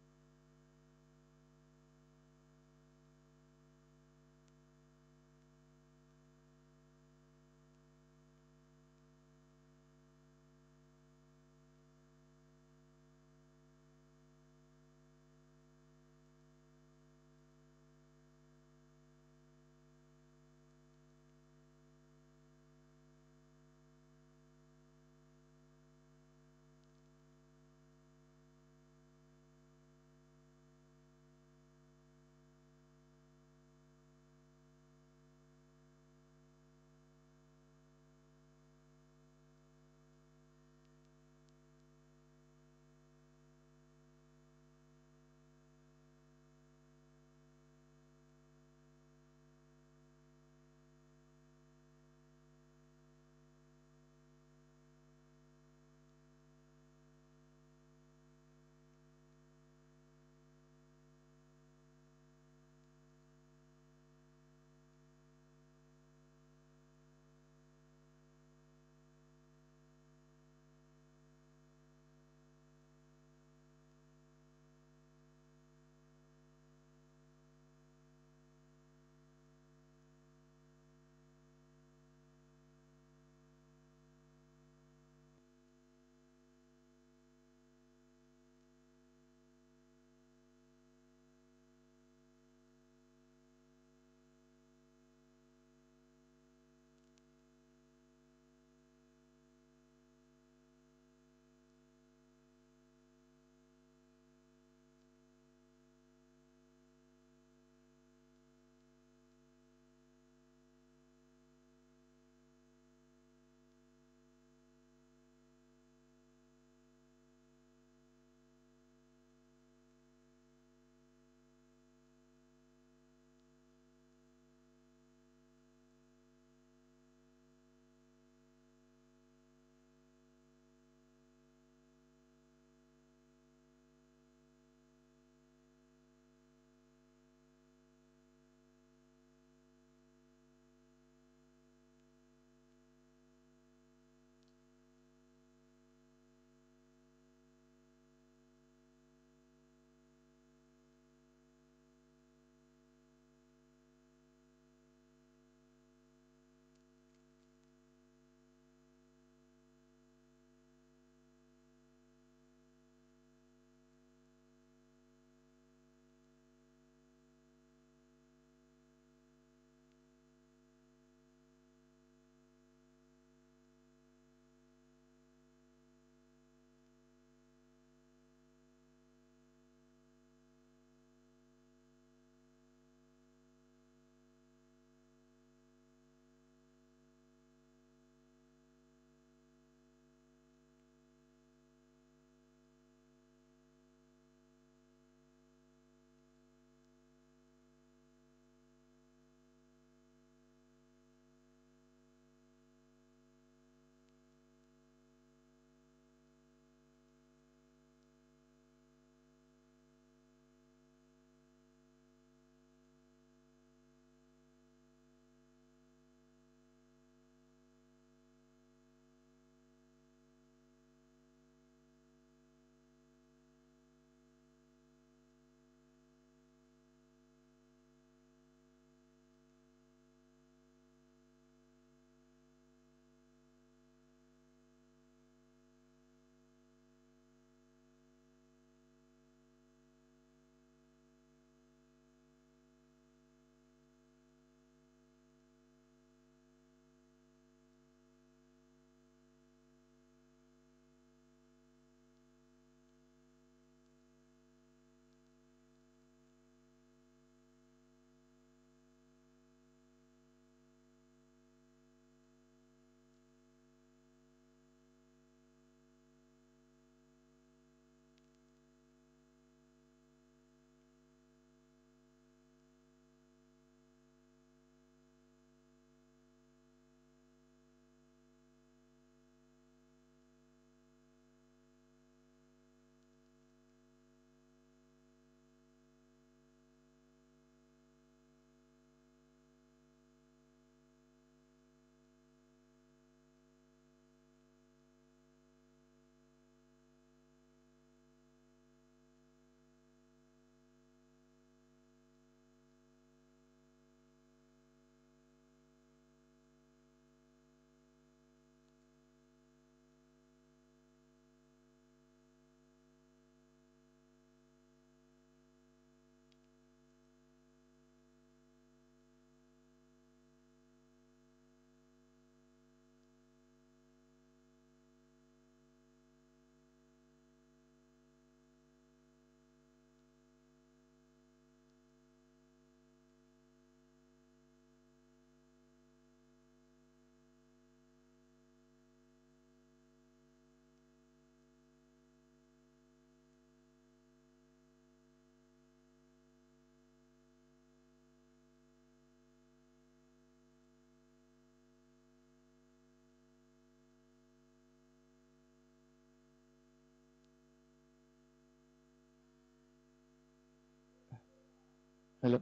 Hello.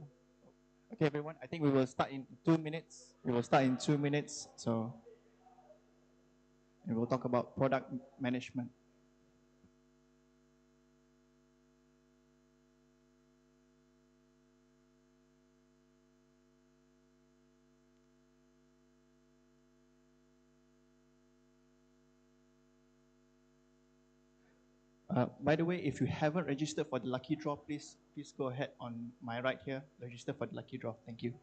Okay, everyone. I think we will start in 2 minutes. We will start in 2 minutes. So, and we'll talk about product management. By the way, if you haven't registered for the lucky draw, please go ahead on my right here. Register for the lucky draw. Thank you.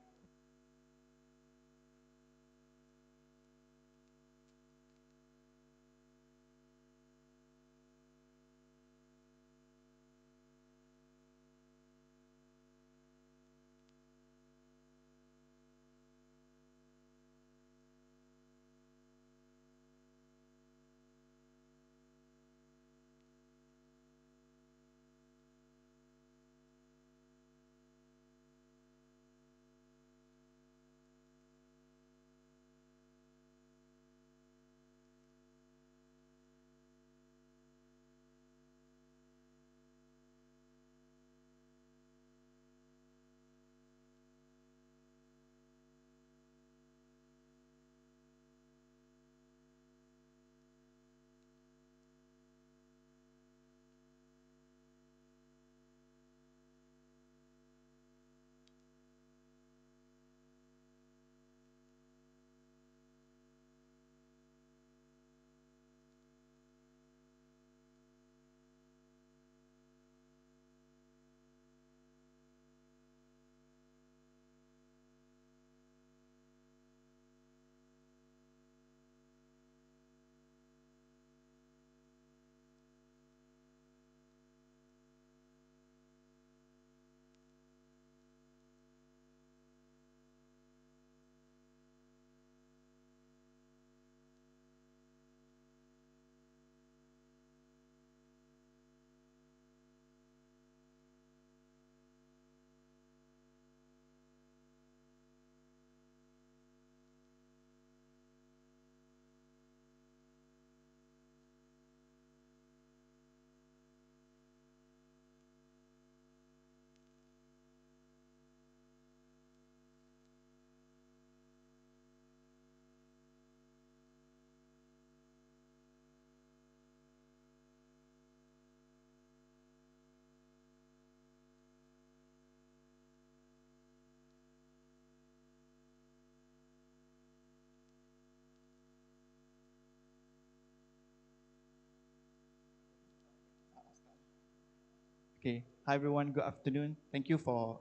Okay. Hi, everyone. Good afternoon. Thank you for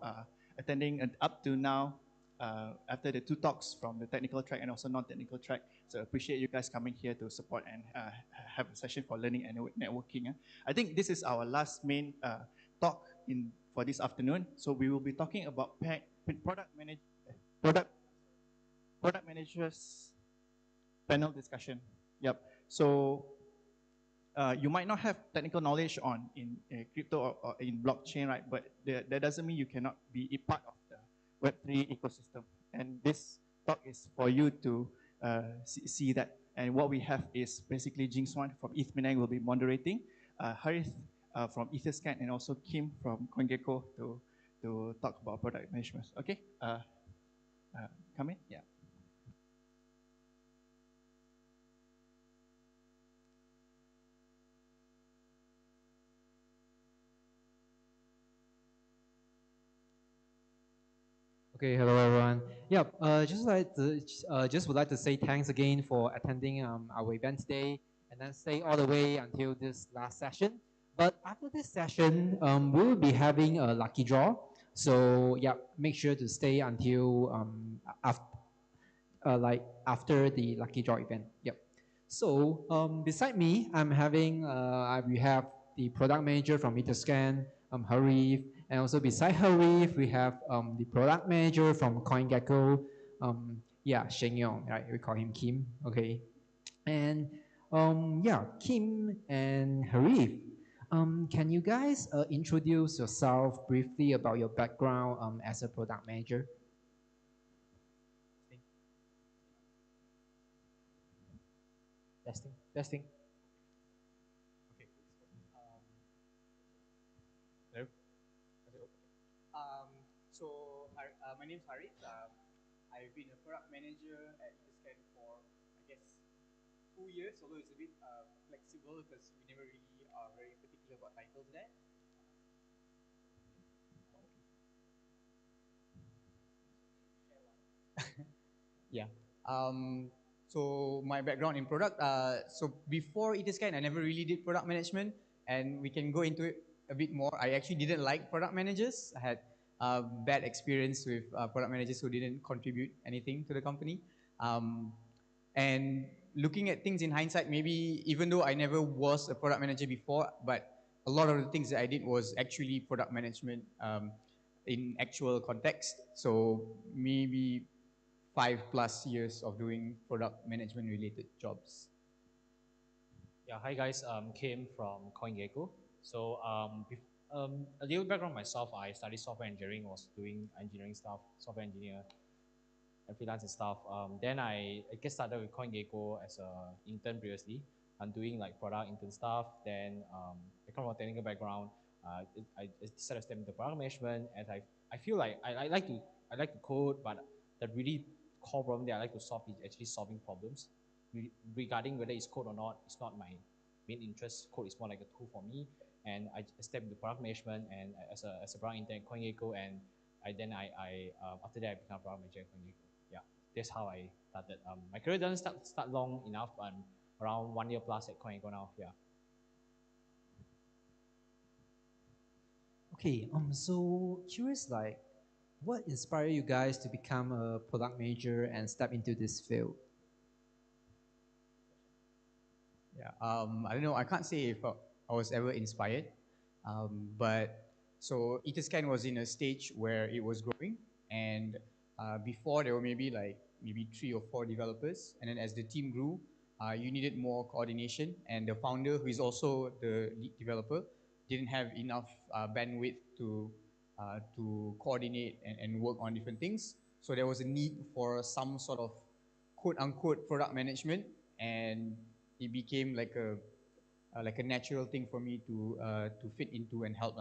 attending up to now after the two talks from the technical track and also non-technical track. So appreciate you guys coming here to support and have a session for learning and networking. I think this is our last main talk for this afternoon. So we will be talking about product managers panel discussion. Yep. So you might not have technical knowledge in crypto or in blockchain, right? But that doesn't mean you cannot be a part of the Web3 ecosystem. And this talk is for you to see that. And what we have is basically Jingswan from ETH Penang will be moderating, Harith from Etherscan, and also Kim from Coingecko to talk about product management. Okay, come in, yeah. Okay, hello everyone. Yeah, just would like to say thanks again for attending our event today, and then stay all the way until this last session. But after this session, we will be having a lucky draw. So yeah, make sure to stay until after the lucky draw event. Yep. So beside me, we have the product manager from Etherscan, Harif, and also beside Harif, we have the product manager from CoinGecko, Sheng Yong, right? We call him Kim, okay. And Kim and Harif, can you guys introduce yourself briefly about your background as a product manager? Testing. Okay. Hello. So my name's Haris. I've been a product manager at Etherscan for, I guess, 2 years, although it's a bit flexible because we never really are very particular about titles there. Yeah. So my background in product. So before Etherscan, I never really did product management, and we can go into it a bit more. I actually didn't like product managers. I had bad experience with product managers who didn't contribute anything to the company. And looking at things in hindsight, maybe even though I never was a product manager before, but a lot of the things that I did was actually product management in actual context. So maybe 5+ years of doing product management related jobs. Yeah, hi guys, Kim from Coingecko. So a little background myself, I studied software engineering, was doing engineering stuff, software engineer and freelance and stuff. Then I get started with CoinGecko as a intern previously. I'm doing like product intern stuff. Then I come from a technical background. I decided to step into product management, and I feel like I like to code, but the really core problem that I like to solve is actually solving problems. Regarding whether it's code or not, it's not my main interest. Code is more like a tool for me, and I stepped into product management and as a product intern at CoinGecko, and after that I became a product manager at CoinGecko. Yeah, that's how I started. My career doesn't start long enough. I'm around 1 year plus at CoinGecko now. Yeah. Okay, so curious, like, what inspired you guys to become a product manager and step into this field? Yeah, I don't know. I can't say if I was ever inspired, but so Etherscan was in a stage where it was growing, and before there were maybe 3 or 4 developers, and then as the team grew, you needed more coordination, and the founder, who is also the lead developer, didn't have enough bandwidth to coordinate and work on different things. So there was a need for some sort of quote unquote product management, and it became like a natural thing for me to fit into and help.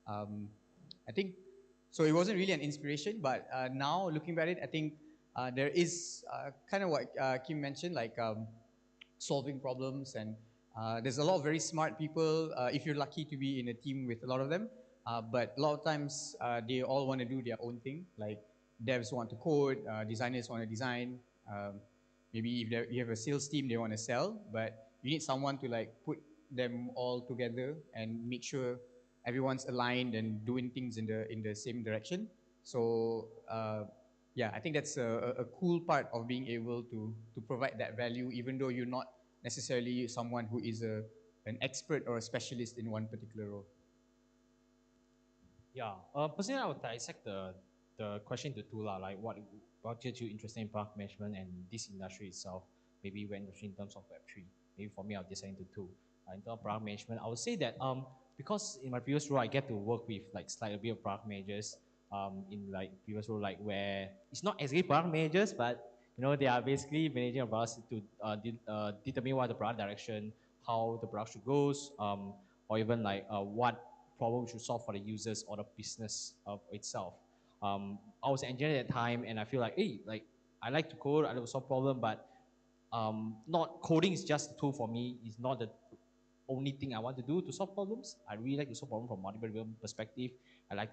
I think so. It wasn't really an inspiration, but now looking back at it, I think there is kind of what Kim mentioned, like solving problems, and there's a lot of very smart people if you're lucky to be in a team with a lot of them. But a lot of times they all want to do their own thing. Like devs want to code, designers want to design. Maybe if you have a sales team, they want to sell, but you need someone to like put them all together and make sure everyone's aligned and doing things in the same direction. So yeah, I think that's a cool part of being able to provide that value, even though you're not necessarily someone who is an expert or a specialist in one particular role. Yeah, personally, I would dissect the question into two lah. Like what gets you interested in product management and this industry itself? Maybe when in terms of Web3. Maybe for me, I'll dissect into two. In terms of product management, I would say that because in my previous role, I get to work with like slightly bit of product managers. In like previous role, like where it's not exactly product managers, but they are basically managing products to determine what the product direction, how the product should goes, or even like what problem we should solve for the users or the business of itself. I was an engineer at that time, and I feel like, hey, like I like to code, I like to solve problem, but not coding is just a tool for me. It's not the only thing I want to do to solve problems. I really like to solve problems from multiple perspective. I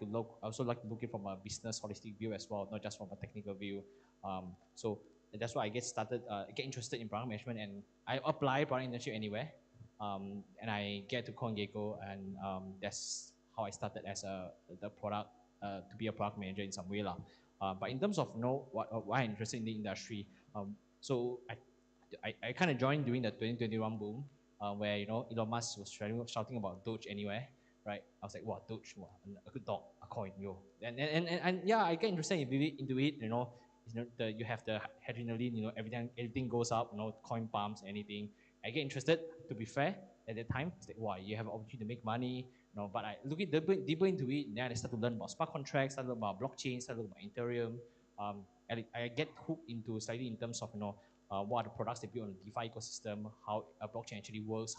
also like to look it from a business holistic view as well, not just from a technical view. So that's why I get interested in product management, and I apply product internship anywhere. And I get to CoinGecko, and that's how I started as the product to be a product manager in some way lah. But in terms of why I'm interested in the industry, so I kind of joined during the 2021 boom, where Elon Musk was shouting about Doge anywhere, right? I was like, what Doge, what a good dog, a coin, yo, and yeah, I get interested into it. You have the adrenaline, everything goes up, coin pumps, anything. I get interested. To be fair, at that time, it's like, wow, you have an opportunity to make money, But I look deeper into it, and then I start to learn about smart contracts, start to learn about blockchain, start to learn about Ethereum. And I get hooked into slightly in terms of what are the products they build on the DeFi ecosystem, how a blockchain actually works,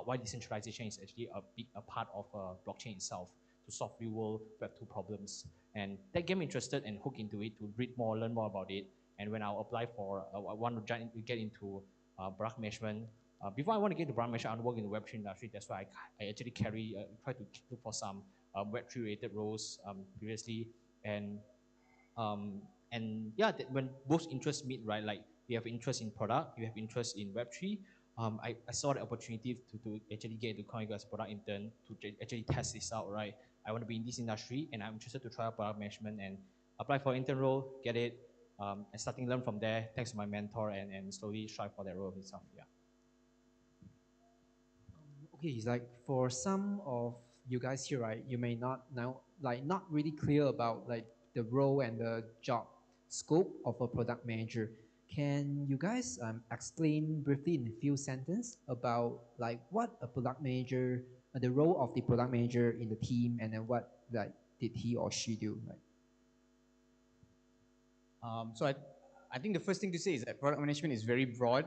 why decentralization is actually a part of blockchain itself to solve real world Web2 problems. And that get me interested and hooked into it to read more, learn more about it. And when I apply for, I want to get into product management. Before I want to get into product management, I want to work in the Web3 industry. That's why I actually try to look for some Web3 related roles previously. And yeah, when both interests meet, right? Like we have interest in product, you have interest in Web3. I saw the opportunity to actually get into Coingecko as a product intern to actually test this out, right? I want to be in this industry and I'm interested to try out product management and apply for intern role, get it, and starting to learn from there, thanks to my mentor and slowly strive for that role itself, yeah. Okay, it's like for some of you guys here, right, you may not know, like not really clear about like the role and the job scope of a product manager. Can you guys explain briefly in a few sentences about like what a product manager, the role of the product manager in the team, and then what like did he or she do? Like, So I think the first thing to say is that product management is very broad.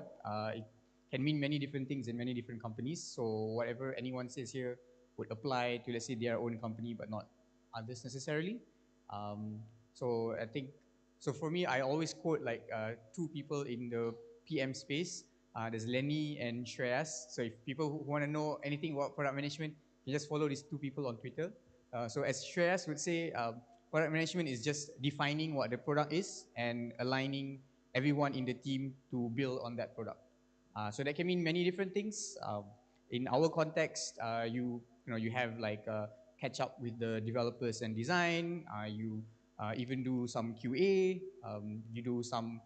It can mean many different things in many different companies. So whatever anyone says here would apply to, let's say, their own company, but not others necessarily. So I think, so for me, I always quote like two people in the PM space. There's Lenny and Shreyas. So if people who want to know anything about product management, you just follow these two people on Twitter. So as Shreyas would say, product management is just defining what the product is and aligning everyone in the team to build on that product. So that can mean many different things. In our context, you have like catch up with the developers and design. You even do some QA. You do some,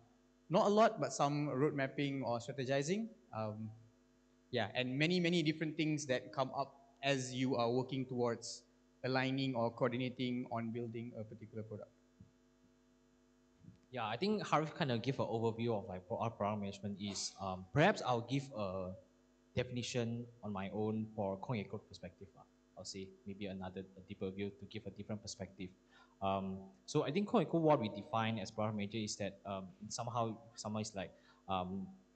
not a lot, but some road mapping or strategizing. Yeah, and many different things that come up as you are working towards aligning or coordinating on building a particular product. Yeah, I think Harif kind of give an overview of like our product management is perhaps I'll give a definition on my own for Coingecko perspective. I'll say maybe a deeper view to give a different perspective. So I think Coingecko, what we define as product manager is that somehow someone is like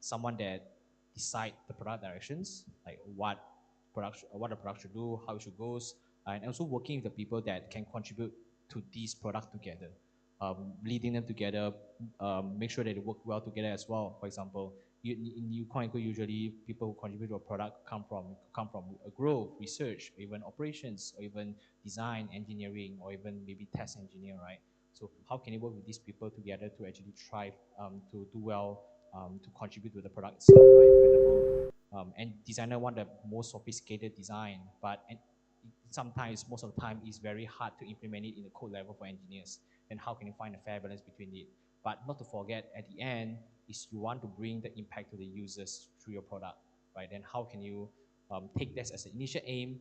someone that decide the product directions, like what the product should do, how it should go, and also working with the people that can contribute to these products together. Leading them together, make sure that they work well together as well. For example, in Coingecko, usually people who contribute to a product come from a growth, research, or even operations, or even design, engineering, or even maybe test engineer, right? So how can you work with these people together to actually try to do well, to contribute to the product itself, right? For example, and designer want the most sophisticated design, but sometimes, most of the time, it's very hard to implement it in the code level for engineers. Then how can you find a fair balance between it? But not to forget, at the end, is you want to bring the impact to the users through your product, right? Then how can you take this as an initial aim,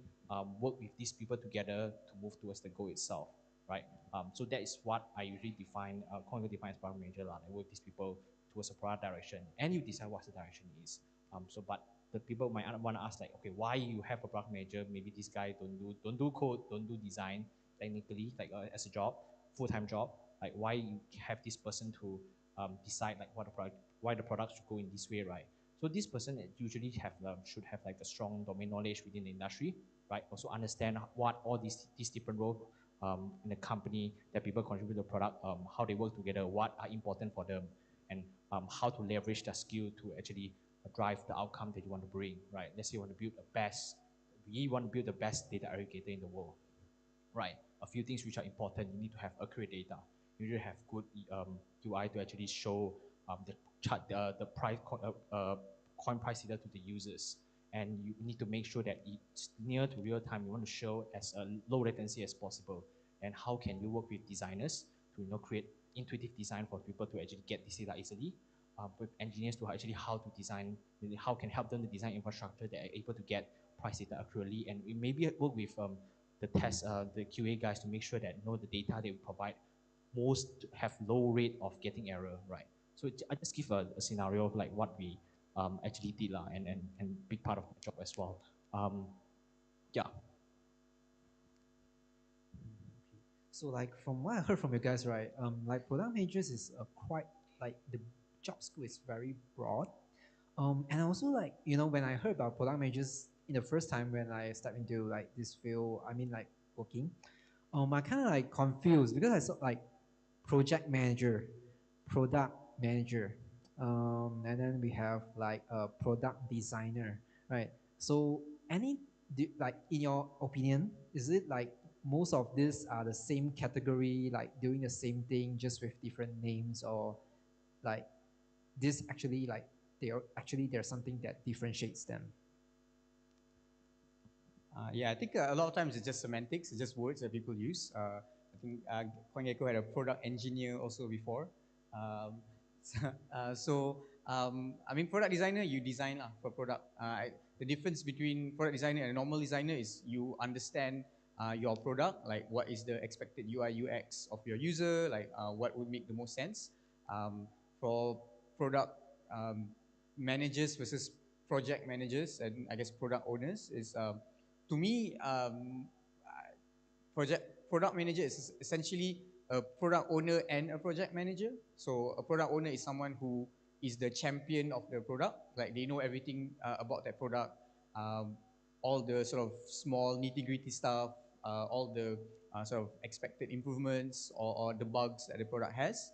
work with these people together to move towards the goal itself, right? So that is what I usually define, Coingecko defines product manager, like work with these people towards a product direction, and you decide what the direction is. But the people might want to ask like, okay, why you have a product manager? Maybe this guy don't do code, don't do design technically, like as a job, full-time job. Like why you have this person to decide like why the product should go in this way, right? So this person usually should have like a strong domain knowledge within the industry, right? Also understand what all these different roles in the company that people contribute to the product, how they work together, what are important for them, and how to leverage their skill to actually drive the outcome that you want to bring, right? Let's say you want to build the best data aggregator in the world, right? A few things which are important. You need to have accurate data. You need to have good UI to actually show the chart, the price, coin price data to the users. And you need to make sure that it's near to real time. You want to show as low latency as possible. And how can you work with designers to create intuitive design for people to actually get this data easily? With engineers to actually how to design, how can help them to design infrastructure that are able to get price data accurately, and we maybe work with the QA guys to make sure that the data they provide most have low rate of getting error, right? So I just give a scenario of like what we actually did and big part of my job as well. Yeah. so like from what I heard from you guys, right? Like product managers is quite like the job scope is very broad. And also like when I heard about product managers in the first time when I stepped into like this field, I mean like working, I kind of like confused because I saw like project manager, product manager, and then we have like a product designer, right? So like in your opinion, is it like most of these are the same category, like doing the same thing just with different names, or like this actually like there's something that differentiates them? Yeah, I think a lot of times it's just semantics, it's just words that people use. I think Coingecko had a product engineer also before. Um, I mean, product designer, you design for product. The difference between product designer and a normal designer is you understand your product, like what is the expected UI UX of your user, like what would make the most sense. For product managers versus project managers and I guess product owners is to me, product manager is essentially a product owner and a project manager. So a product owner is someone who is the champion of the product, like they know everything about that product, all the sort of small nitty-gritty stuff, all the sort of expected improvements or the bugs that the product has.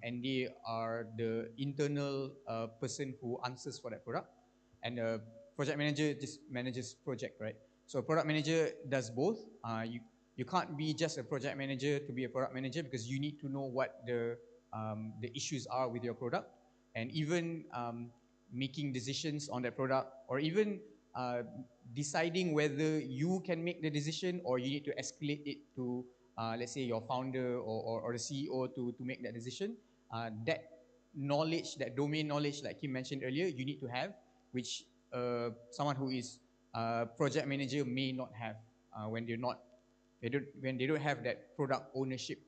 And they are the internal person who answers for that product. And the project manager just manages project, right? So a product manager does both. You can't be just a project manager to be a product manager because you need to know what the issues are with your product, and even making decisions on that product, or even deciding whether you can make the decision or you need to escalate it to let's say your founder or the CEO to make that decision. That knowledge, that domain knowledge, like Kim mentioned earlier, you need to have, which someone who is project manager may not have when they don't have that product ownership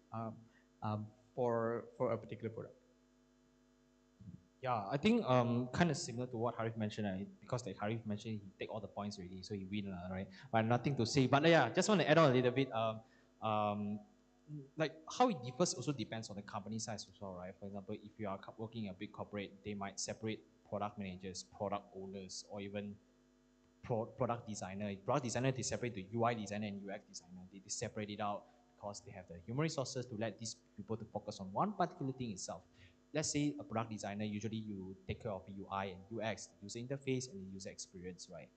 for a particular product. Yeah, I think kind of similar to what Harif mentioned, because like Harif mentioned, he take all the points already, so he win, right? But nothing to say. But yeah, just want to add on a little bit. Like how it differs also depends on the company size as well, right? For example, if you are working in a big corporate, they might separate product managers, product owners, or even product designer. Product designer, they separate the UI designer and UX designer. They separate it out because they have the human resources to let these people to focus on one particular thing itself. Let's say a product designer, usually you take care of the UI and UX, the user interface and the user experience, right?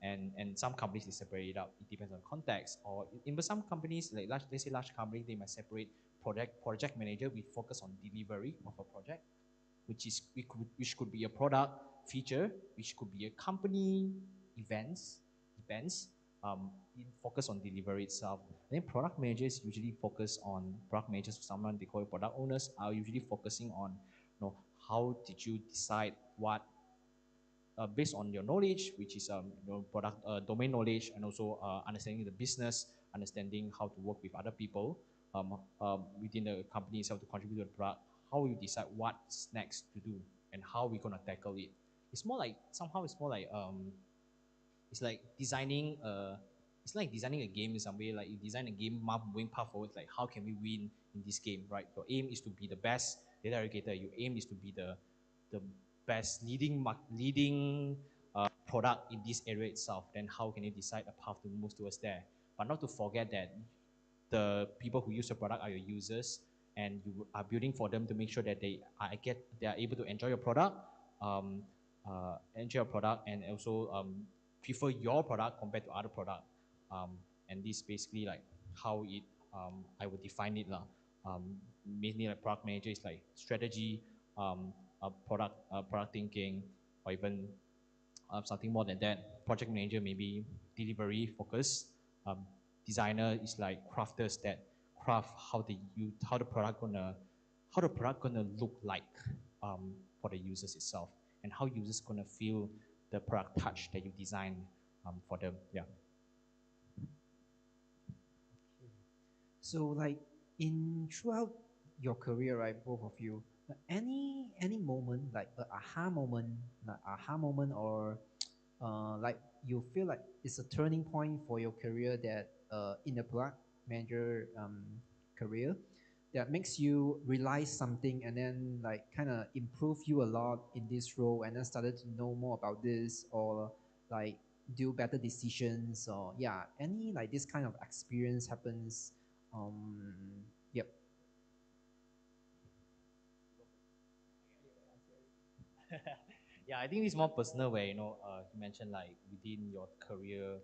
And some companies, they separate it out. It depends on context. Or in some companies, like let's say large companies, they might separate project manager. We focus on delivery of a project, which could be a product feature, which could be a company events, focus on delivery itself. And then product managers usually focus on product managers. Someone they call it product owners are usually focusing on, how did you decide what based on your knowledge, which is product domain knowledge, and also understanding the business, understanding how to work with other people within the company itself to contribute to the product. How you decide what's next to do and how we're gonna tackle it. It's more like it's like designing a game in some way. Like you design a game, moving path forward. Like how can we win in this game, right? Your aim is to be the best data aggregator. Your aim is to be the best leading product in this area itself. Then how can you decide a path to move towards there? But not to forget that the people who use your product are your users, and you are building for them to make sure that they are able to enjoy your product, and also prefer your product compared to other product. And this basically like how it I would define it lah. Mainly like product manager is like strategy, product thinking, or even something more than that. Project manager maybe delivery focus. Designer is like crafters that craft how the product gonna look like for the users itself, and how users gonna feel the product touch that you design for them. Yeah. So like throughout your career, right, both of you, any moment like an aha moment, or like you feel like it's a turning point for your career that in the product manager career that makes you realize something and then like kind of improve you a lot in this role, and then started to know more about this, or like do better decisions, or yeah, any like this kind of experience happens. Yep. Yeah, I think it's more personal where, you mentioned like within your career,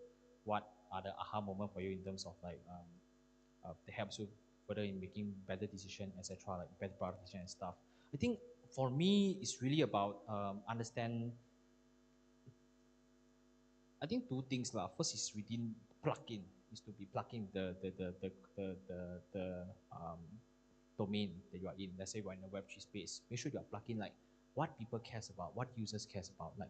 what are the aha moment for you in terms of like, that helps you further in making better decision, etc., like better product decision and stuff. I think for me, it's really about I think two things lah. First is within plugin, is to be plugging the domain that you are in. Let's say we're in a Web3 space. Make sure you are plugging like what people cares about, what users cares about. Like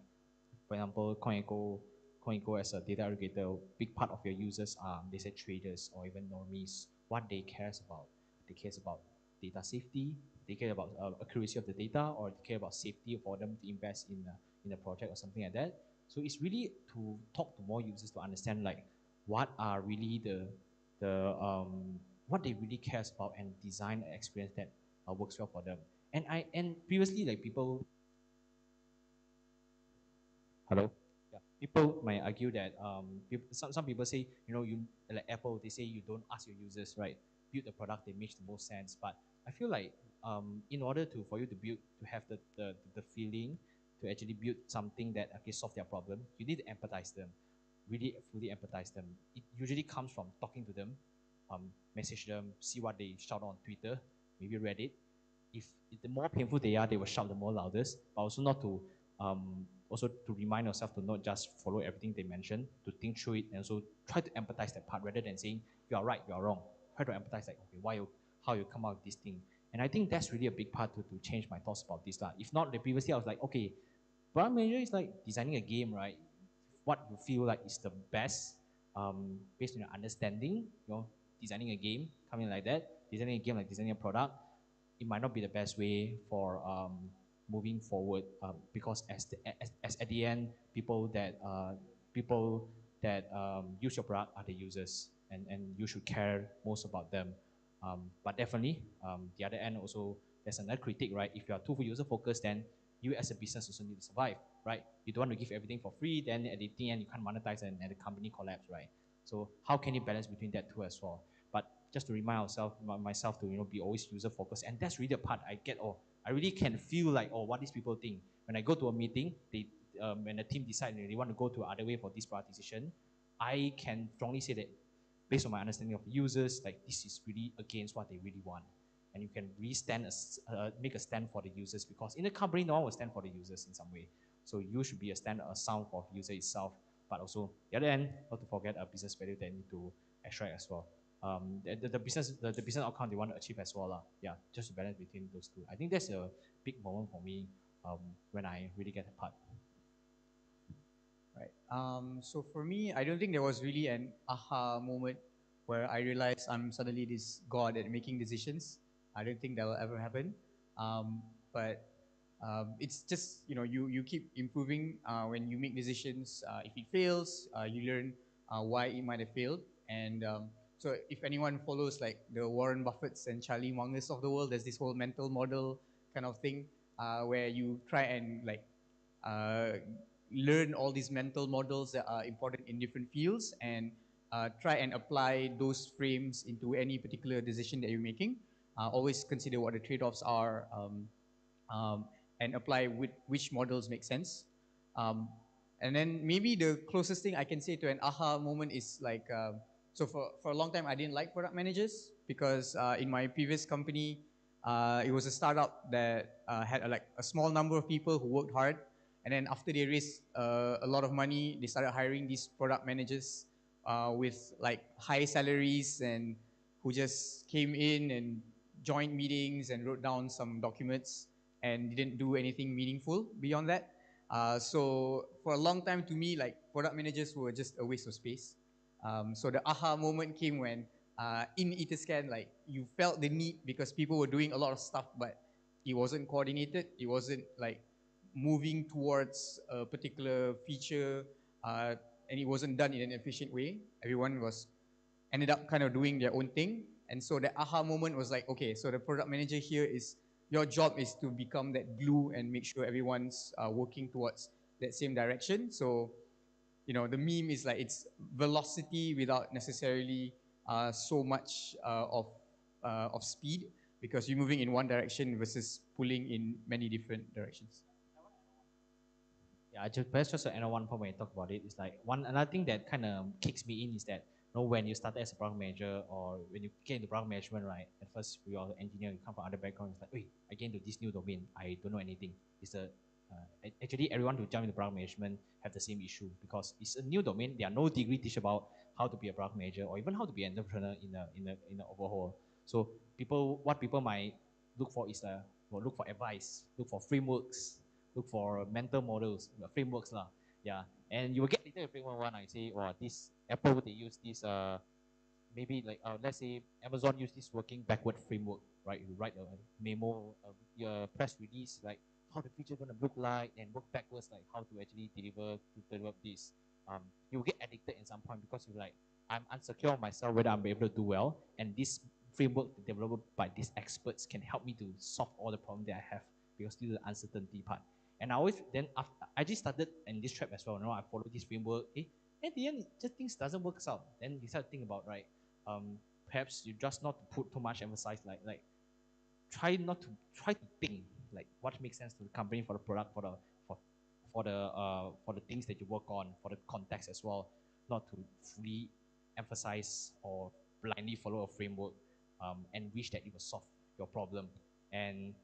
for example, Coingecko as a data aggregator, big part of your users are, they say, traders or even normies. What they cares about, they cares about data safety, they care about accuracy of the data, or they care about safety for them to invest in a project or something like that. So it's really to talk to more users to understand like what are really what they really cares about, and design an experience that works well for them. And previously, like people, hello, yeah, people might argue that some people say, you like Apple, they say you don't ask your users, right? Build the product that makes the most sense. But I feel like in order for you to have the feeling to actually build something that actually solve their problem, you need to empathize them, really fully empathize them. It usually comes from talking to them, message them, see what they shout on Twitter, maybe Reddit. If the more painful they are, they will shout the more loudest. But also to remind yourself to not just follow everything they mention, to think through it, and so try to empathize that part rather than saying you are right, you are wrong. Try to empathize like, okay, how you come out with this thing. And I think that's really a big part to change my thoughts about this. If not, previously I was like, okay, product manager is like designing a game, right? What you feel like is the best, based on your understanding, designing a game, coming like that, designing a game like designing a product, it might not be the best way for moving forward, because as at the end, people that use your product are the users, and you should care most about them. But definitely, the other end also, there's another critique, right? If you are too user focused, then you as a business also need to survive, right? You don't want to give everything for free, then at the end you can't monetize, and the company collapse, right? So how can you balance between that two as well? But just to remind myself to be always user focused, and that's really the part I get. I really can feel like, what these people think when I go to a meeting. When the team decide they want to go to other way for this product decision, I can strongly say that based on my understanding of users, like this is really against what they really want. And you can really make a stand for the users, because in a company, no one will stand for the users in some way. So you should be a sound for user itself, but also the other end, not to forget a business value that you need to extract as well. The business outcome they want to achieve as well. Yeah, just to balance between those two. I think that's a big moment for me when I really get a part. Right. So for me, I don't think there was really an aha moment where I realized I'm suddenly this god at making decisions. I don't think that will ever happen. But it's just, you keep improving when you make decisions. If it fails, you learn why it might have failed. And so if anyone follows like the Warren Buffetts and Charlie Mungers of the world, there's this whole mental model kind of thing where you try and like uh, learn all these mental models that are important in different fields, and try and apply those frames into any particular decision that you're making. Always consider what the trade-offs are, um, and apply which models make sense. Um, and then maybe the closest thing I can say to an aha moment is like, so for a long time I didn't like product managers, because in my previous company, it was a startup that had like a small number of people who worked hard. And then after they raised a lot of money, they started hiring these product managers with like high salaries, and who just came in and joined meetings and wrote down some documents and didn't do anything meaningful beyond that. So for a long time to me, like product managers were just a waste of space. So the aha moment came when in Etherscan, like you felt the need because people were doing a lot of stuff, but it wasn't coordinated. It wasn't like moving towards a particular feature, and it wasn't done in an efficient way. Everyone ended up kind of doing their own thing. And so the aha moment was like, okay, so the product manager here is, your job is to become that glue and make sure everyone's working towards that same direction. So the meme is like it's velocity without necessarily so much of speed, because you're moving in one direction versus pulling in many different directions. Yeah, just to add on one point when you talk about it, it's like another thing that kind of kicks me in is that when you started as a product manager or when you get into product management, right? At first you are an engineer, you come from other background, it's like, wait, I get into this new domain, I don't know anything. It's actually everyone who jump into product management have the same issue because it's a new domain. There are no degree teach about how to be a product manager or even how to be an entrepreneur in the overhaul. So what people might look for is look for advice, look for frameworks, look for mental models, frameworks lah. Yeah, and you will get later framework one. I say, oh, this Apple they use this maybe like let's say Amazon use this working backward framework, right? You write a memo, your press release, like how the feature gonna look like, and work backwards, like how to actually develop this. You will get addicted at some point because you're like, I'm unsecure on myself whether I'm able to do well, and this framework developed by these experts can help me to solve all the problems that I have because this is the uncertainty part. And I always then after I just started in this trap as well. I follow this framework. At the end, just things doesn't work out. Then you start to think about perhaps you just not to put too much emphasis like try to think like what makes sense to the company, for the product, for the things that you work on, for the context as well, not to fully emphasize or blindly follow a framework and wish that it will solve your problem. And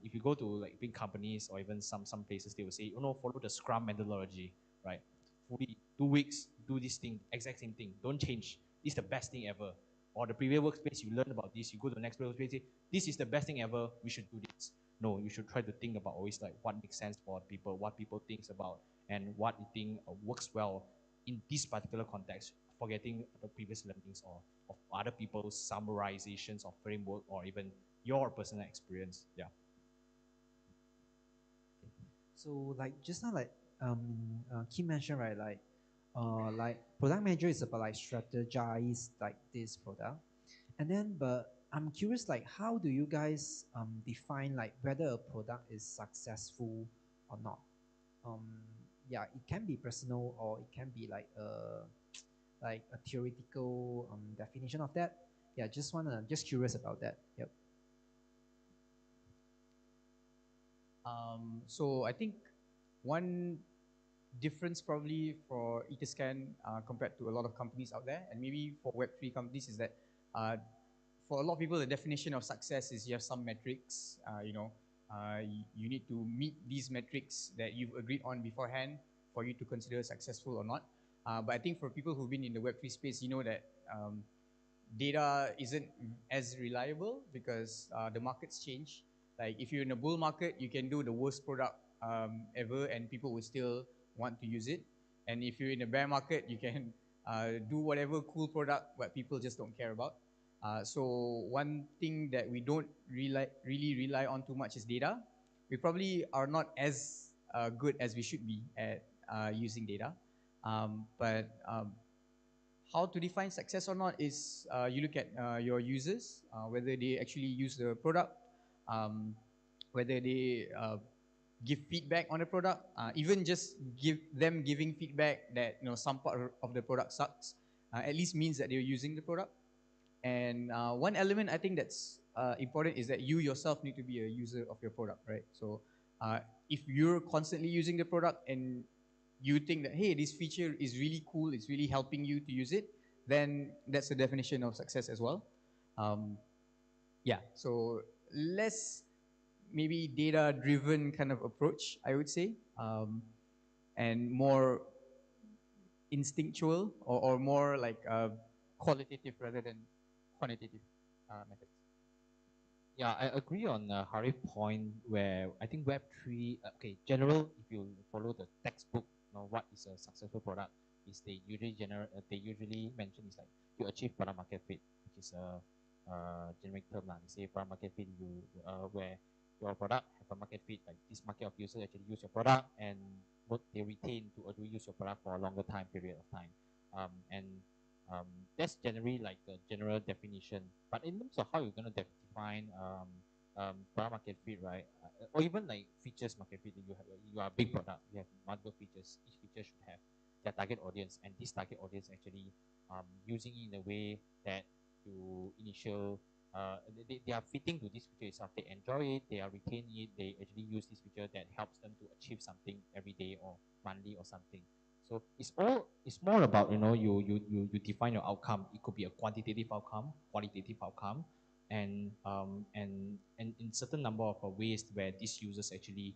if you go to like big companies or even some places, they will say, follow the Scrum methodology, right? Fully 2 weeks, do this thing, exact same thing, don't change. This is the best thing ever. Or the previous workspace, you learn about this, you go to the next workspace, say, this is the best thing ever, we should do this. No, you should try to think about always like what makes sense for people, what people think about, and what you think works well in this particular context, forgetting the previous learnings or of other people's summarizations of framework or even your personal experience. Yeah. So like just now, like Kim mentioned, right? Like product manager is about like strategize like this product, and then but I'm curious, like how do you guys define like whether a product is successful or not? Yeah, it can be personal or it can be like a theoretical definition of that. Yeah, just curious about that. Yep. So I think one difference probably for Etherscan compared to a lot of companies out there, and maybe for Web3 companies, is that for a lot of people, the definition of success is you have some metrics. You need to meet these metrics that you've agreed on beforehand for you to consider successful or not. But I think for people who've been in the Web3 space, you know that data isn't as reliable because the markets change. Like if you're in a bull market, you can do the worst product ever and people will still want to use it. And if you're in a bear market, you can do whatever cool product but people just don't care about. So one thing that we don't really rely on too much is data. We probably are not as good as we should be at using data. But how to define success or not is you look at your users, whether they actually use the product, whether they give feedback on the product, even just giving feedback that some part of the product sucks, at least means that they're using the product. And one element I think that's important is that you yourself need to be a user of your product, right? So if you're constantly using the product and you think that, hey, this feature is really cool, it's really helping you to use it, then that's the definition of success as well. Yeah, so less maybe data-driven kind of approach, I would say, and more instinctual or more like qualitative rather than quantitative methods. Yeah, I agree on Harif's point where I think Web3, general, if you follow the textbook, what is a successful product, is they usually mention is like you achieve product market fit, which is a generic term. They say product market fit, where your product have a market fit, like this market of users actually use your product and what they retain to use your product for a longer time period of time. That's generally like the general definition. But in terms of how you're going to define product market fit, right? Or even like features market fit, you are a big product, you have multiple features, each feature should have their target audience, and this target audience actually using it in a way that to initial they are fitting to this feature itself. They enjoy it, they are retaining it, they actually use this feature that helps them to achieve something every day or monthly or something. So it's more about you define your outcome. It could be a quantitative outcome, qualitative outcome, and in certain number of ways where these users actually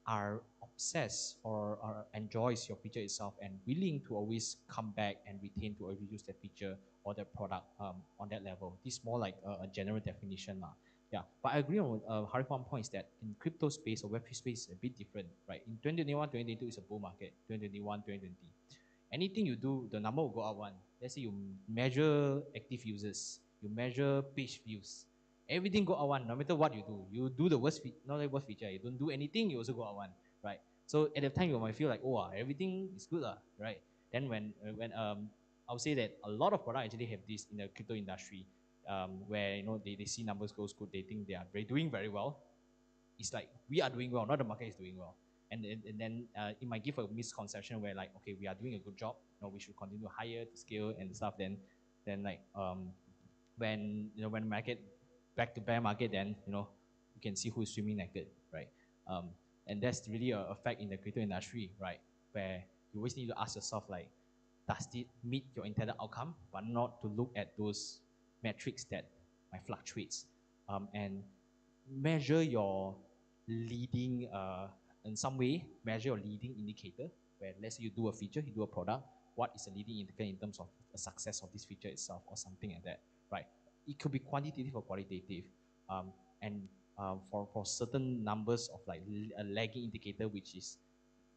are obsessed or enjoys your feature itself and willing to always come back and retain to always use that feature or that product on that level. This is more like a general definition. Yeah, but I agree on Harif one point is that in crypto space or Web3 space is a bit different, right? In 2021, 2022 is a bull market, 2021, 2020. Anything you do, the number will go up one. Let's say you measure active users, you measure page views, everything go out one, no matter what you do. You do the not the worst feature, you don't do anything, you also go out one, right? So at the time you might feel like, oh, everything is good, right? Then when I would say that a lot of products actually have this in the crypto industry, where they see numbers goes good, they think they are doing very well. It's like we are doing well, not the market is doing well. And then it might give a misconception where like, okay, we are doing a good job, we should continue to hire to scale and stuff. Then like when market back to bear market, then you can see who is swimming naked, right? And that's really a fact in the crypto industry, right? Where you always need to ask yourself like, does it meet your intended outcome, but not to look at those metrics that might fluctuate, and measure your leading in some way, measure your leading indicator, where let's say you do a feature, you do a product, what is the leading indicator in terms of the success of this feature itself or something like that, right? It could be quantitative or qualitative, and for certain numbers of like a lagging indicator which is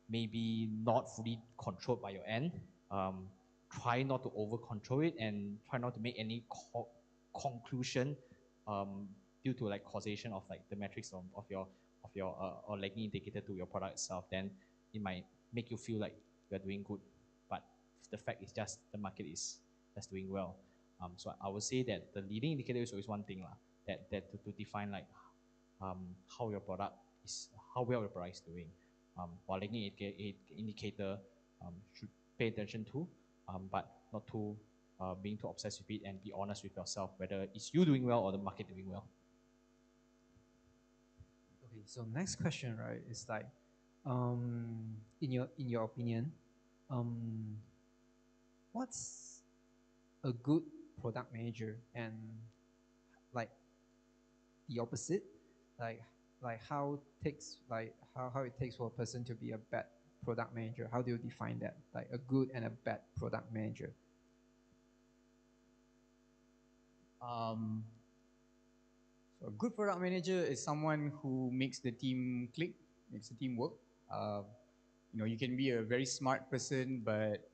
maybe not fully controlled by your end, try not to over control it and try not to make any conclusion due to like causation of like the metrics of your or lagging indicator to your product itself. Then it might make you feel like you're doing good, but the fact is just the market is just doing well. So I would say that the leading indicator is always one thing that to define like how your product is, how well your product is doing. While lagging indicator should pay attention to, but not too being too obsessed with it, and be honest with yourself whether it's you doing well or the market doing well. Okay, so next question, right, is like, in your opinion, what's a good product manager, and like the opposite, like how it takes for a person to be a bad product manager? How do you define that, like a good and a bad product manager? So a good product manager is someone who makes the team click, makes the team work. You can be a very smart person, but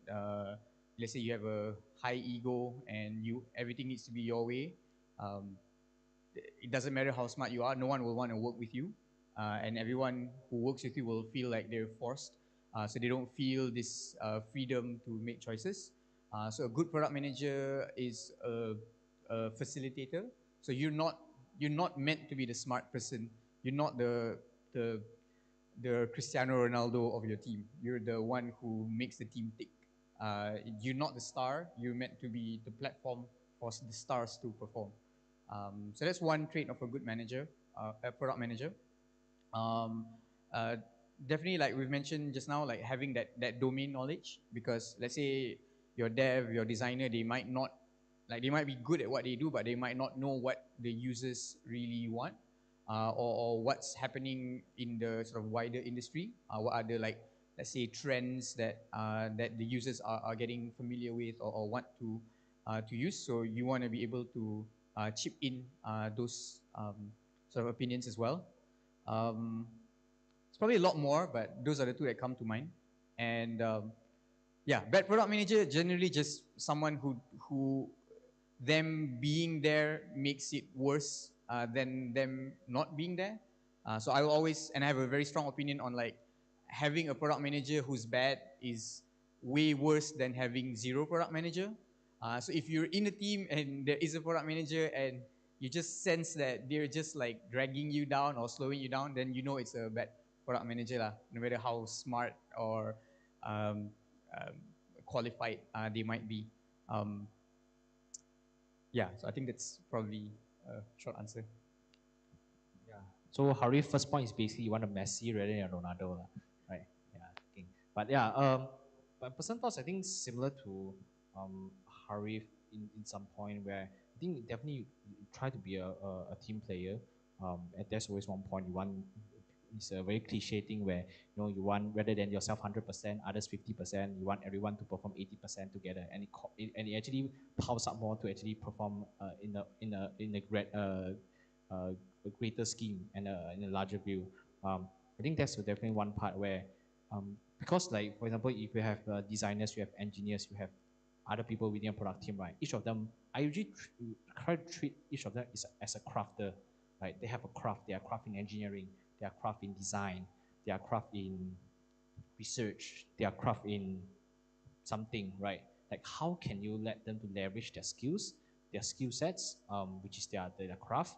let's say you have a high ego and everything needs to be your way. It doesn't matter how smart you are, no one will want to work with you. And everyone who works with you will feel like they're forced. So they don't feel this freedom to make choices. So a good product manager is a facilitator. So you're not meant to be the smart person. You're not the Cristiano Ronaldo of your team. You're the one who makes the team tick. You're not the star. You're meant to be the platform for the stars to perform. So that's one trait of a good manager, a product manager. Definitely, like we've mentioned just now, like having that domain knowledge, because let's say your dev, your designer, they might be good at what they do, but they might not know what the users really want, or what's happening in the sort of wider industry. What are the, like, let's say, trends that the users are getting familiar with or want to use. So you want to be able to chip in those sort of opinions as well. It's probably a lot more, but those are the two that come to mind. And yeah, bad product manager, generally just someone who them being there makes it worse than them not being there. So I will always, and I have a very strong opinion on, like, having a product manager who's bad is way worse than having zero product manager. So if you're in a team and there is a product manager and you just sense that they're just like dragging you down or slowing you down, then you know it's a bad product manager lah, no matter how smart or qualified they might be. Yeah, so I think that's probably a short answer. Yeah. So Harry, first point is basically you want a Messi rather than a Ronaldo, lah, right? Yeah. Okay. But yeah, but personal thoughts I think similar to Harry in some point where I think definitely you try to be a team player. And there's always one point you want. It's a very cliche thing where you want rather than yourself 100%, others 50%. You want everyone to perform 80% together, and it actually piles up more to actually perform in a greater scheme and in a larger view. I think that's definitely one part where because like for example, if you have designers, you have engineers, you have other people within a product team, right? Each of them, I usually try to treat each of them as a crafter, right? They have a craft. They are craft in engineering. They are craft in design. They are craft in research. They are craft in something, right? Like how can you let them to leverage their skills, their skill sets, which is their craft,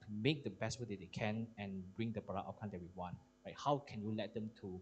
to make the best way that they can and bring the product outcome that we want, right? How can you let them to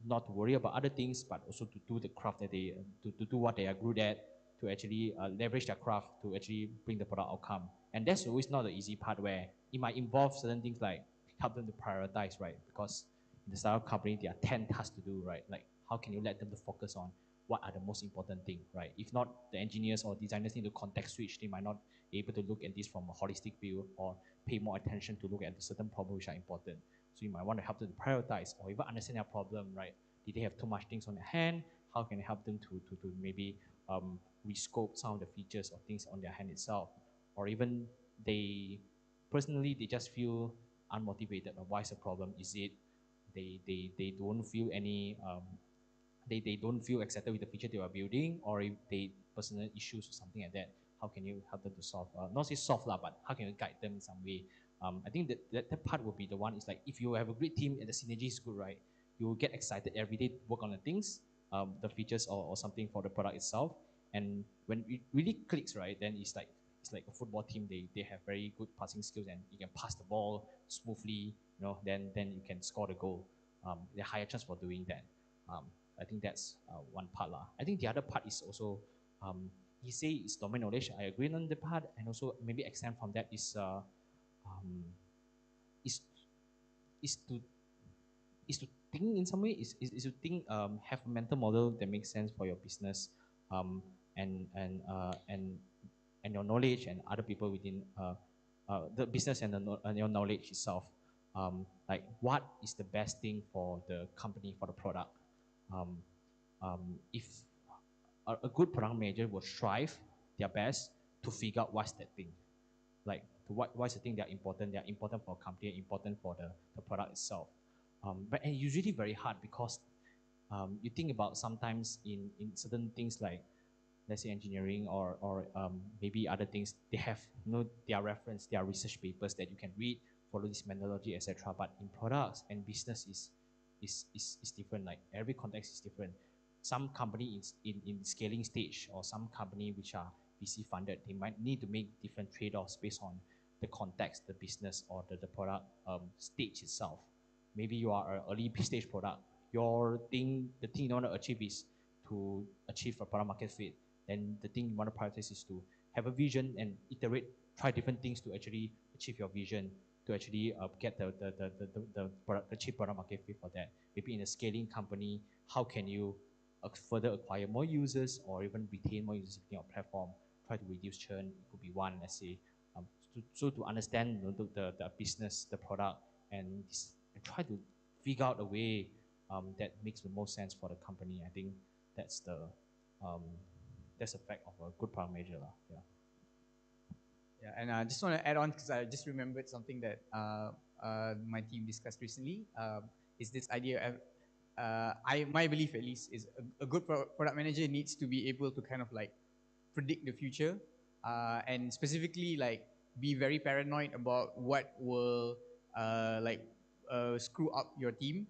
not to worry about other things, but also to do the craft that they to do what they are good at, to actually leverage their craft to actually bring the product outcome. And that's always not the easy part where it might involve certain things like help them to prioritize, right? Because in the startup company, there are 10 tasks to do, right? Like how can you let them to focus on what are the most important things, right? If not, the engineers or designers need to context switch. They might not be able to look at this from a holistic view or pay more attention to look at the certain problems which are important. So you might want to help them to prioritize or even understand their problem, right? Did they have too much things on their hand? How can you help them to maybe rescope some of the features or things on their hand itself? Or even they personally, they just feel unmotivated. Or why is the problem? Is it they don't feel any they don't feel excited with the feature they are building, or if they personal issues or something like that, how can you help them to solve? Not say solve lah, but how can you guide them in some way? I think that part will be the one. Is like if you have a great team and the synergy is good, right? You will get excited every day to work on the things, the features or something for the product itself. And when it really clicks, right, then it's like a football team. They have very good passing skills and you can pass the ball smoothly. Then you can score the goal. The higher chance for doing that. I think that's one part lah. I think the other part is also he say it's domain knowledge. I agree on the part, and also maybe extend from that is is to is to think in some way is to think have a mental model that makes sense for your business and your knowledge and other people within the business and your knowledge itself. Like what is the best thing for the company, for the product? If a good product manager will strive their best to figure out what's that thing, like what's the thing that are important. They are important for a company, important for the product itself. But and usually very hard because you think about sometimes in certain things like let's say engineering or maybe other things, they have their reference, their research papers that you can read, follow this methodology, etc. But in products and business is different. Like every context is different. Some company in scaling stage or some company which are VC funded, they might need to make different trade-offs based on the context, the business or the product stage itself. Maybe you are an early stage product. The thing you want to achieve is to achieve a product market fit. Then the thing you want to prioritize is to have a vision and iterate, try different things to actually achieve your vision, to actually get the cheap product market fit for that. Maybe in a scaling company, how can you further acquire more users or even retain more users in your platform? Try to reduce churn. It could be one, let's say. So to understand the business, the product, and try to figure out a way that makes the most sense for the company. I think that's the fact of a good product manager. Yeah. Yeah, and I just want to add on because I just remembered something that my team discussed recently. Is this idea of my belief at least is a good product manager needs to be able to kind of like predict the future and specifically like be very paranoid about what will screw up your team,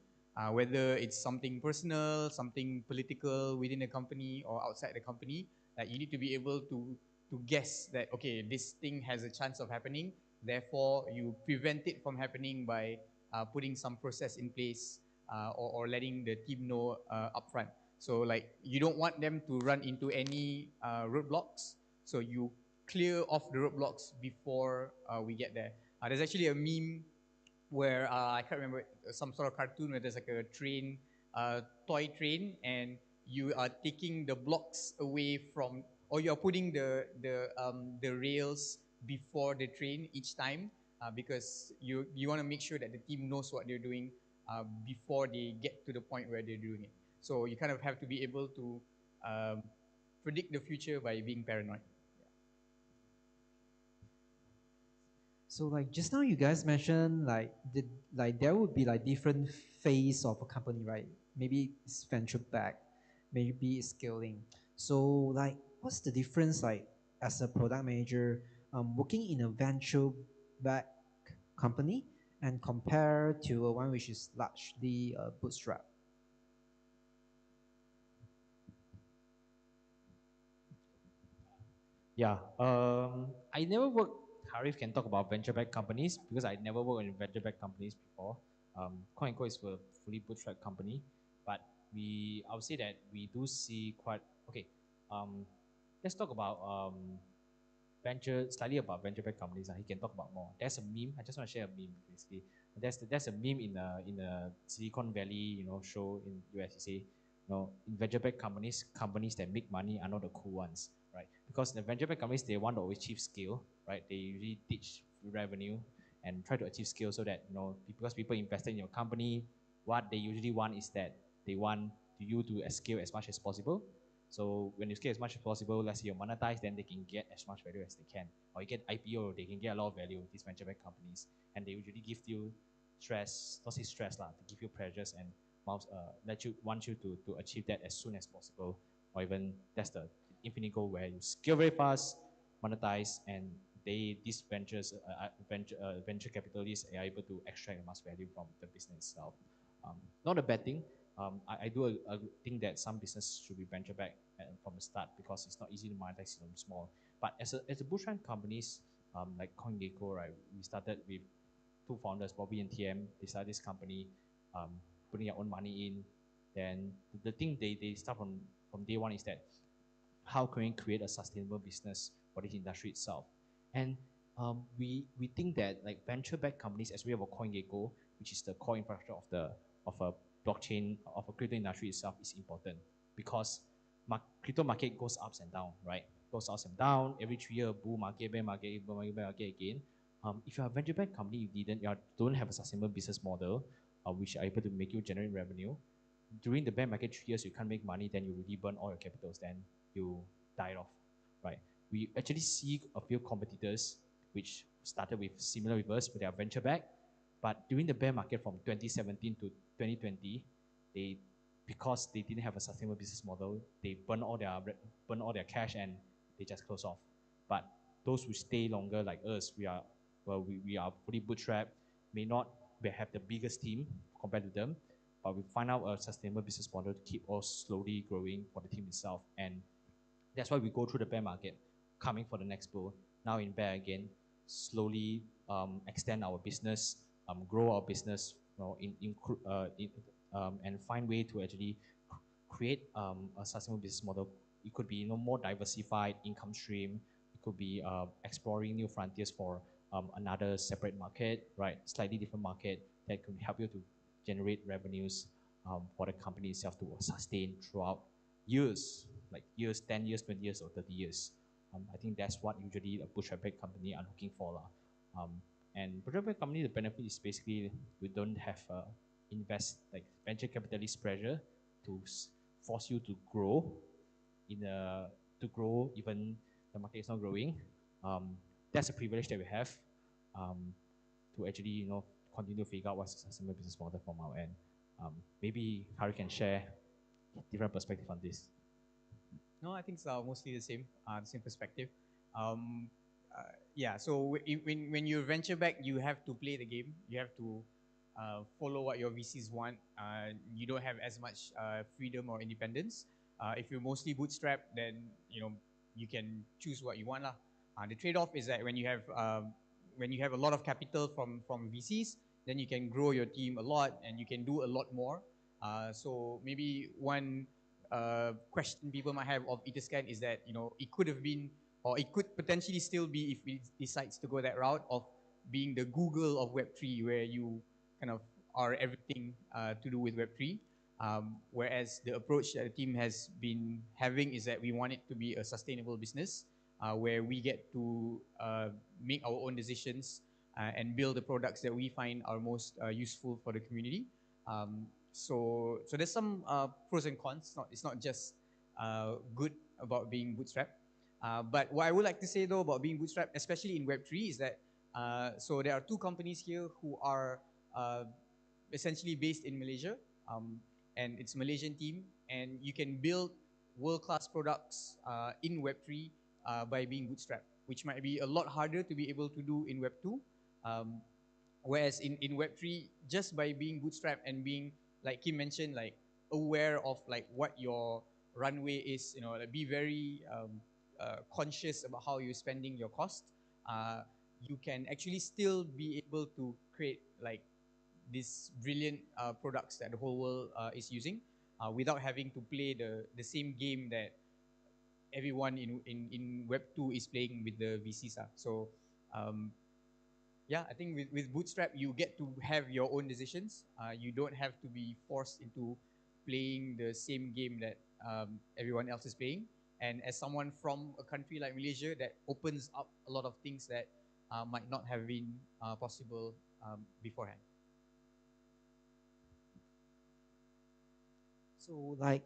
whether it's something personal, something political within the company or outside the company. Like you need to be able to guess that, okay, this thing has a chance of happening, therefore you prevent it from happening by putting some process in place or letting the team know upfront. So like you don't want them to run into any roadblocks. So you clear off the roadblocks before we get there. There's actually a meme where I can't remember, some sort of cartoon where there's like a train, toy train, and you are taking the blocks away from, or you are putting the rails before the train each time, because you want to make sure that the team knows what they're doing before they get to the point where they're doing it. So you kind of have to be able to predict the future by being paranoid. So like just now you guys mentioned like there would be like different phase of a company, right? Maybe it's venture back, maybe it's scaling. So like what's the difference like as a product manager working in a venture back company and compare to a one which is largely bootstrap? Yeah, I never worked. Harif can talk about venture-backed companies because I never worked in venture-backed companies before. Coingecko is a fully bootstrap company, but I would say that we do see quite okay. Let's talk about slightly about venture-backed companies. He can talk about more. There's a meme. I just want to share a meme basically. There's a meme in a Silicon Valley show in US. You say in venture-backed companies that make money are not the cool ones, right? Because the venture-backed companies, they want to achieve scale, right? They usually teach revenue and try to achieve scale so that because people invested in your company, what they usually want is that they want you to scale as much as possible. So when you scale as much as possible, let's say you monetize, then they can get as much value as they can. Or you get IPO, they can get a lot of value, these venture-backed companies. And they usually give you stress, not say stress, to give you pressures and want you to achieve that as soon as possible. Or even that's the infinite goal where you scale very fast, monetize, and these venture capitalists are able to extract as much value from the business itself. Not a bad thing. I do think that some business should be venture back from the start because it's not easy to monetize from small. But as a bootstrap companies like Coingecko, right? We started with two founders, Bobby and TM. They started this company, putting their own money in. Then the thing they start from day one is that how can we create a sustainable business for this industry itself? And we think that like venture-backed companies, as we have a Coingecko, which is the core infrastructure of a blockchain of a crypto industry itself, is important because crypto market goes ups and down, right? Goes ups and down every 3 years, bull market, bear market, bull market, bear market again. If you're a venture-backed company, you don't have a sustainable business model, which are able to make you generate revenue. During the bear market 3 years, you can't make money, then you really burn all your capitals, then you die off, right? We actually see a few competitors which started with similar with us, but they are venture back. But during the bear market from 2017 to 2020, because they didn't have a sustainable business model, they burn all their cash and they just close off. But those who stay longer, like us, we are fully bootstrapped, may not have the biggest team compared to them, but we find out a sustainable business model to keep us slowly growing for the team itself. And that's why we go through the bear market, coming for the next bull. Now in bear again, slowly extend our business, grow our business, and find way to actually create a sustainable business model. It could be more diversified income stream. It could be exploring new frontiers for another separate market, right? Slightly different market that can help you to generate revenues for the company itself to sustain throughout years, like years, 10 years, 20 years, or 30 years. I think that's what usually a bootstrap company are looking for. And bootstrap company, the benefit is basically we don't have like venture capitalist pressure to force you to grow even the market is not growing. That's a privilege that we have to actually continue to figure out what's the sustainable business model from our end. Maybe Harry can share different perspective on this. No, I think it's mostly the same perspective. Yeah, so when you venture back, you have to play the game. You have to follow what your VCs want. You don't have as much freedom or independence. If you're mostly bootstrap, then you can choose what you want. The trade-off is that when you have a lot of capital from VCs, then you can grow your team a lot and you can do a lot more. So maybe one question people might have of Etherscan is that, you know, it could have been, or it could potentially still be if it decides to go that route of being the Google of Web3, where you kind of are everything to do with Web3. Whereas the approach that the team has been having is that we want it to be a sustainable business where we get to make our own decisions and build the products that we find are most useful for the community. So there's some pros and cons. It's not just good about being bootstrapped. But what I would like to say though about being bootstrapped, especially in Web3, is that so there are two companies here who are essentially based in Malaysia, and it's a Malaysian team, and you can build world-class products in Web3 by being bootstrapped, which might be a lot harder to be able to do in Web2. Whereas in Web3, just by being bootstrapped and being, like Kim mentioned, like aware of like what your runway is, you know, like be very conscious about how you're spending your cost, you can actually still be able to create like these brilliant products that the whole world is using without having to play the same game that everyone in Web2 is playing with the VCs. So yeah, I think with Bootstrap, you get to have your own decisions. You don't have to be forced into playing the same game that everyone else is playing. And as someone from a country like Malaysia, that opens up a lot of things that might not have been possible beforehand. So like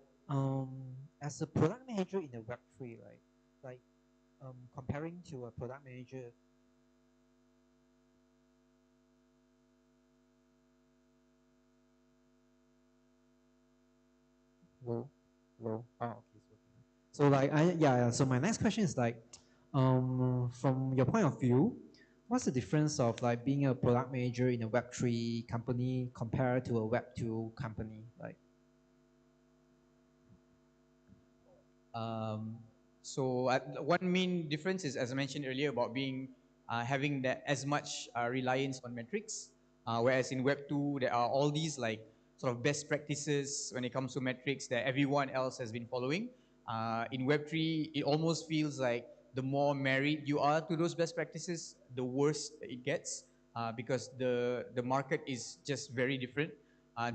as a product manager in the Web3, right? Like comparing to a product manager. Hello, hello. Oh, okay. So like so my next question is like, from your point of view, what's the difference of like being a product manager in a Web3 company compared to a Web2 company, like? So one main difference is, as I mentioned earlier, about being having that as much reliance on metrics, whereas in Web2 there are all these like sort of best practices when it comes to metrics that everyone else has been following. In Web3, it almost feels like the more married you are to those best practices, the worse it gets, because the market is just very different,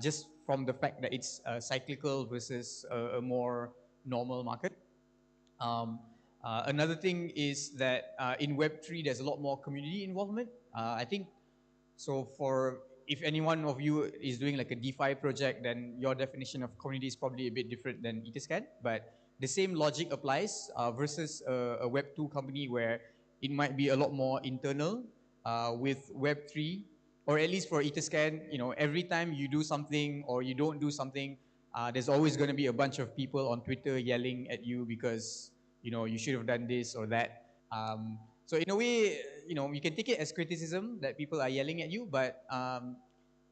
just from the fact that it's cyclical versus a more normal market. Another thing is that in Web3, there's a lot more community involvement. I think, so for, if any one of you is doing like a DeFi project, then your definition of community is probably a bit different than Etherscan, but the same logic applies versus a Web2 company where it might be a lot more internal. With Web3, or at least for Etherscan, you know, every time you do something or you don't do something, there's always going to be a bunch of people on Twitter yelling at you because, you know, you should have done this or that. So in a way, you know, you can take it as criticism that people are yelling at you, but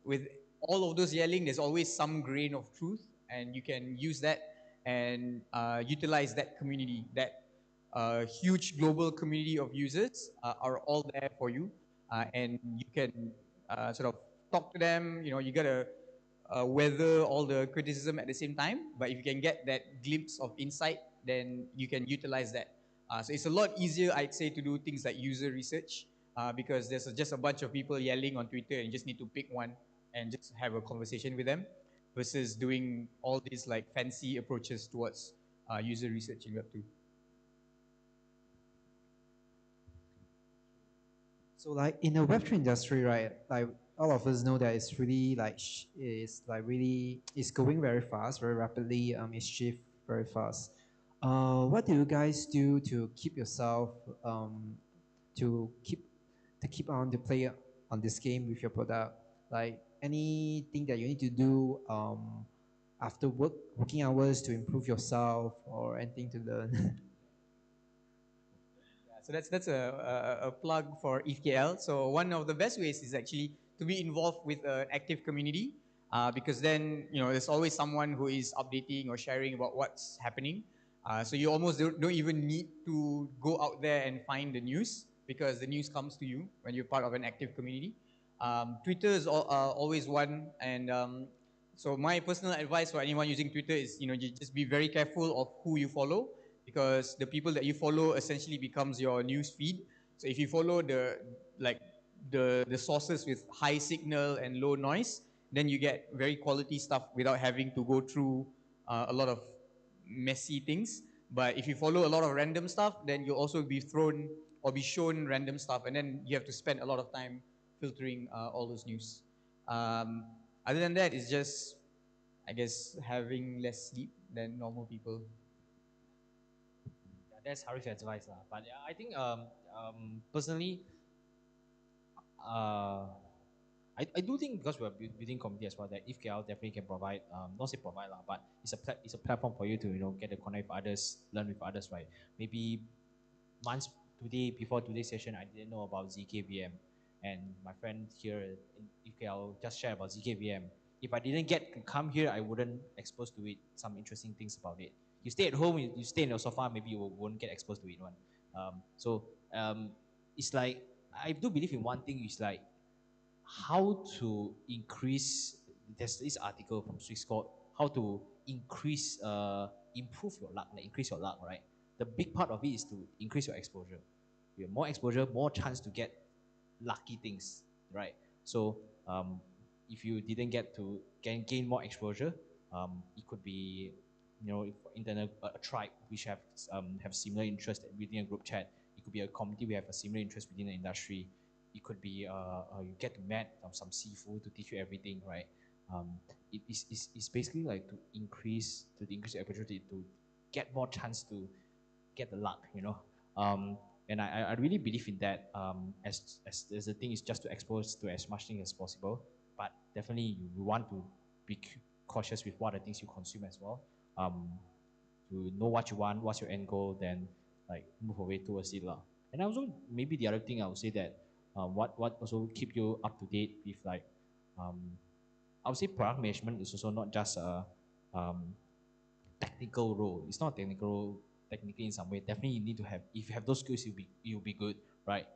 with all of those yelling, there's always some grain of truth, and you can use that and utilize that community, that huge global community of users are all there for you, and you can sort of talk to them. You know, you gotta weather all the criticism at the same time, but if you can get that glimpse of insight, then you can utilize that. So it's a lot easier, I'd say, to do things like user research because there's just a bunch of people yelling on Twitter and you just need to pick one and just have a conversation with them versus doing all these like fancy approaches towards user research in Web2. So like in the Web3 industry, right? Like all of us know that it's really like it's going very fast, very rapidly. It's shift very fast. What do you guys do to keep yourself to keep on to play on this game with your product? Like anything that you need to do after working hours to improve yourself or anything to learn? So that's a plug for ETHKL. So one of the best ways is actually to be involved with an active community because then, you know, there's always someone who is updating or sharing about what's happening. So you almost don't even need to go out there and find the news because the news comes to you when you're part of an active community. Twitter is always one, and So my personal advice for anyone using Twitter is, you just be very careful of who you follow, because the people that you follow essentially becomes your news feed. So if you follow the sources with high signal and low noise, then you get very quality stuff without having to go through a lot of messy things. But if you follow a lot of random stuff, then you'll also be thrown or be shown random stuff, and then you have to spend a lot of time filtering all those news. Other than that, it's just, I guess, having less sleep than normal people. Yeah, that's Harish's advice. But I think personally, I do think, because we're building community as well, that ETHKL definitely can provide, not say provide but it's a platform for you to get to connect with others, learn with others, right? Maybe months before today's session, I didn't know about ZKVM, and my friend here in ETHKL just shared about ZKVM. If I didn't get to come here, I wouldn't expose to it some interesting things about it. You stay at home, you stay in your sofa, maybe you won't get exposed to it one. It's like, I do believe in one thing, is like how to increase. There's this article from Swissquote, how to improve your luck, like increase your luck, right? The big part of it is to increase your exposure. You have more exposure, more chance to get lucky things, right? So if you didn't get to gain more exposure, it could be, internet a tribe which have similar interest within a group chat. It could be a community we have a similar interest within the industry. It could be you get to meet some seafood to teach you everything, right? It's basically like to increase your opportunity to get more chance to get the luck, and I really believe in that. As the thing is just to expose to as much things as possible, but definitely you want to be cautious with what the things you consume as well. To know what you want, what's your end goal, then like move away towards it lah. And also maybe the other thing I would say that what also keep you up to date with like I would say product management is also not just a technical role. It's not technical role technically in some way. Definitely you need to have, if you have those skills, you'll be good, right?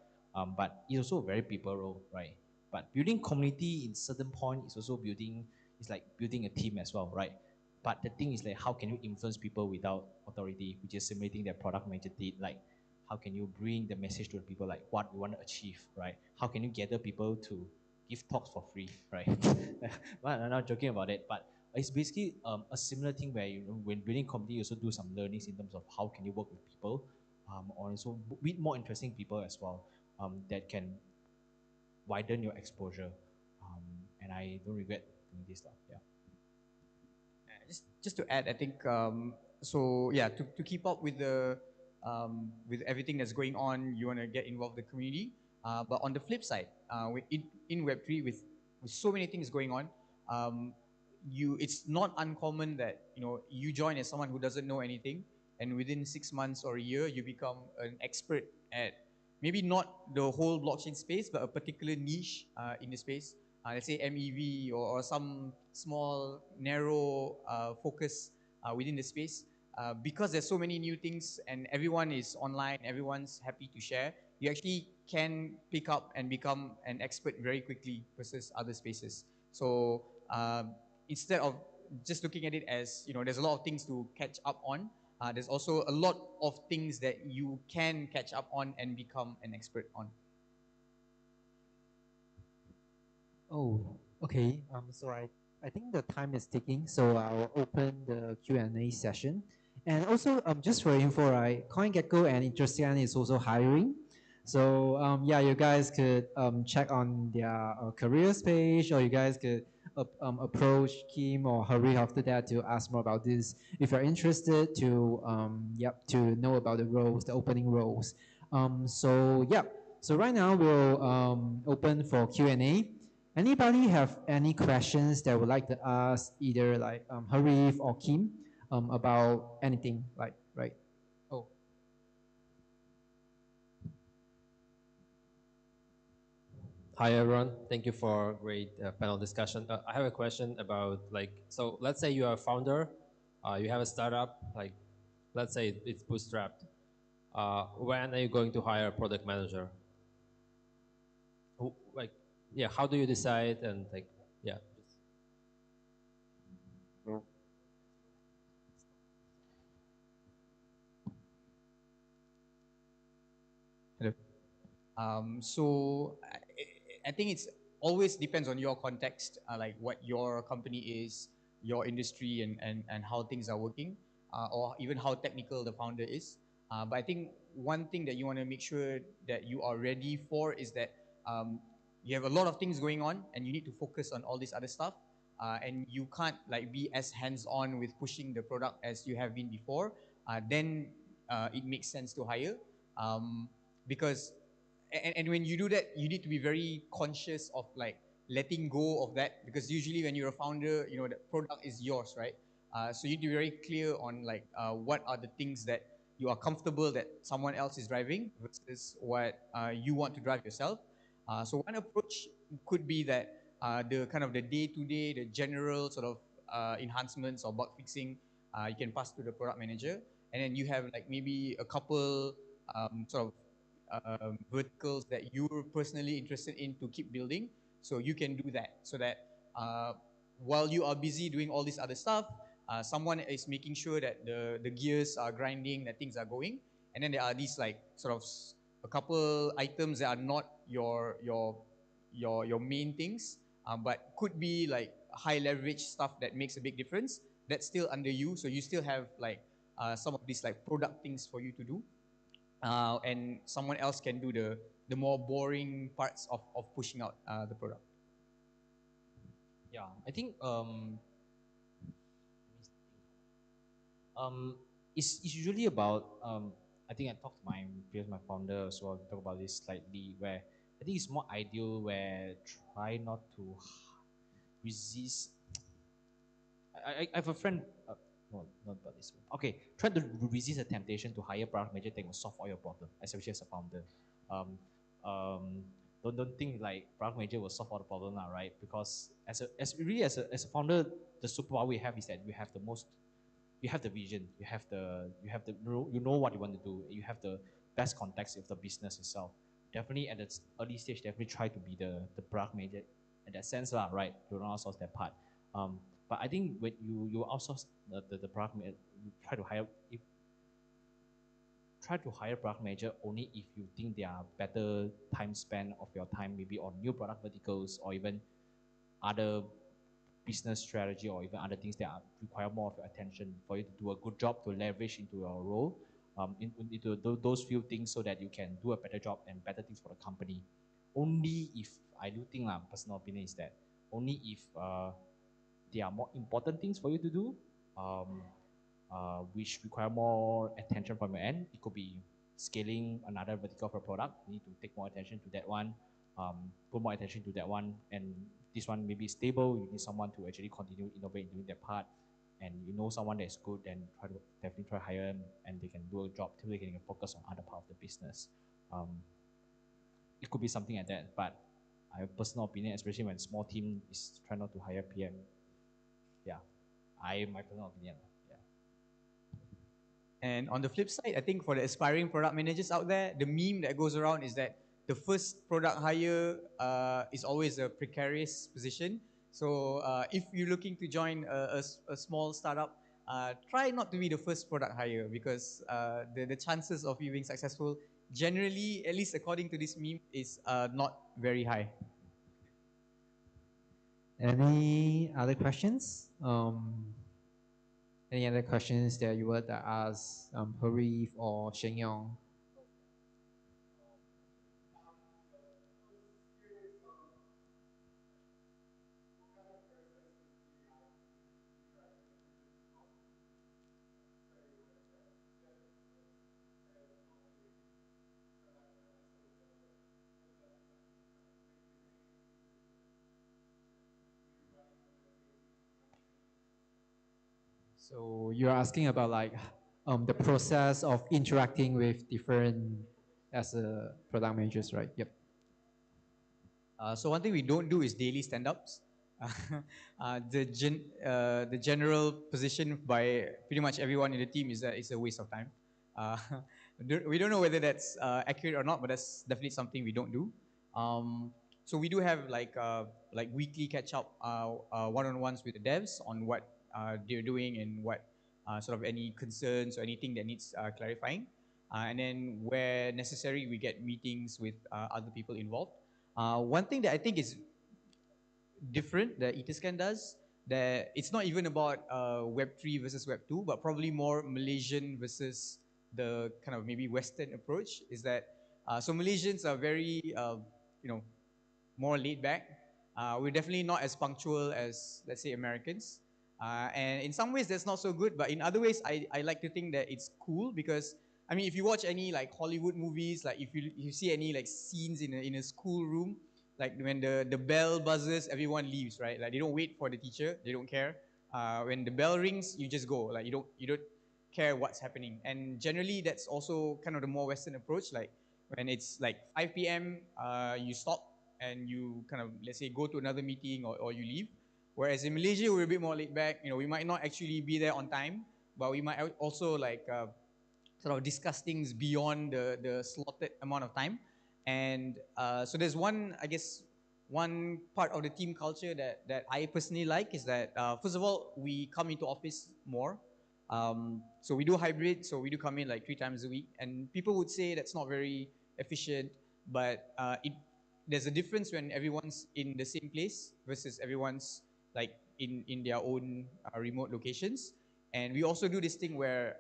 But it's also a very people role, right? But building community in certain point is also it's like building a team as well, right? But the thing is like, how can you influence people without authority, which is simulating their product manager did, like how can you bring the message to the people, like what we want to achieve, right? How can you gather people to give talks for free, right? Well, I'm not joking about it, but it's basically a similar thing where when building community, you also do some learnings in terms of how can you work with people, or also meet more interesting people as well, that can widen your exposure. And I don't regret doing this stuff. Yeah. Just to add, I think to keep up with with everything that's going on, you want to get involved with the community. But on the flip side, in Web3 with so many things going on, it's not uncommon that you join as someone who doesn't know anything, and within 6 months or a year you become an expert at maybe not the whole blockchain space, but a particular niche in the space. Let's say MEV or some small narrow focus within the space. Because there's so many new things and everyone is online, everyone's happy to share, you actually can pick up and become an expert very quickly versus other spaces. So instead of just looking at it as, there's a lot of things to catch up on, there's also a lot of things that you can catch up on and become an expert on. Oh, okay. So I think the time is ticking, so I'll open the Q&A session. And also, just for info, right, CoinGecko and Etherscan is also hiring. So yeah, you guys could check on their careers page, or you guys could approach Kim or Hari after that to ask more about this if you're interested to to know about the roles, the opening roles. So yeah, so right now we'll open for Q&A. Anybody have any questions that would like to ask either like Harif or Kim about anything, like, right? Oh. Hi everyone, thank you for a great panel discussion. I have a question about so let's say you are a founder, you have a startup, like let's say it's bootstrapped. When are you going to hire a product manager? How do you decide, and Hello. I think it's always depends on your context, like what your company is, your industry, and how things are working, or even how technical the founder is. But I think one thing that you want to make sure that you are ready for is that you have a lot of things going on, and you need to focus on all this other stuff, and you can't like be as hands-on with pushing the product as you have been before. Then it makes sense to hire. Because and when you do that, you need to be very conscious of like letting go of that, because usually when you're a founder, you know, the product is yours, right? So you need to be very clear on like what are the things that you are comfortable that someone else is driving versus what you want to drive yourself. So one approach could be that the kind of the day-to-day, the general sort of enhancements or bug fixing, you can pass to the product manager, and then you have like maybe a couple sort of verticals that you're personally interested in to keep building. So you can do that so that while you are busy doing all this other stuff, someone is making sure that the gears are grinding, that things are going. And then there are these like sort of a couple items that are not your main things, but could be like high leverage stuff that makes a big difference. That's still under you, so you still have like some of these like product things for you to do. And someone else can do the more boring parts of pushing out the product. Yeah, I think it's usually about I think I talked to my founder as well, talk about this slightly, where I think it's more ideal where try not to resist. I have a friend. No, not about this one. Okay, try to resist the temptation to hire product manager that will solve all your problem, especially as a founder. Um, don't think like product manager will solve all the problem now, right? Because as a founder, the superpower we have is that you have the vision, you know what you want to do, you have the best context of the business itself. Definitely at the early stage, definitely try to be the product manager in that sense, lah, right? You don't outsource that part. But I think when you outsource the product manager, you try to hire product manager only if you think there are better time span of your time, maybe on new product verticals or even other business strategy or even other things that require more of your attention for you to do a good job to leverage into your role, into those few things so that you can do a better job and better things for the company. Only if, I do think, personal opinion is that, only if there are more important things for you to do, which require more attention from your end. It could be scaling another vertical of a product. You need to take more attention to that one, put more attention to that one, and this one may be stable. You need someone to actually continue innovating doing that part, and you know someone that is good, then definitely try to hire them, and they can do a job till they can focus on other part of the business. It could be something like that, but I have personal opinion, especially when small team is try not to hire PM. Yeah, my personal opinion. And on the flip side, I think for the aspiring product managers out there, the meme that goes around is that the first product hire is always a precarious position. So if you're looking to join a small startup, try not to be the first product hire, because the chances of you being successful, generally, at least according to this meme, is not very high. Any other questions? Any other questions that you would ask Harif or Sheng Yong? So you're asking about like the process of interacting with different as a product managers, right? Yep. So one thing we don't do is daily stand-ups. The general position by pretty much everyone in the team is that it's a waste of time. We don't know whether that's accurate or not, but that's definitely something we don't do. So we do have like weekly catch-up one-on-ones with the devs on what they're doing and what sort of any concerns or anything that needs clarifying. And then where necessary, we get meetings with other people involved. One thing that I think is different that Etherscan does, that it's not even about Web3 versus Web2, but probably more Malaysian versus the kind of maybe Western approach, is that so Malaysians are very more laid back. We're definitely not as punctual as, let's say, Americans. And in some ways that's not so good, but in other ways I like to think that it's cool, because I mean, if you watch any like Hollywood movies, like if you see any like scenes in a school room, like when the bell buzzes, everyone leaves, right? Like they don't wait for the teacher, they don't care. When the bell rings, you just go. Like you don't care what's happening. And generally, that's also kind of the more Western approach. Like when it's like 5 p.m., you stop and you kind of, let's say, go to another meeting or you leave. Whereas in Malaysia, we're a bit more laid back. You know, we might not actually be there on time, but we might also like sort of discuss things beyond the slotted amount of time. And so there's one part of the team culture that I personally like is that, first of all, we come into office more. So we do hybrid, so we do come in like 3 times a week. And people would say that's not very efficient, but there's a difference when everyone's in the same place versus everyone's like in their own remote locations. And we also do this thing where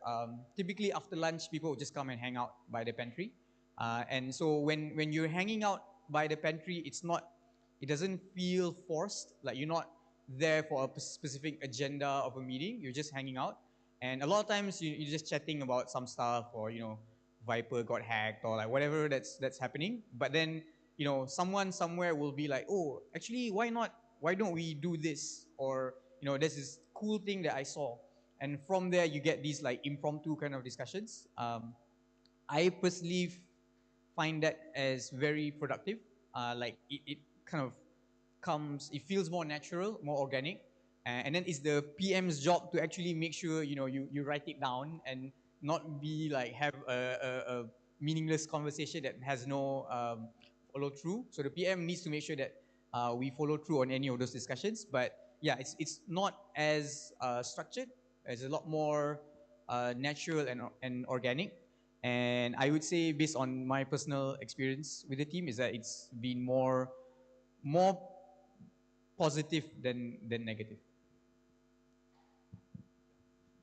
typically after lunch, people will just come and hang out by the pantry. And so when you're hanging out by the pantry, it doesn't feel forced. Like you're not there for a specific agenda of a meeting. You're just hanging out. And a lot of times you're just chatting about some stuff, or, Viper got hacked, or like whatever that's happening. But then, someone somewhere will be like, oh, actually, why don't we do this? Or, there's this cool thing that I saw. And from there, you get these like impromptu kind of discussions. I personally find that as very productive. Like it kind of it feels more natural, more organic. And then it's the PM's job to actually make sure, you write it down and not be like have a meaningless conversation that has no follow through. So the PM needs to make sure that we follow through on any of those discussions. But yeah, it's not as structured. It's a lot more natural and organic. And I would say, based on my personal experience with the team, is that it's been more positive than negative.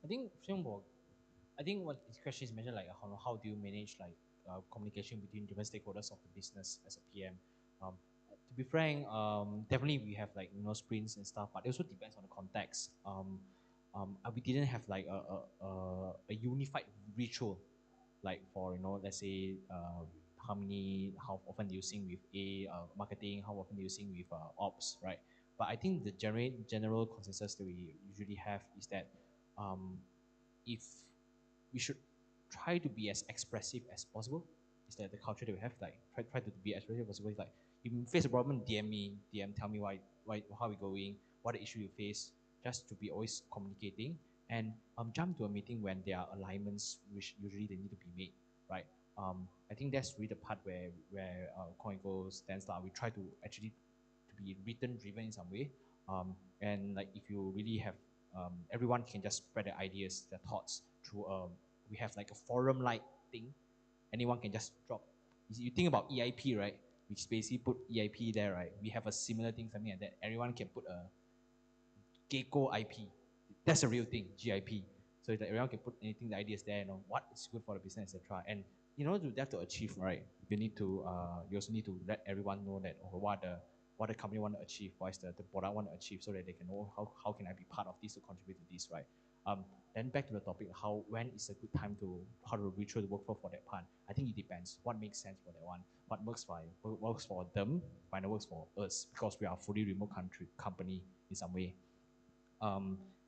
I think what this question is mentioned, like how do you manage like communication between different stakeholders of the business as a PM? To be frank, definitely we have like sprints and stuff, but it also depends on the context. We didn't have like a unified ritual, like for let's say how often do you sync with marketing, how often do you sync with ops, right? But I think the general consensus that we usually have is that if we should try to be as expressive as possible. Is that the culture that we have? Like try to be as expressive as possible. It's like if you face a problem, DM, tell me why how we going, what the issue you face, just to be always communicating, and jump to a meeting when there are alignments which usually they need to be made, right? I think that's really the part where Coingecko stands out. We try to actually to be written driven in some way, and like if you really have everyone can just spread their ideas, their thoughts through we have like a forum like thing. Anyone can just drop. You think about EIP, right? Which basically put EIP there, right? We have a similar thing, something like that. Everyone can put a Gecko IP. That's a real thing, GIP. So that everyone can put anything, the ideas there, what is good for the business, etc. And to have to achieve, right? You need to you also need to let everyone know that what the company want to achieve, what is the product want to achieve, so that they can know how can I be part of this to contribute to this, right? Then back to the topic, when is a good time how to reach the workflow for that part? I think it depends. What makes sense for that one? What works for them, what works for us, because we are a fully remote company in some way.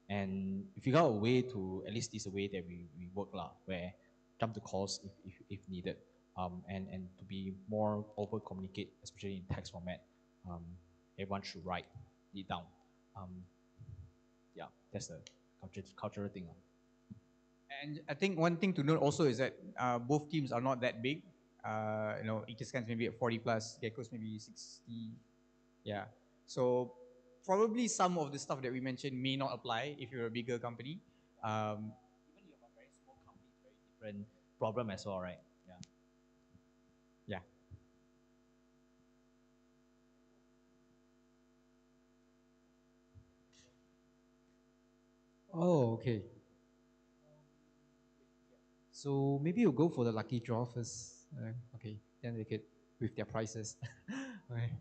And if you got a way to, at least this is a way that we work where jump to calls if needed, and to be more over communicate, especially in text format. Everyone should write it down. Yeah, that's the cultural thing. And I think one thing to note also is that both teams are not that big. Etherscan's maybe at 40 plus, Gecko's maybe 60. Yeah. So probably some of the stuff that we mentioned may not apply if you're a bigger company. Even if you're a very small company, it's very different problem as well, right? Yeah. Yeah. Oh, okay. So maybe you'll go for the lucky draw first. Okay, then they could with their prices. Okay.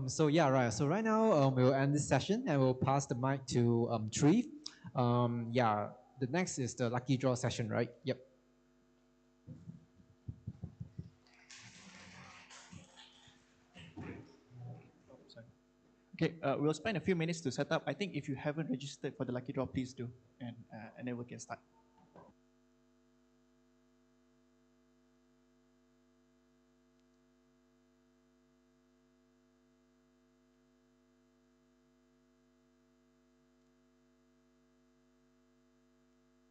So yeah, right. So right now, we'll end this session and we'll pass the mic to Tree. Yeah, the next is the lucky draw session, right? Yep. Okay, we'll spend a few minutes to set up. I think if you haven't registered for the lucky draw, please do, and then we can start.